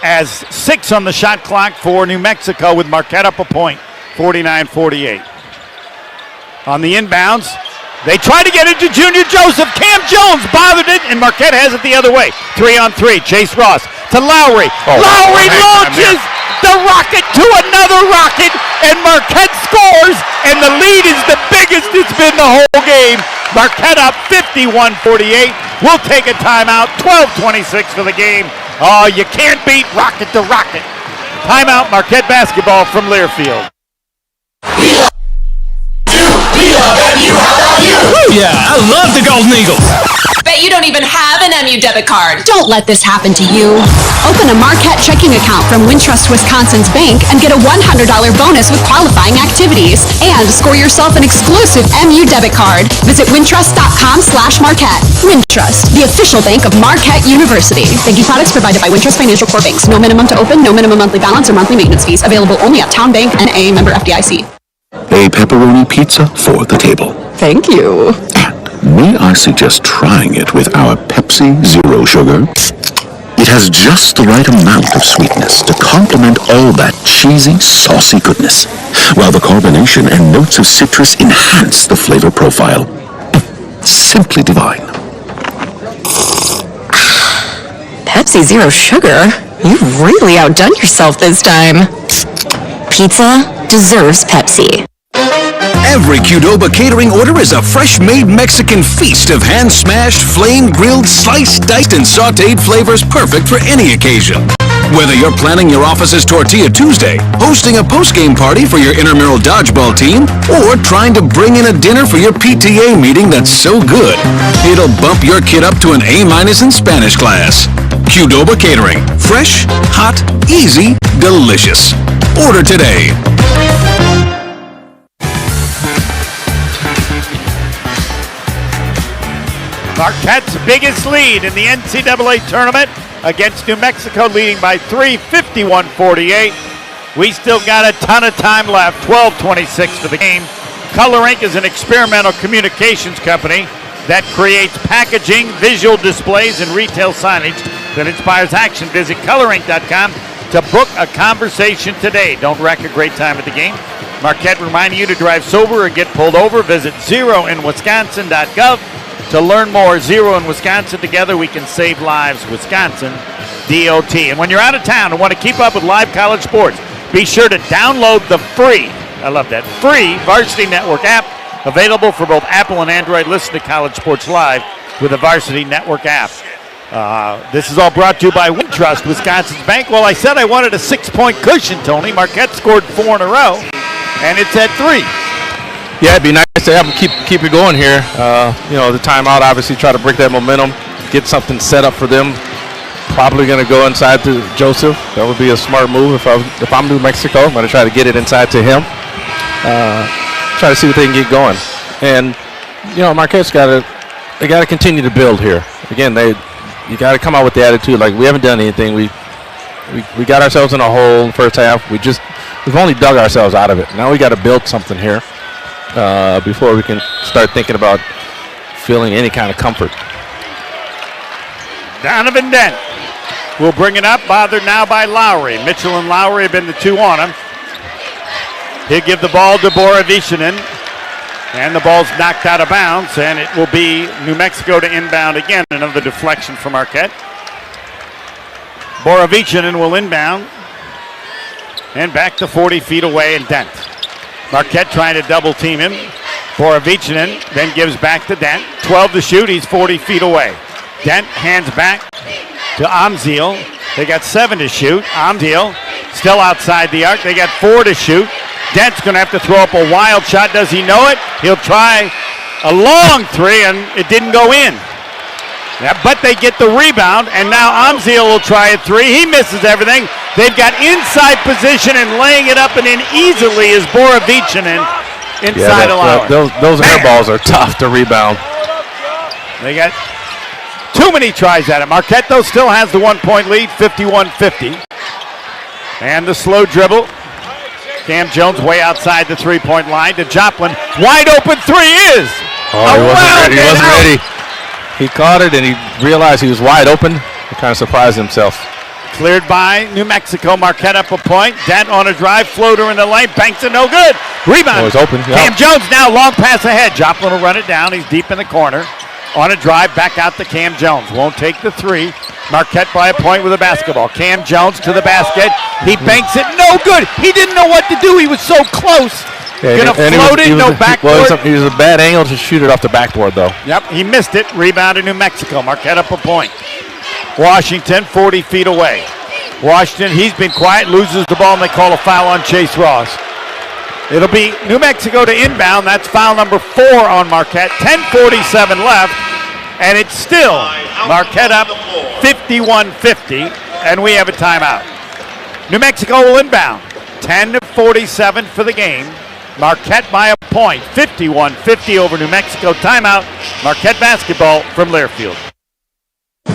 As 6 on the shot clock for New Mexico with Marquette up a point, 49-48. On the inbounds, they try to get it to Junior Joseph. Cam Jones bothered it, and Marquette has it the other way. 3-on-3, Chase Ross to Lowry. Lowry launches the rocket to another rocket, and Marquette scores, and the lead is the biggest it's been the whole game. Marquette up 51-48. We'll take a timeout, 12:26 for the game. Oh, you can't beat rocket to rocket. Timeout, Marquette basketball from Learfield. Yeah, I love the Golden Eagles. Bet you don't even have an MU debit card. Don't let this happen to you. Open a Marquette checking account from Wintrust Wisconsin's bank and get a $100 bonus with qualifying activities. And score yourself an exclusive MU debit card. Visit wintrust.com/Marquette. Wintrust, the official bank of Marquette University. Banking products provided by Wintrust Financial Corp Banks. No minimum to open, no minimum monthly balance or monthly maintenance fees. Available only at Town Bank, N.A. member FDIC. A pepperoni pizza for the table. Thank you. And may I suggest trying it with our Pepsi Zero Sugar? It has just the right amount of sweetness to complement all that cheesy, saucy goodness, while the carbonation and notes of citrus enhance the flavor profile. Simply divine. Pepsi Zero Sugar? You've really outdone yourself this time. Pizza deserves Pepsi. Every Qdoba catering order is a fresh-made Mexican feast of hand-smashed, flame-grilled, sliced, diced, and sautéed flavors perfect for any occasion. Whether you're planning your office's Tortilla Tuesday, hosting a post-game party for your intramural dodgeball team, or trying to bring in a dinner for your PTA meeting that's so good, it'll bump your kid up to an A- in Spanish class. Qdoba Catering. Fresh, hot, easy, delicious. Order today. Marquette's biggest lead in the NCAA tournament against New Mexico, leading by 3, 51-48. We still got a ton of time left, 12:26 for the game. Color Ink is an experimental communications company that creates packaging, visual displays, and retail signage that inspires action. Visit colorink.com to book a conversation today. Don't wreck a great time at the game. Marquette reminding you to drive sober or get pulled over. Visit zeroinwisconsin.gov. To learn more. Zero in Wisconsin, together we can save lives. Wisconsin DOT. And when you're out of town and want to keep up with live college sports, be sure to download the free, I love that, free Varsity Network app, available for both Apple and Android. Listen to college sports live with the Varsity Network app. This is all brought to you by Wintrust, Wisconsin's bank. Well, I said I wanted a 6-point cushion, Tony. Marquette scored 4 in a row, and it's at 3. Yeah, it'd be nice to have them keep it going here. The timeout, obviously, try to break that momentum, get something set up for them probably going to go inside to Joseph. That would be a smart move if I'm New Mexico. I'm going to try to get it inside to him. Try to see what they can get going. And Marquette's got to continue to build here. Again, you got to come out with the attitude like we haven't done anything. We got ourselves in a hole in the first half. We've only dug ourselves out of it. Now we got to build something here before we can start thinking about feeling any kind of comfort. Donovan Dent will bring it up, bothered now by Lowry. Mitchell and Lowry have been the two on him. He'll give the ball to Borovicinen, and the ball's knocked out of bounds, and it will be New Mexico to inbound again. Another deflection from Marquette. Borovicinen will inbound, and back to 40 feet away, and Dent. Marquette trying to double team him. Borovicinen then gives back to Dent. 12 to shoot, he's 40 feet away. Dent hands back to Amzil. They got 7 to shoot. Amzil still outside the arc. They got 4 to shoot. Dent's going to have to throw up a wild shot. Does he know it? He'll try a long 3, and it didn't go in. Yeah, but they get the rebound, and now Amzil will try a 3. He misses everything. They've got inside position, and laying it up and in easily is Borovicinen inside allowing. Those air balls are tough to rebound. They got too many tries at it. Marquette, though, still has the 1-point lead, 51-50. And the slow dribble. Cam Jones way outside the 3-point line to Joplin. Wide open 3 is. He wasn't ready. He caught it and he realized he was wide open. He kind of surprised himself. Cleared by New Mexico. Marquette up a point. Dent on a drive. Floater in the lane. Banks it no good. Rebound. It's open. Cam Jones now long pass ahead. Joplin will run it down. He's deep in the corner. On a drive, back out to Cam Jones. Won't take the 3. Marquette by a point with a basketball. Cam Jones to the basket. He banks it. No good. He didn't know what to do. He was so close. Gonna float it. No backboard. He was a bad angle to shoot it off the backboard, though. Yep, he missed it. Rebounded New Mexico. Marquette up a point. Washington 40 feet away. Washington, he's been quiet, loses the ball, and they call a foul on Chase Ross. It'll be New Mexico to inbound. That's foul number 4 on Marquette. 10:47 left, and it's still Marquette up 51-50, and we have a timeout. New Mexico will inbound. 10:47 for the game. Marquette by a point. 51-50 over New Mexico. Timeout. Marquette basketball from Learfield.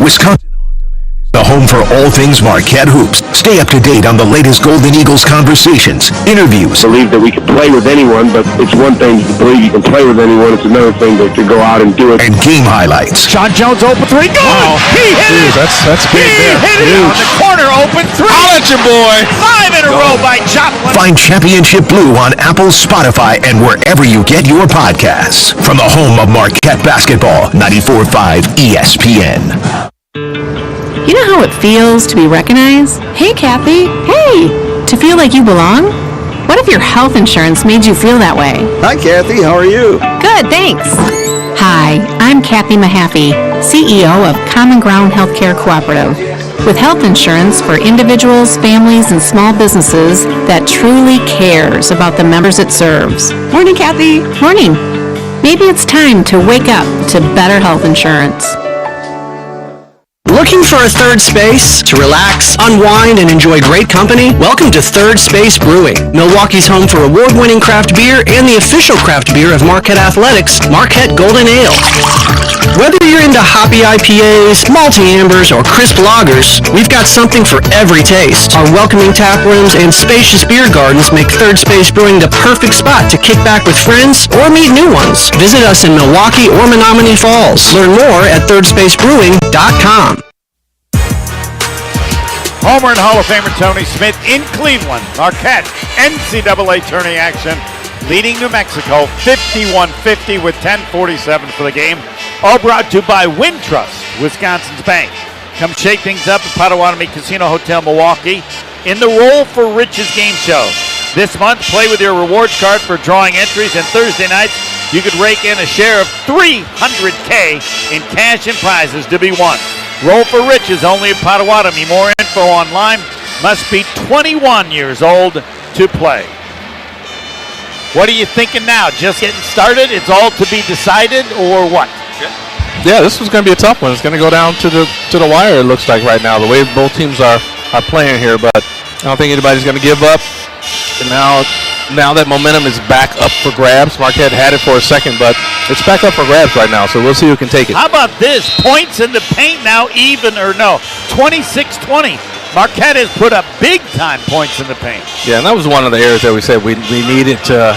Wisconsin On Demand is the home for all things Marquette hoops. Stay up to date on the latest Golden Eagles conversations, interviews. I believe that we can play with anyone, but it's one thing to believe you can play with anyone. It's another thing to go out and do it. And game highlights. Sean Jones open 3. Good! Wow. He hit it! That's big there. He hit it on the corner. Open 3. I'll let you, boy. 5 in a row by Joplin. Find Championship Blue on Apple, Spotify, and wherever you get your podcasts. From the home of Marquette basketball, 94.5 ESPN. You know how it feels to be recognized? Hey, Kathy. Hey! To feel like you belong? What if your health insurance made you feel that way? Hi, Kathy. How are you? Good, thanks. Hi, I'm Kathy Mahaffey, CEO of Common Ground Healthcare Cooperative. With health insurance for individuals, families, and small businesses that truly cares about the members it serves. Morning, Kathy. Morning. Maybe it's time to wake up to better health insurance. Looking for a third space to relax, unwind, and enjoy great company? Welcome to Third Space Brewing, Milwaukee's home for award-winning craft beer and the official craft beer of Marquette Athletics, Marquette Golden Ale. Whether you're into hoppy IPAs, malty ambers, or crisp lagers, we've got something for every taste. Our welcoming tap rooms and spacious beer gardens make Third Space Brewing the perfect spot to kick back with friends or meet new ones. Visit us in Milwaukee or Menominee Falls. Learn more at thirdspacebbrewing.com. Homer and Hall of Famer Tony Smith in Cleveland. Marquette NCAA tourney action leading New Mexico 51-50 with 10:47 for the game. All brought to you by Wintrust, Wisconsin's bank. Come shake things up at Potawatomi Casino Hotel Milwaukee in the Roll for Riches game show. This month, play with your rewards card for drawing entries, and Thursday nights, you could rake in a share of $300K in cash and prizes to be won. Roll for Riches only at Potawatomi. More info online. Must be 21 years old to play. What are you thinking now? Just getting started? It's all to be decided, or what? Yeah, this was going to be a tough one. It's going to go down to the wire, it looks like right now, the way both teams are playing here. But I don't think anybody's going to give up. And now that momentum is back up for grabs. Marquette had it for a second, but it's back up for grabs right now, so we'll see who can take it. How about this? Points in the paint now even, or no, 26-20. Marquette has put up big-time points in the paint. Yeah, and that was one of the areas that we said we needed to,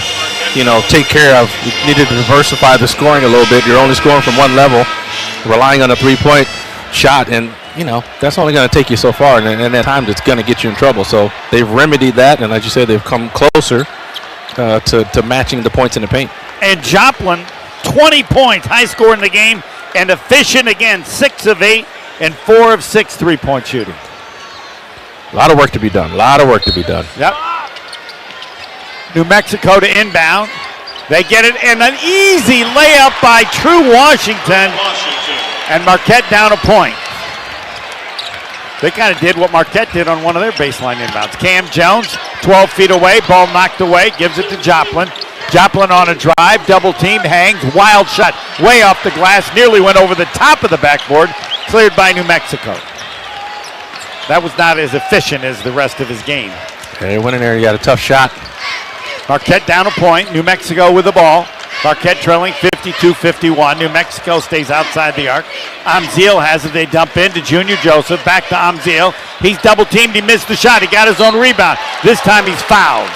take care of. We needed to diversify the scoring a little bit. You're only scoring from one level, relying on a three-point shot, and, that's only going to take you so far, and at times it's going to get you in trouble. So they've remedied that, and as you say, they've come closer to matching the points in the paint. And Joplin, 20 points, high score in the game, and efficient again, 6 of 8 and 4 of 6 three-point shooting. A lot of work to be done. Yep. New Mexico to inbound. They get it, and an easy layup by True Washington. And Marquette down a point. They kind of did what Marquette did on one of their baseline inbounds. Cam Jones, 12 feet away, ball knocked away, gives it to Joplin. Joplin on a drive, double teamed, hangs, wild shot, way off the glass, nearly went over the top of the backboard, cleared by New Mexico. That was not as efficient as the rest of his game. Okay, went in there, he got a tough shot. Marquette down a point, New Mexico with the ball. Marquette trailing 52-51. New Mexico stays outside the arc. Amzil has it, they dump into Junior Joseph, back to Amzil. He's double teamed, he missed the shot, he got his own rebound. This time he's fouled.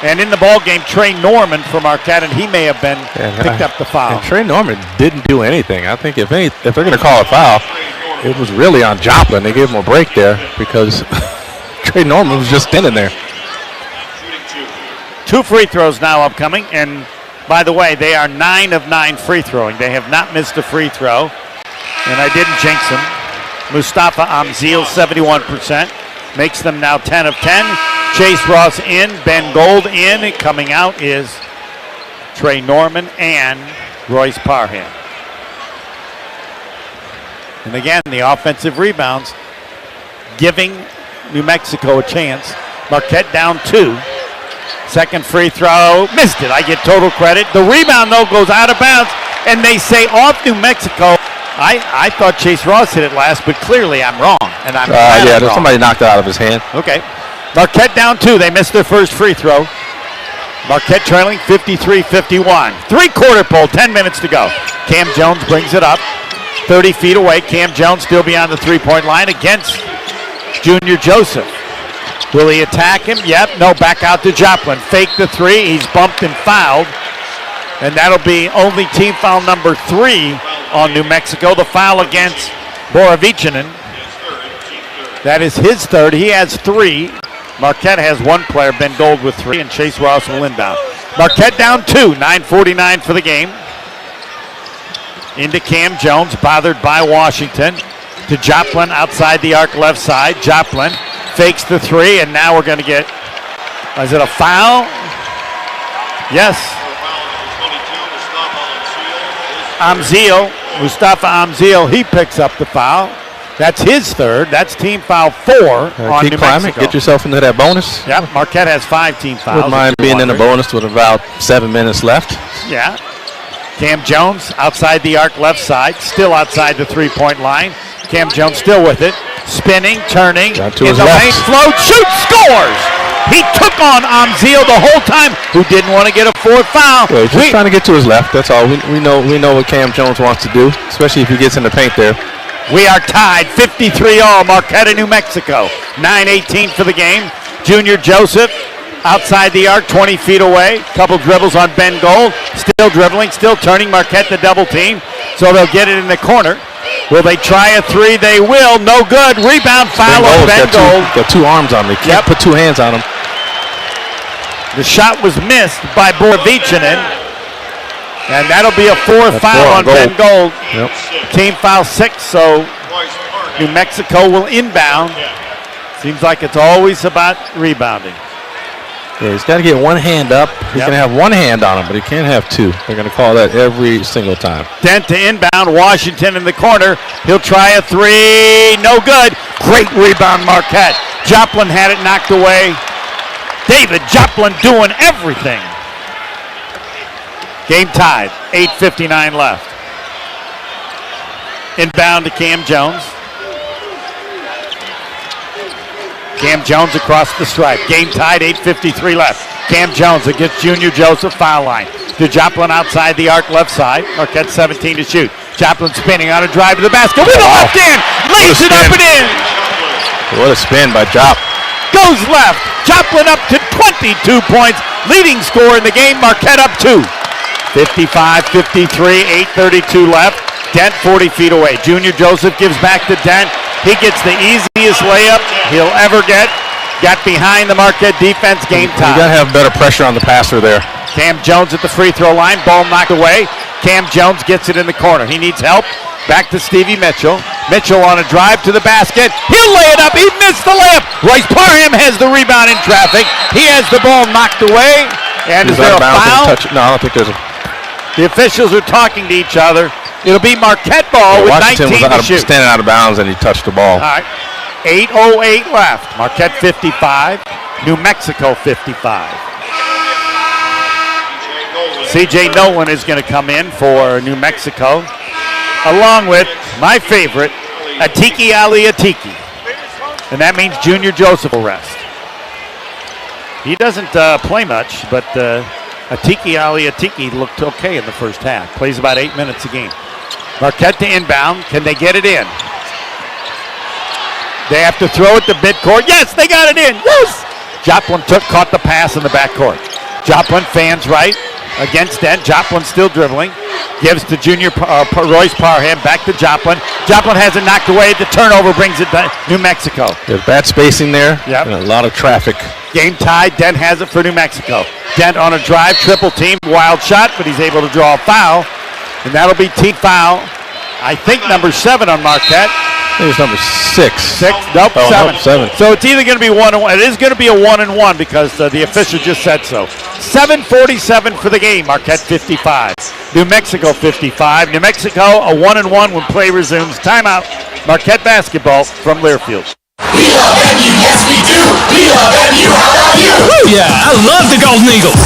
And in the ball game, Trey Norman from Marquette, and he may have been picked up the foul. And Trey Norman didn't do anything. I think if they're going to call a foul, it was really on Joplin. They gave him a break there because Trey Norman was just standing there. 2 free throws now upcoming, and by the way, they are 9 of 9 free throwing. They have not missed a free throw, and I didn't jinx them. Mustafa Amzil, 71%, makes them now 10 of 10. Chase Ross in, Ben Gold in. Coming out is Trey Norman and Royce Parham. And again, the offensive rebounds giving New Mexico a chance. Marquette down 2. Second free throw, missed it. I get total credit. The rebound, though, goes out of bounds, and they say off New Mexico. I thought Chase Ross hit it last, but clearly I'm wrong. And I'm wrong. Somebody knocked it out of his hand. Okay. Marquette down 2. They missed their first free throw. Marquette trailing 53-51. Three-quarter pole, 10 minutes to go. Cam Jones brings it up. 30 feet away. Cam Jones still beyond the three-point line against Junior Joseph. Will he attack him? Yep. No, back out to Joplin. Fake the three. He's bumped and fouled. And that'll be only team foul number 3 on New Mexico. The foul against Borovichinen. That is his third. He has 3. Marquette has 1 player, Ben Gold with 3, and Chase Ross will inbound. Marquette down 2, 9:49 for the game. Into Cam Jones, bothered by Washington. To Joplin outside the arc left side. Joplin fakes the 3, and now we're going to get, is it a foul? Yes. Mustafa Amzil, he picks up the foul. That's his third. That's team foul 4 on New Mexico. Get yourself into that bonus. Yep, Marquette has 5 team fouls. Wouldn't mind being in the bonus with about 7 minutes left. Yeah. Cam Jones outside the arc left side, still outside the three-point line. Cam Jones still with it, spinning, turning, to in his the left. lane, float, shoots, scores! He took on Amzil the whole time, who didn't want to get a 4th foul. Well, he's just trying to get to his left. That's all. We know what Cam Jones wants to do, especially if he gets in the paint there. We are tied 53-all, Marquette and New Mexico. 9:18 for the game. Junior Joseph outside the arc, 20 feet away. Couple dribbles on Ben Gold. Still dribbling, still turning. Marquette the double team, so they'll get it in the corner. Will they try a 3? They will. No good. Rebound foul on Ben Gold. Got 2 arms on him. Can't put 2 hands on him. The shot was missed by Borovichinen. And that'll be a 4th foul on Ben Gold. Yep. Team foul 6, so New Mexico will inbound. Seems like it's always about rebounding. Yeah, he's got to get 1 hand up. He can have 1 hand on him, but he can't have 2. They're going to call that every single time. Dent to inbound. Washington in the corner. He'll try a 3. No good. Great rebound, Marquette. Joplin had it knocked away. David Joplin doing everything. Game tied. 8:59 left. Inbound to Cam Jones. Cam Jones across the stripe. Game tied, 8:53 left. Cam Jones against Junior Joseph, foul line. To Joplin outside the arc left side. Marquette 17 to shoot. Joplin spinning on a drive to the basket. With the left hand. Lays it up and in. What a spin by Jop. Goes left. Joplin up to 22 points. Leading scorer in the game. Marquette up 2. 55-53, 8:32 left. Dent 40 feet away. Junior Joseph gives back to Dent. He gets the easiest layup he'll ever get. Got behind the Marquette defense. Game time. You got to have better pressure on the passer there. Cam Jones at the free throw line. Ball knocked away. Cam Jones gets it in the corner. He needs help. Back to Stevie Mitchell. Mitchell on a drive to the basket. He'll lay it up. He missed the layup. Royce Parham has the rebound in traffic. He has the ball knocked away. And is there a foul? No, I don't think there's a. The officials are talking to each other. It'll be Marquette ball with Washington 19 to shoot. Standing out of bounds and he touched the ball. All right. 8:08 left. Marquette 55. New Mexico 55. C.J. Nolan is going to come in for New Mexico, along with my favorite, Atiki Ali Atiki. And that means Junior Joseph will rest. He doesn't play much, but Atiki Ali Atiki looked okay in the first half. Plays about 8 minutes a game. Marquette to inbound. Can they get it in? They have to throw it to midcourt. Yes, they got it in. Yes! Joplin caught the pass in the backcourt. Joplin fans right against Dent. Joplin still dribbling. Gives to Junior Royce Parham. Back to Joplin. Joplin has it knocked away. The turnover brings it to New Mexico. There's bad spacing there. Yep. And a lot of traffic. Game tied. Dent has it for New Mexico. Dent on a drive. Triple team. Wild shot, but he's able to draw a foul. And that'll be team foul. I think number 7 on Marquette. I think it's number 6. Nope, oh, 7. No, 7. So it's either going to be 1-1. It is going to be a 1-1 because the official just said so. 7:47 for the game. Marquette 55. New Mexico 55. New Mexico a 1-1 when play resumes. Timeout. Marquette basketball from Learfield. We love MU, yes we do. We love MU, how about you? Woo, yeah, I love the Golden Eagles.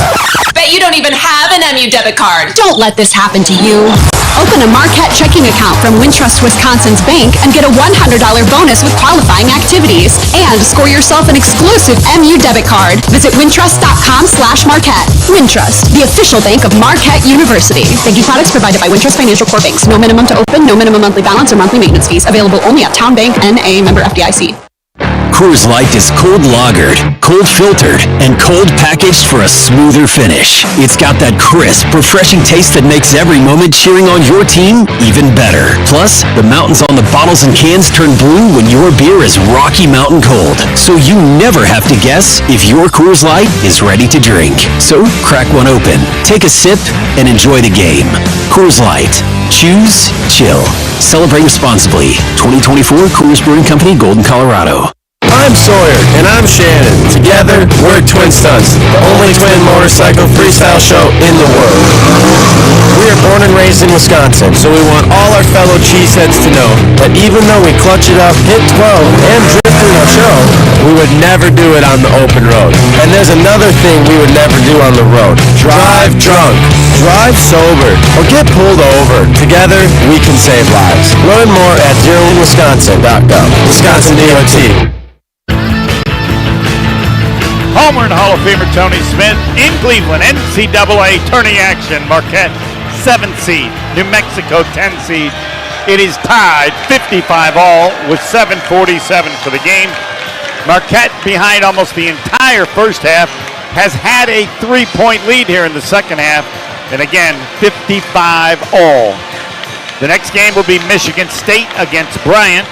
Bet you don't even have an MU debit card. Don't let this happen to you. Open a Marquette checking account from Wintrust Wisconsin's bank and get a $100 bonus with qualifying activities. And score yourself an exclusive MU debit card. Visit wintrust.com/Marquette. Wintrust, the official bank of Marquette University. Banking products provided by Wintrust Financial Corp. Banks. No minimum to open, no minimum monthly balance or monthly maintenance fees. Available only at Town Bank, N.A. member FDIC. Coors Light is cold lagered, cold filtered, and cold packaged for a smoother finish. It's got that crisp, refreshing taste that makes every moment cheering on your team even better. Plus, the mountains on the bottles and cans turn blue when your beer is Rocky Mountain cold. So you never have to guess if your Coors Light is ready to drink. So crack one open, take a sip, and enjoy the game. Coors Light. Choose chill. Celebrate responsibly. 2024 Coors Brewing Company, Golden, Colorado. I'm Sawyer, and I'm Shannon. Together, we're Twin Stunts, the only twin motorcycle freestyle show in the world. We are born and raised in Wisconsin, so we want all our fellow cheeseheads to know that even though we clutch it up, hit 12, and drift through our show, we would never do it on the open road. And there's another thing we would never do on the road. Drive drunk, drive sober, or get pulled over. Together, we can save lives. Learn more at zeroinwisconsin.gov. Wisconsin DOT. Homer and Hall of Famer Tony Smith in Cleveland. NCAA tourney action. Marquette 7th seed. New Mexico 10 seed. It is tied 55 all with 7:47 for the game. Marquette behind almost the entire first half has had a 3-point lead here in the second half. And again, 55 all. The next game will be Michigan State against Bryant.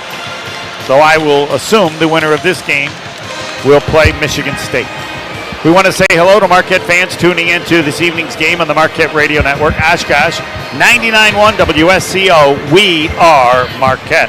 So I will assume the winner of this game will play Michigan State. We want to say hello to Marquette fans tuning into this evening's game on the Marquette Radio Network. Oshkosh, 99.1 WSCO. We are Marquette.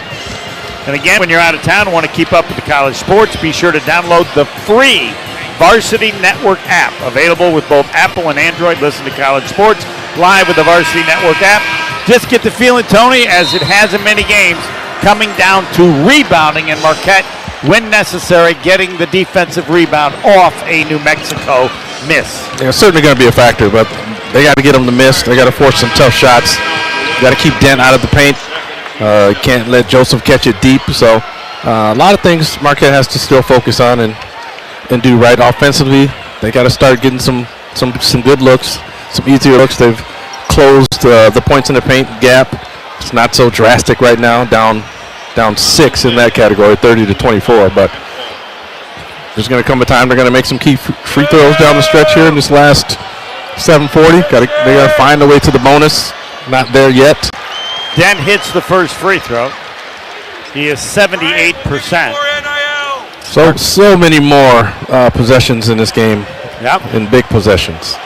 And again, when you're out of town and want to keep up with the college sports, be sure to download the free Varsity Network app, available with both Apple and Android. Listen to college sports live with the Varsity Network app. Just get the feeling, Tony, as it has in many games, coming down to rebounding, and Marquette, when necessary, getting the defensive rebound off a New Mexico miss. Yeah, it's certainly going to be a factor, but they got to get them to miss. They got to force some tough shots. Got to keep Dent out of the paint. Can't let Joseph catch it deep. So a lot of things Marquette has to still focus on and do right offensively. They got to start getting some good looks, some easier looks. They've closed the points in the paint gap. It's not so drastic right now, down 6 in that category, 30-24. But there's going to come a time they're going to make some key free throws down the stretch here in this last 7:40. They got to find a way to the bonus. Not there yet. Dent hits the first free throw. He is 78%. So many more possessions in this game. Yep. In big possessions.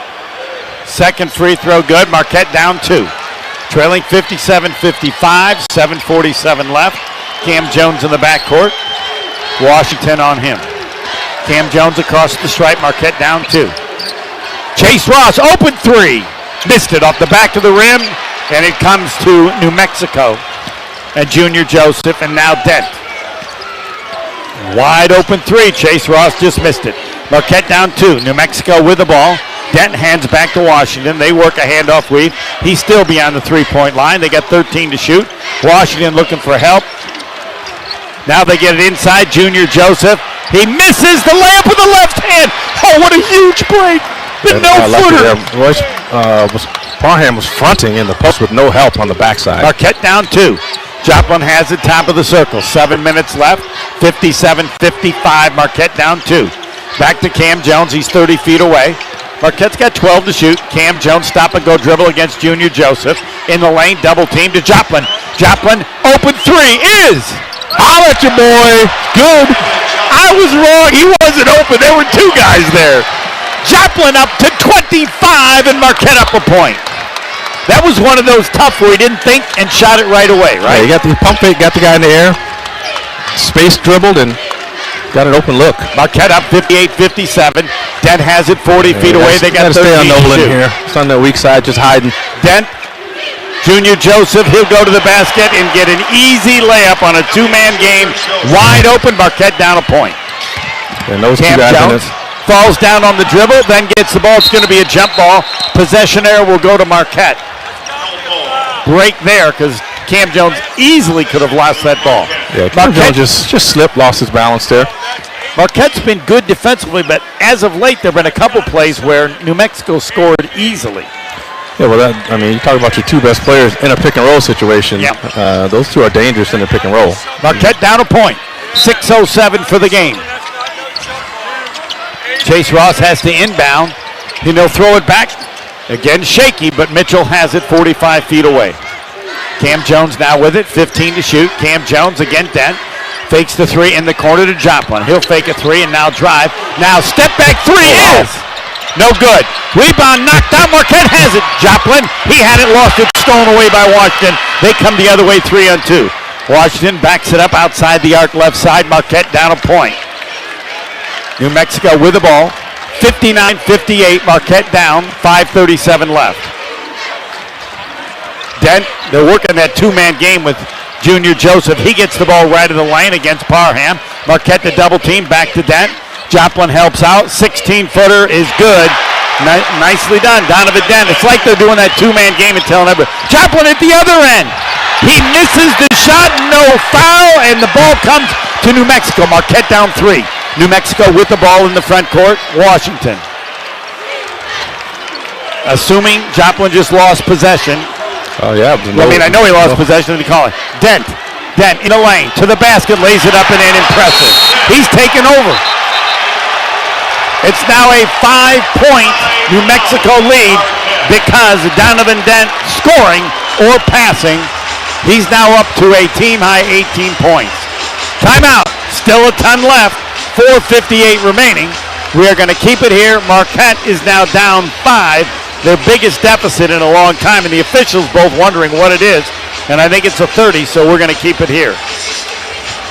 Second free throw good. Marquette down 2. Trailing 57-55, 7:47 left. Cam Jones in the backcourt. Washington on him. Cam Jones across the stripe. Marquette down 2. Chase Ross, open 3. Missed it off the back of the rim, and it comes to New Mexico. And Junior Joseph, and now Dent. Wide open 3. Chase Ross just missed it. Marquette down 2. New Mexico with the ball. Dent hands back to Washington. They work a handoff weave. He's still beyond the three-point line. They got 13 to shoot. Washington looking for help. Now they get it inside. Junior Joseph. He misses the layup with the left hand. Oh, what a huge break. The no-footer. Parham was fronting in the post with no help on the backside. Marquette down 2. Joplin has it, top of the circle. 7 minutes left. 57-55. Marquette down 2. Back to Cam Jones. He's 30 feet away. Marquette's got 12 to shoot. Cam Jones stop and go dribble against Junior Joseph. In the lane, double team to Joplin. Joplin, open 3 is. Holla at your boy. Good. I was wrong. He wasn't open. There were 2 guys there. Joplin up to 25 and Marquette up a point. That was one of those tough where he didn't think and shot it right away, right? Yeah, he got the pump fake, got the guy in the air. Space dribbled and got an open look. Marquette up 58-57. Dent has it 40 feet away. They got 13 stay on Nolan to shoot. here. It's on the weak side, just hiding. Dent, Junior Joseph, he'll go to the basket and get an easy layup on a 2-man game. Wide open, Marquette down a point. And those Cam 2 guys Jones falls down on the dribble, then gets the ball. It's going to be a jump ball. Possession error will go to Marquette. Break there because Cam Jones easily could have lost that ball. Yeah, Cam Jones just slipped, lost his balance there. Marquette's been good defensively, but as of late, there have been a couple plays where New Mexico scored easily. Yeah, well, you talk about your 2 best players in a pick and roll situation. Yep. Those 2 are dangerous in a pick and roll. Marquette down a point. 6:07 for the game. Chase Ross has to inbound. And he'll throw it back. Again, shaky, but Mitchell has it 45 feet away. Cam Jones now with it, 15 to shoot. Cam Jones again, Dent. Fakes the 3 in the corner to Joplin. He'll fake a 3 and now drive. Now step back 3 is no good. Rebound knocked out. Marquette has it. Joplin, he had it, lost it, stolen away by Washington. They come the other way, 3-on-2. Washington backs it up outside the arc left side. Marquette down a point. New Mexico with the ball. 59-58. Marquette down. 5:37 left. Dent, they're working that 2-man game with Junior Joseph. He gets the ball right in the lane against Parham. Marquette the double team, back to Dent. Joplin helps out. 16-footer is good. Nicely done, Donovan Dent. It's like they're doing that 2-man game and telling everybody. Joplin at the other end. He misses the shot, no foul, and the ball comes to New Mexico. Marquette down 3. New Mexico with the ball in the front court. Washington. Assuming Joplin just lost possession. Oh, yeah. I know he lost possession. They call it. Dent in the lane. To the basket. Lays it up and in. Impressive. He's taken over. It's now a 5-point New Mexico lead because Donovan Dent scoring or passing. He's now up to a team-high 18 points. Timeout. Still a ton left. 4:58 remaining. We are going to keep it here. Marquette is now down 5. Their biggest deficit in a long time, and the officials both wondering what it is. And I think it's a 30, so we're going to keep it here.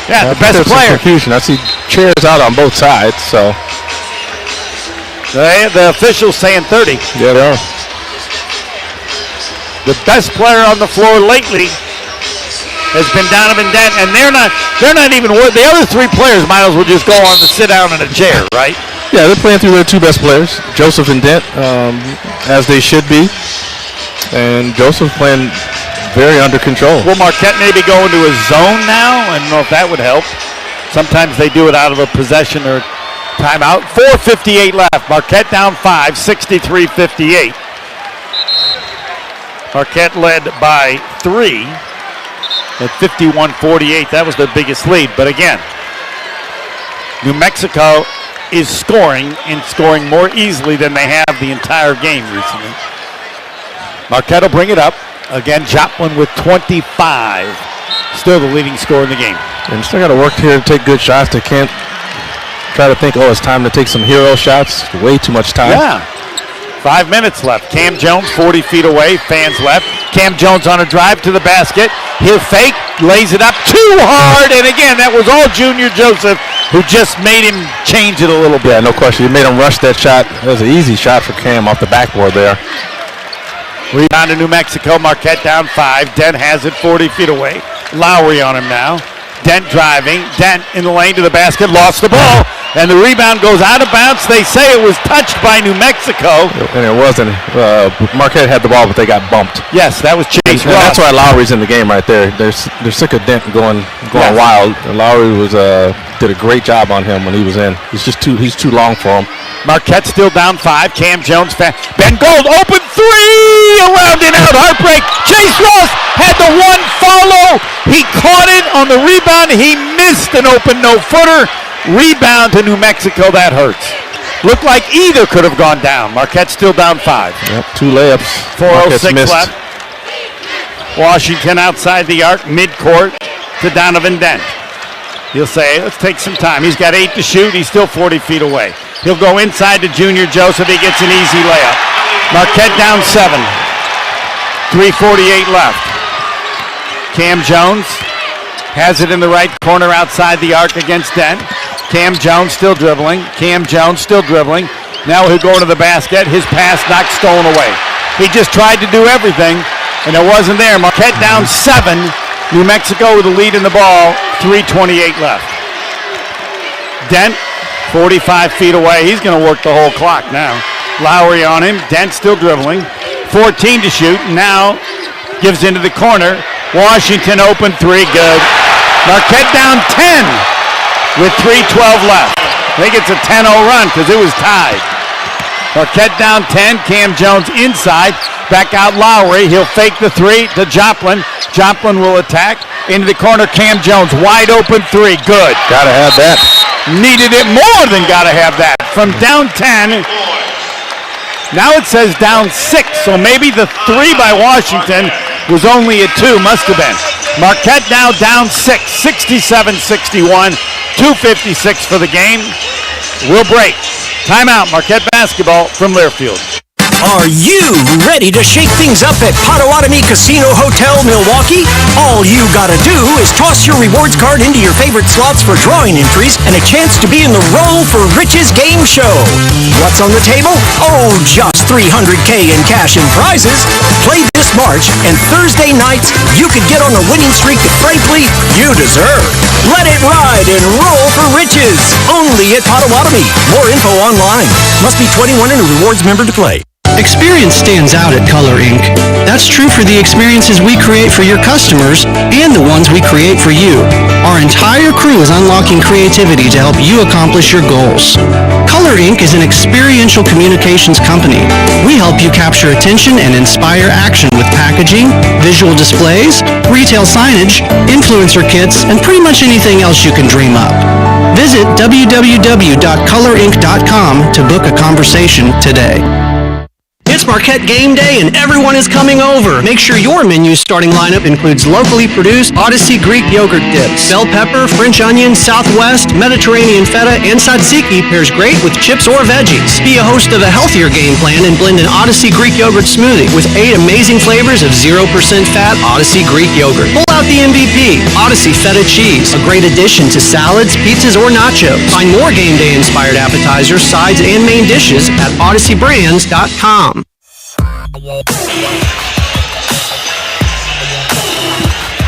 Yeah, the best player. Confusion. I see chairs out on both sides, so. The officials saying 30. Yeah, they are. The best player on the floor lately has been Donovan Dent, and they're not even worth. The other 3 players might as well just go on and sit down in a chair, right? Yeah, they're playing through their 2 best players, Joseph and Dent, as they should be. And Joseph playing very under control. Will Marquette maybe go into a zone now? I don't know if that would help. Sometimes they do it out of a possession or timeout. 4:58 left. Marquette down 5, 63-58. Marquette led by 3 at 51-48. That was their biggest lead. But again, New Mexico is scoring and scoring more easily than they have the entire game recently. Marquette will bring it up. Again, Joplin with 25. Still the leading scorer in the game. And still got to work here to take good shots. They can't try to think, oh, it's time to take some hero shots. Way too much time. Yeah. 5 minutes left. Cam Jones 40 feet away. Fans left. Cam Jones on a drive to the basket. He'll fake. Lays it up too hard. And again, that was all Junior Joseph who just made him change it a little bit. Yeah, no question. He made him rush that shot. That was an easy shot for Cam off the backboard there. Rebound to New Mexico. Marquette down 5. Dent has it 40 feet away. Lowry on him now. Dent driving. Dent in the lane to the basket. Lost the ball. And the rebound goes out of bounds. They say it was touched by New Mexico. And it wasn't. Marquette had the ball, but they got bumped. Yes, that was Chase and Ross. that's why Lowry's in the game right there. They're sick of Dent going Yes. wild. Lowry did a great job on him when he was in. He's too long for him. Marquette still down 5. Cam Jones. Ben Gold open 3. Around and out. Heartbreak. Chase Ross had the one follow. He caught it on the rebound. He missed an open no-footer. Rebound to New Mexico. That hurts. Looked like either could have gone down. Marquette still down 5. Yep, 2 layups. 4:06 left. Washington outside the arc, midcourt to Donovan Dent. He'll say, let's take some time. He's got 8 to shoot. He's still 40 feet away. He'll go inside to Junior Joseph. He gets an easy layup. Marquette down 7. 3:48 left. Cam Jones has it in the right corner outside the arc against Dent. Cam Jones still dribbling. Cam Jones still dribbling. Now he'll go to the basket. His pass knocked stolen away. He just tried to do everything, and it wasn't there. Marquette down 7. New Mexico with the lead in the ball. 3:28 left. Dent, 45 feet away. He's going to work the whole clock now. Lowry on him. Dent still dribbling. 14 to shoot. Now gives into the corner. Washington open 3. Good. Marquette down 10 with 3:12 left. I think it's a 10-0 run because it was tied. Marquette down 10. Cam Jones inside. Back out Lowry. He'll fake the 3 to Joplin. Joplin will attack. Into the corner. Cam Jones wide open 3. Good. Gotta have that. Needed it more than gotta have that. From down 10. Now it says down 6. So maybe the 3 by Washington was only a 2. Must have been. Marquette now down 6. 67-61. 2:56 for the game. We'll break. Timeout. Marquette basketball from Learfield. Are you ready to shake things up at Potawatomi Casino Hotel, Milwaukee? All you gotta do is toss your rewards card into your favorite slots for drawing entries and a chance to be in the Roll for Riches game show. What's on the table? Oh, just $300K in cash and prizes. Play this March, and Thursday nights, you could get on a winning streak that, frankly, you deserve. Let it ride and Roll for Riches. Only at Potawatomi. More info online. Must be 21 and a rewards member to play. Experience stands out at Color Inc. That's true for the experiences we create for your customers and the ones we create for you. Our entire crew is unlocking creativity to help you accomplish your goals. Color Inc. is an experiential communications company. We help you capture attention and inspire action with packaging, visual displays, retail signage, influencer kits, and pretty much anything else you can dream up. Visit www.colorinc.com to book a conversation today. It's Marquette game day and everyone is coming over. Make sure your menu's starting lineup includes locally produced Odyssey Greek yogurt dips. Bell pepper, French onion, Southwest, Mediterranean feta, and tzatziki pairs great with chips or veggies. Be a host of a healthier game plan and blend an Odyssey Greek yogurt smoothie with 8 amazing flavors of 0% fat Odyssey Greek yogurt. Pull out the MVP, Odyssey feta cheese, a great addition to salads, pizzas, or nachos. Find more game day inspired appetizers, sides, and main dishes at odysseybrands.com.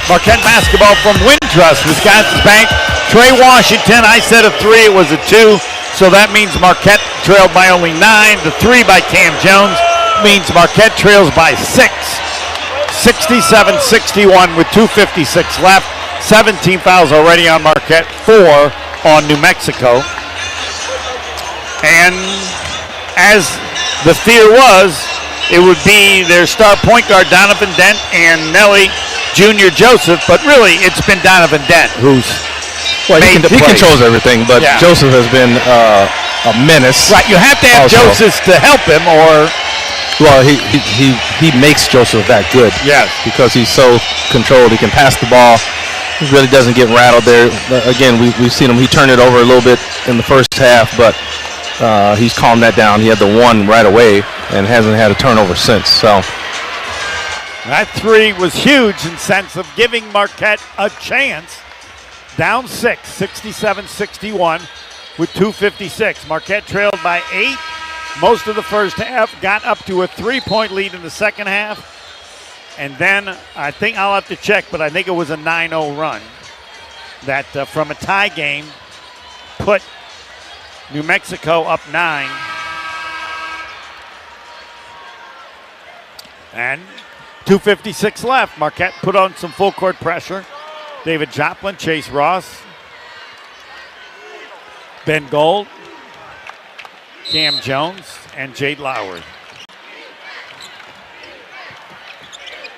Marquette basketball from Wintrust, Wisconsin's Bank. Trey Washington, I said a 3, it was a 2, so that means Marquette trailed by only 9. The 3 by Cam Jones means Marquette trails by 6. 67-61 with 2:56 left. 17 fouls already on Marquette, 4 on New Mexico. And as the fear was, it would be their star point guard Donovan Dent and Nelly Jr. Joseph, but really it's been Donovan Dent who's made the he plays. controls everything, but Yeah. Joseph has been a menace. Right, you have to have also. Joseph to help him, or Well, he makes Joseph that good. Yes. Because he's so controlled. He can pass the ball. He really doesn't get rattled there. Again, we've seen him. He turned it over a little bit in the first half, but he's calmed that down. He had the one right away and hasn't had a turnover since. So that three was huge in sense of giving Marquette a chance. Down 6, 67-61 with 2:56. Marquette trailed by 8 most of the first half, got up to a 3-point lead in the second half, and then I think I'll have to check, but I think it was a 9-0 run that from a tie game put New Mexico up 9. And 2:56 left. Marquette put on some full court pressure. David Joplin, Chase Ross, Ben Gold, Cam Jones, and Jade Lowry.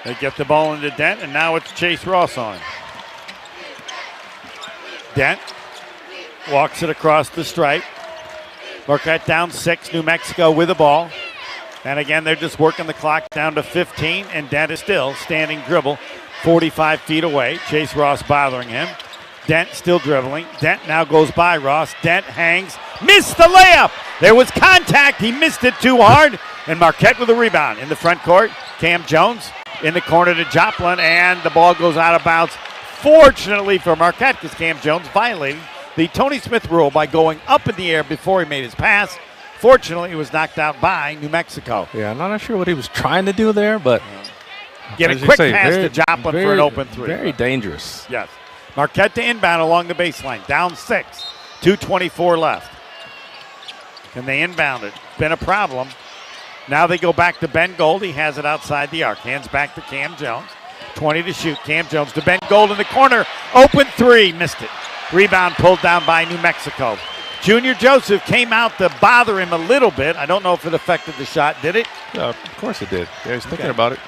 They get the ball into Dent, and now it's Chase Ross on. Dent walks it across the stripe. Marquette down 6, New Mexico with the ball. And again, they're just working the clock down to 15, and Dent is still standing dribble 45 feet away. Chase Ross bothering him. Dent still dribbling. Dent now goes by Ross. Dent hangs. Missed the layup. There was contact. He missed it too hard. And Marquette with a rebound in the front court. Cam Jones in the corner to Joplin, and the ball goes out of bounds. Fortunately for Marquette, because Cam Jones violated the Tony Smith rule by going up in the air before he made his pass. Fortunately, he was knocked out by New Mexico. yeah, I'm not sure what he was trying to do there, but Get a as you quick say, pass very- to Joplin for an very- open three. Very dangerous. Yes. Marquette to inbound along the baseline. Down 6. 2:24 left. Can they inbound it? Been a problem. Now they go back to Ben Gold. He has it outside the arc. Hands back to Cam Jones. 20 to shoot. Cam Jones to Ben Gold in the corner. Open three. Missed it. Rebound pulled down by New Mexico. Junior Joseph came out to bother him a little bit. I don't know if it affected the shot. Did it? Yeah, of course it did. Yeah, he's thinking about it.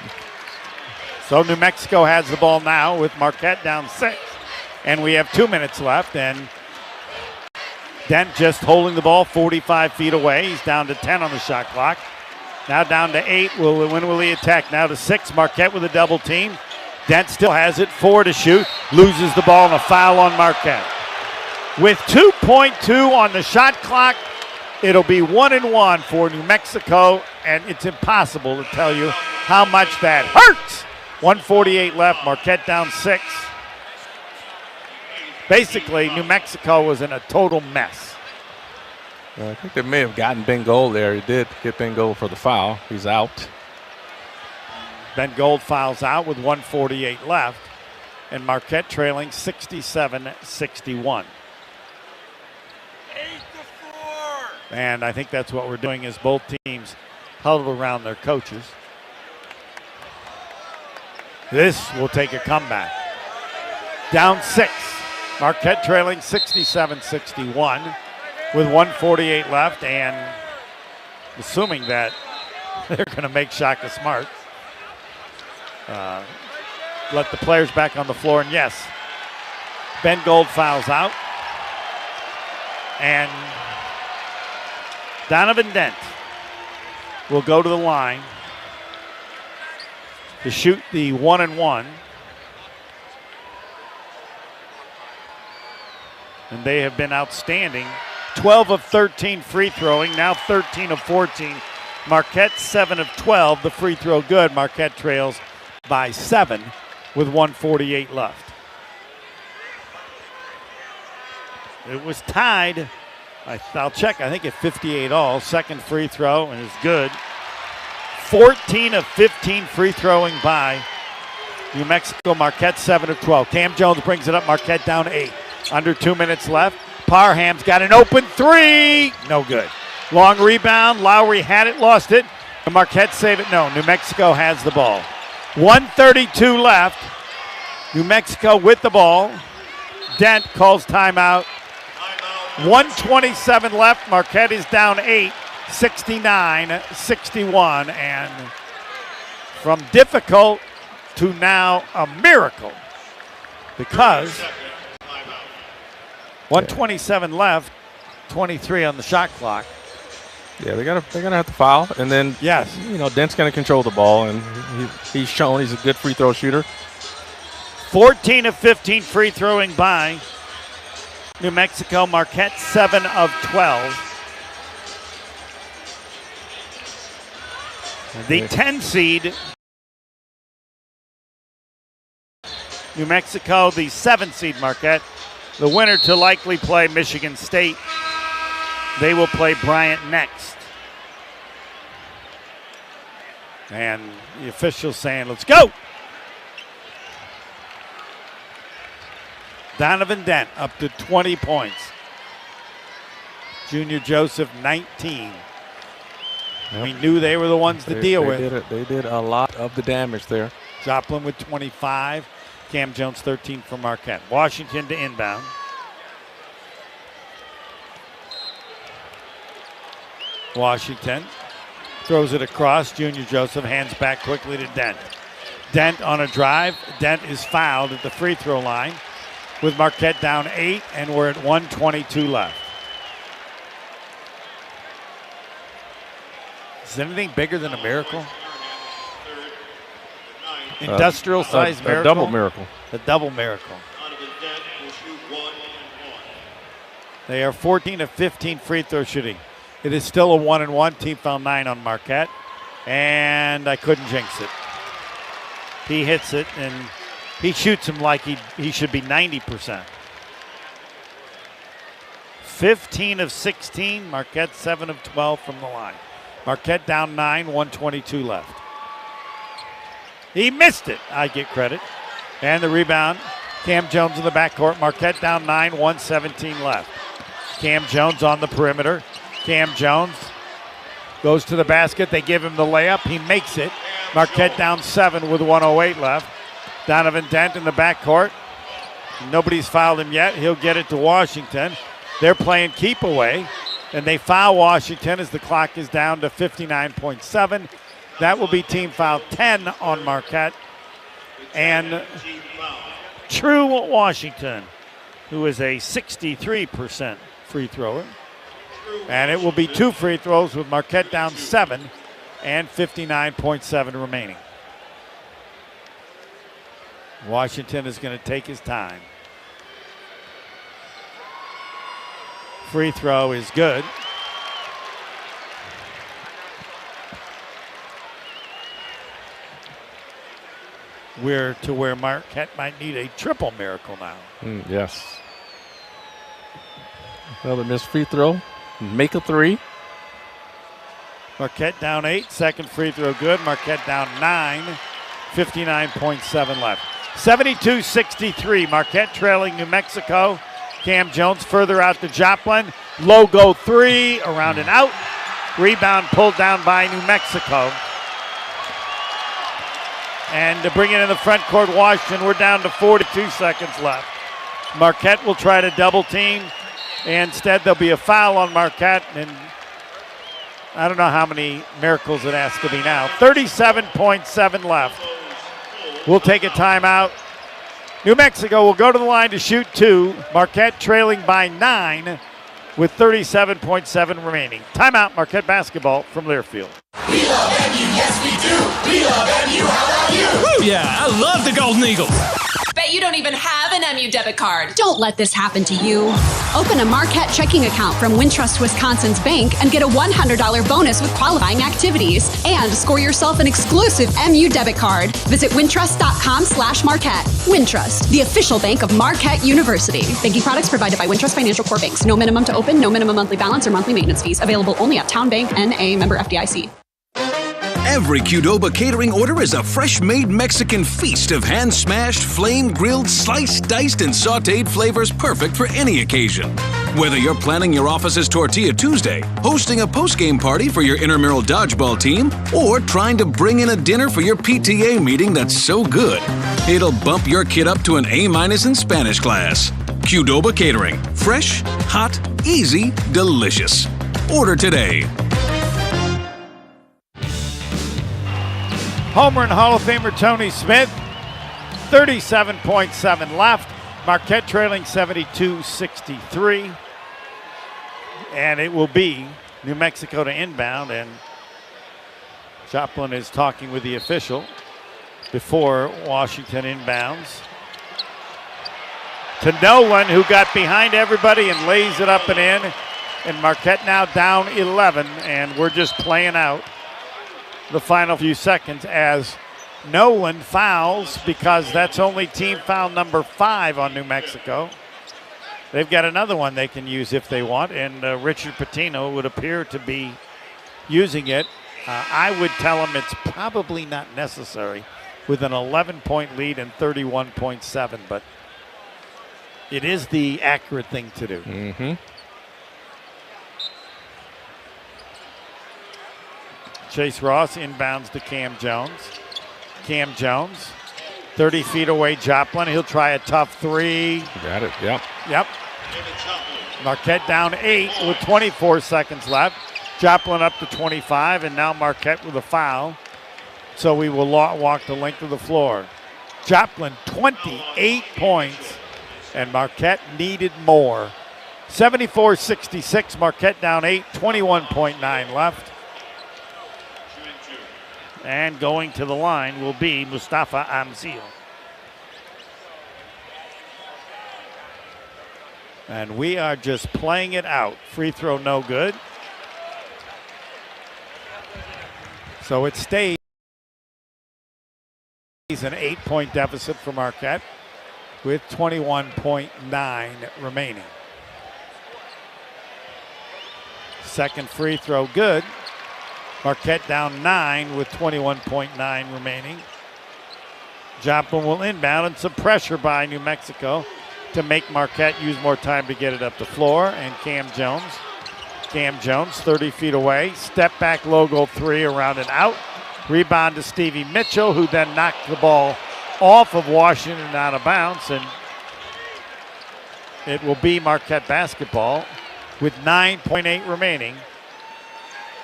So New Mexico has the ball now with Marquette down 6. And we have 2 minutes left. And Dent just holding the ball 45 feet away. He's down to 10 on the shot clock. Now down to 8. When will he attack? Now to 6. Marquette with a double team. Dent still has it. 4 to shoot. Loses the ball and a foul on Marquette. With 2.2 on the shot clock, it'll be 1-1 for New Mexico, and it's impossible to tell you how much that hurts. 1:48 left. Marquette down 6. Basically, New Mexico was in a total mess. I think they may have gotten Ben Gold there. He did get Ben Gold for the foul. He's out. Ben Gold fouls out with 1:48 left, and Marquette trailing 67-61. And I think that's what we're doing is both teams huddled around their coaches. This will take a comeback. Down 6. Marquette trailing 67-61 with 1:48 left, and assuming that they're going to make Shaka Smart let the players back on the floor. And yes, Ben Gold fouls out. And Donovan Dent will go to the line to shoot the 1-and-1. And they have been outstanding. 12 of 13 free throwing, now 13 of 14. Marquette 7 of 12, the free throw good. Marquette trails by 7 with 1:48 left. It was tied. I'll check, I think at 58 all. Second free throw and is good. 14 of 15 free throwing by New Mexico. Marquette 7 of 12. Cam Jones brings it up. Marquette down 8. Under 2 minutes left. Parham's got an open three. No good. Long rebound. Lowry had it, lost it. And Marquette save it. No, New Mexico has the ball. 1:32 left. New Mexico with the ball. Dent calls timeout. 1:27 left. Marquette is down 8, 69-61. And from difficult to now a miracle, because 1:27 left, 23 on the shot clock. Yeah, they're gonna have to foul, and then yes, Dent's gonna control the ball, and he's shown he's a good free throw shooter. 14 of 15 free throwing by New Mexico. Marquette 7 of 12. The 10 seed. New Mexico, the 7 seed Marquette. The winner to likely play Michigan State. They will play Bryant next. And the officials saying, let's go. Donovan Dent up to 20 points. Junior Joseph 19. Yep. We knew they were the ones to deal with. They did a lot of the damage there. Joplin with 25. Cam Jones 13 for Marquette. Washington to inbound. Washington throws it across. Junior Joseph hands back quickly to Dent. Dent on a drive. Dent is fouled at the free throw line with Marquette down 8, and we're at 1:22 left. Is anything bigger than a miracle? Industrial size miracle? A double miracle. A double miracle. They are 14 of 15 free throw shooting. It is still a 1-1. Team foul 9 on Marquette. And I couldn't jinx it. He hits it, and he shoots him like he should be 90%. 15 of 16. Marquette 7 of 12 from the line. Marquette down 9, 1:22 left. He missed it. I get credit. And the rebound. Cam Jones in the backcourt. Marquette down 9, 1:17 left. Cam Jones on the perimeter. Cam Jones goes to the basket. They give him the layup. He makes it. Marquette down 7 with 1:08 left. Donovan Dent in the backcourt. Nobody's fouled him yet. He'll get it to Washington. They're playing keep away, and they foul Washington as the clock is down to 59.7. That will be team foul 10 on Marquette. And True Washington, who is a 63% free thrower. And it will be 2 free throws with Marquette down 7 and 59.7 remaining. Washington is going to take his time. Free throw is good. We're to where Marquette might need a triple miracle now. Yes. Another missed free throw. Make a 3. Marquette down 8. Second free throw good. Marquette down 9. 59.7 left. 72-63. Marquette trailing New Mexico. Cam Jones further out to Joplin. Logo 3. Around and out. Rebound pulled down by New Mexico. And to bring it in the front court, Washington, we're down to 42 seconds left. Marquette will try to double team. Instead, there'll be a foul on Marquette, and I don't know how many miracles it has to be now. 37.7 left. We'll take a timeout. New Mexico will go to the line to shoot 2. Marquette trailing by 9 with 37.7 remaining. Timeout, Marquette basketball from Learfield. We love MU, yes we do. We love MU, how about you? Woo, yeah, I love the Golden Eagles. Bet you don't even have an MU debit card. Don't let this happen to you. Open a Marquette checking account from Wintrust Wisconsin's bank and get a $100 bonus with qualifying activities. And score yourself an exclusive MU debit card. Visit wintrust.com/Marquette. Wintrust, the official bank of Marquette University. Banking products provided by Wintrust Financial Corp Banks. No minimum to open, no minimum monthly balance or monthly maintenance fees. Available only at Town Bank, N.A. member FDIC. Every Qdoba catering order is a fresh-made Mexican feast of hand-smashed, flame-grilled, sliced, diced, and sautéed flavors perfect for any occasion. Whether you're planning your office's Tortilla Tuesday, hosting a post-game party for your intramural dodgeball team, or trying to bring in a dinner for your PTA meeting that's so good, it'll bump your kid up to an A- in Spanish class. Qdoba Catering. Fresh, hot, easy, delicious. Order today. Homer and Hall of Famer Tony Smith, 37.7 left. Marquette trailing 72-63. And it will be New Mexico to inbound, and Joplin is talking with the official before Washington inbounds. To Nolan, who got behind everybody and lays it up and in. And Marquette now down 11, and we're just playing out the final few seconds as Nolan fouls, because that's only team foul number 5 on New Mexico. They've got another one they can use if they want, and Richard Pitino would appear to be using it. I would tell him it's probably not necessary with an 11-point lead and 31.7, but it is the accurate thing to do. Mm-hmm. Chase Ross inbounds to Cam Jones. Cam Jones, 30 feet away, Joplin. He'll try a tough three. Got it, yep. Yep. Marquette down 8 with 24 seconds left. Joplin up to 25, and now Marquette with a foul. So we will walk the length of the floor. Joplin, 28 points, and Marquette needed more. 74-66, Marquette down 8, 21.9 left. And going to the line will be Mustafa Amzil. And we are just playing it out. Free throw no good. So it stays an 8-point deficit for Marquette with 21.9 remaining. Second free throw good. Marquette down 9 with 21.9 remaining. Joplin will inbound, and some pressure by New Mexico to make Marquette use more time to get it up the floor. And Cam Jones, 30 feet away. Step back logo 3 around and out. Rebound to Stevie Mitchell, who then knocked the ball off of Washington and out of bounds. And it will be Marquette basketball with 9.8 remaining.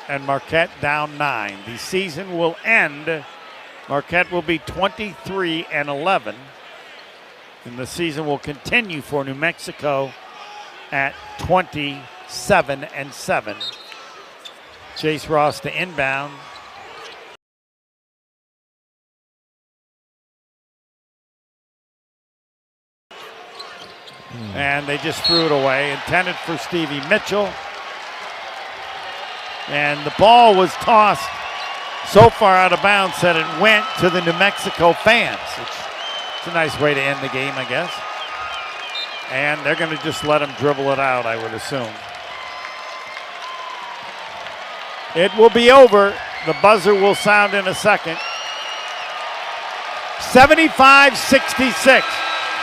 And Marquette down 9. The season will end. Marquette will be 23-11. And the season will continue for New Mexico at 27-7. Chase Ross to inbound. And they just threw it away. Intended for Stevie Mitchell. And the ball was tossed so far out of bounds that it went to the New Mexico fans. It's a nice way to end the game, I guess. And they're going to just let them dribble it out, I would assume. It will be over. The buzzer will sound in a second. 75-66.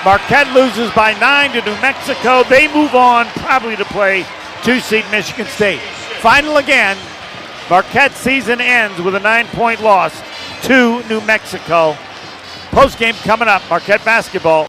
Marquette loses by 9 to New Mexico. They move on probably to play 2-seed Michigan State. Final again, Marquette season ends with a 9-point loss to New Mexico. Post-game coming up, Marquette basketball.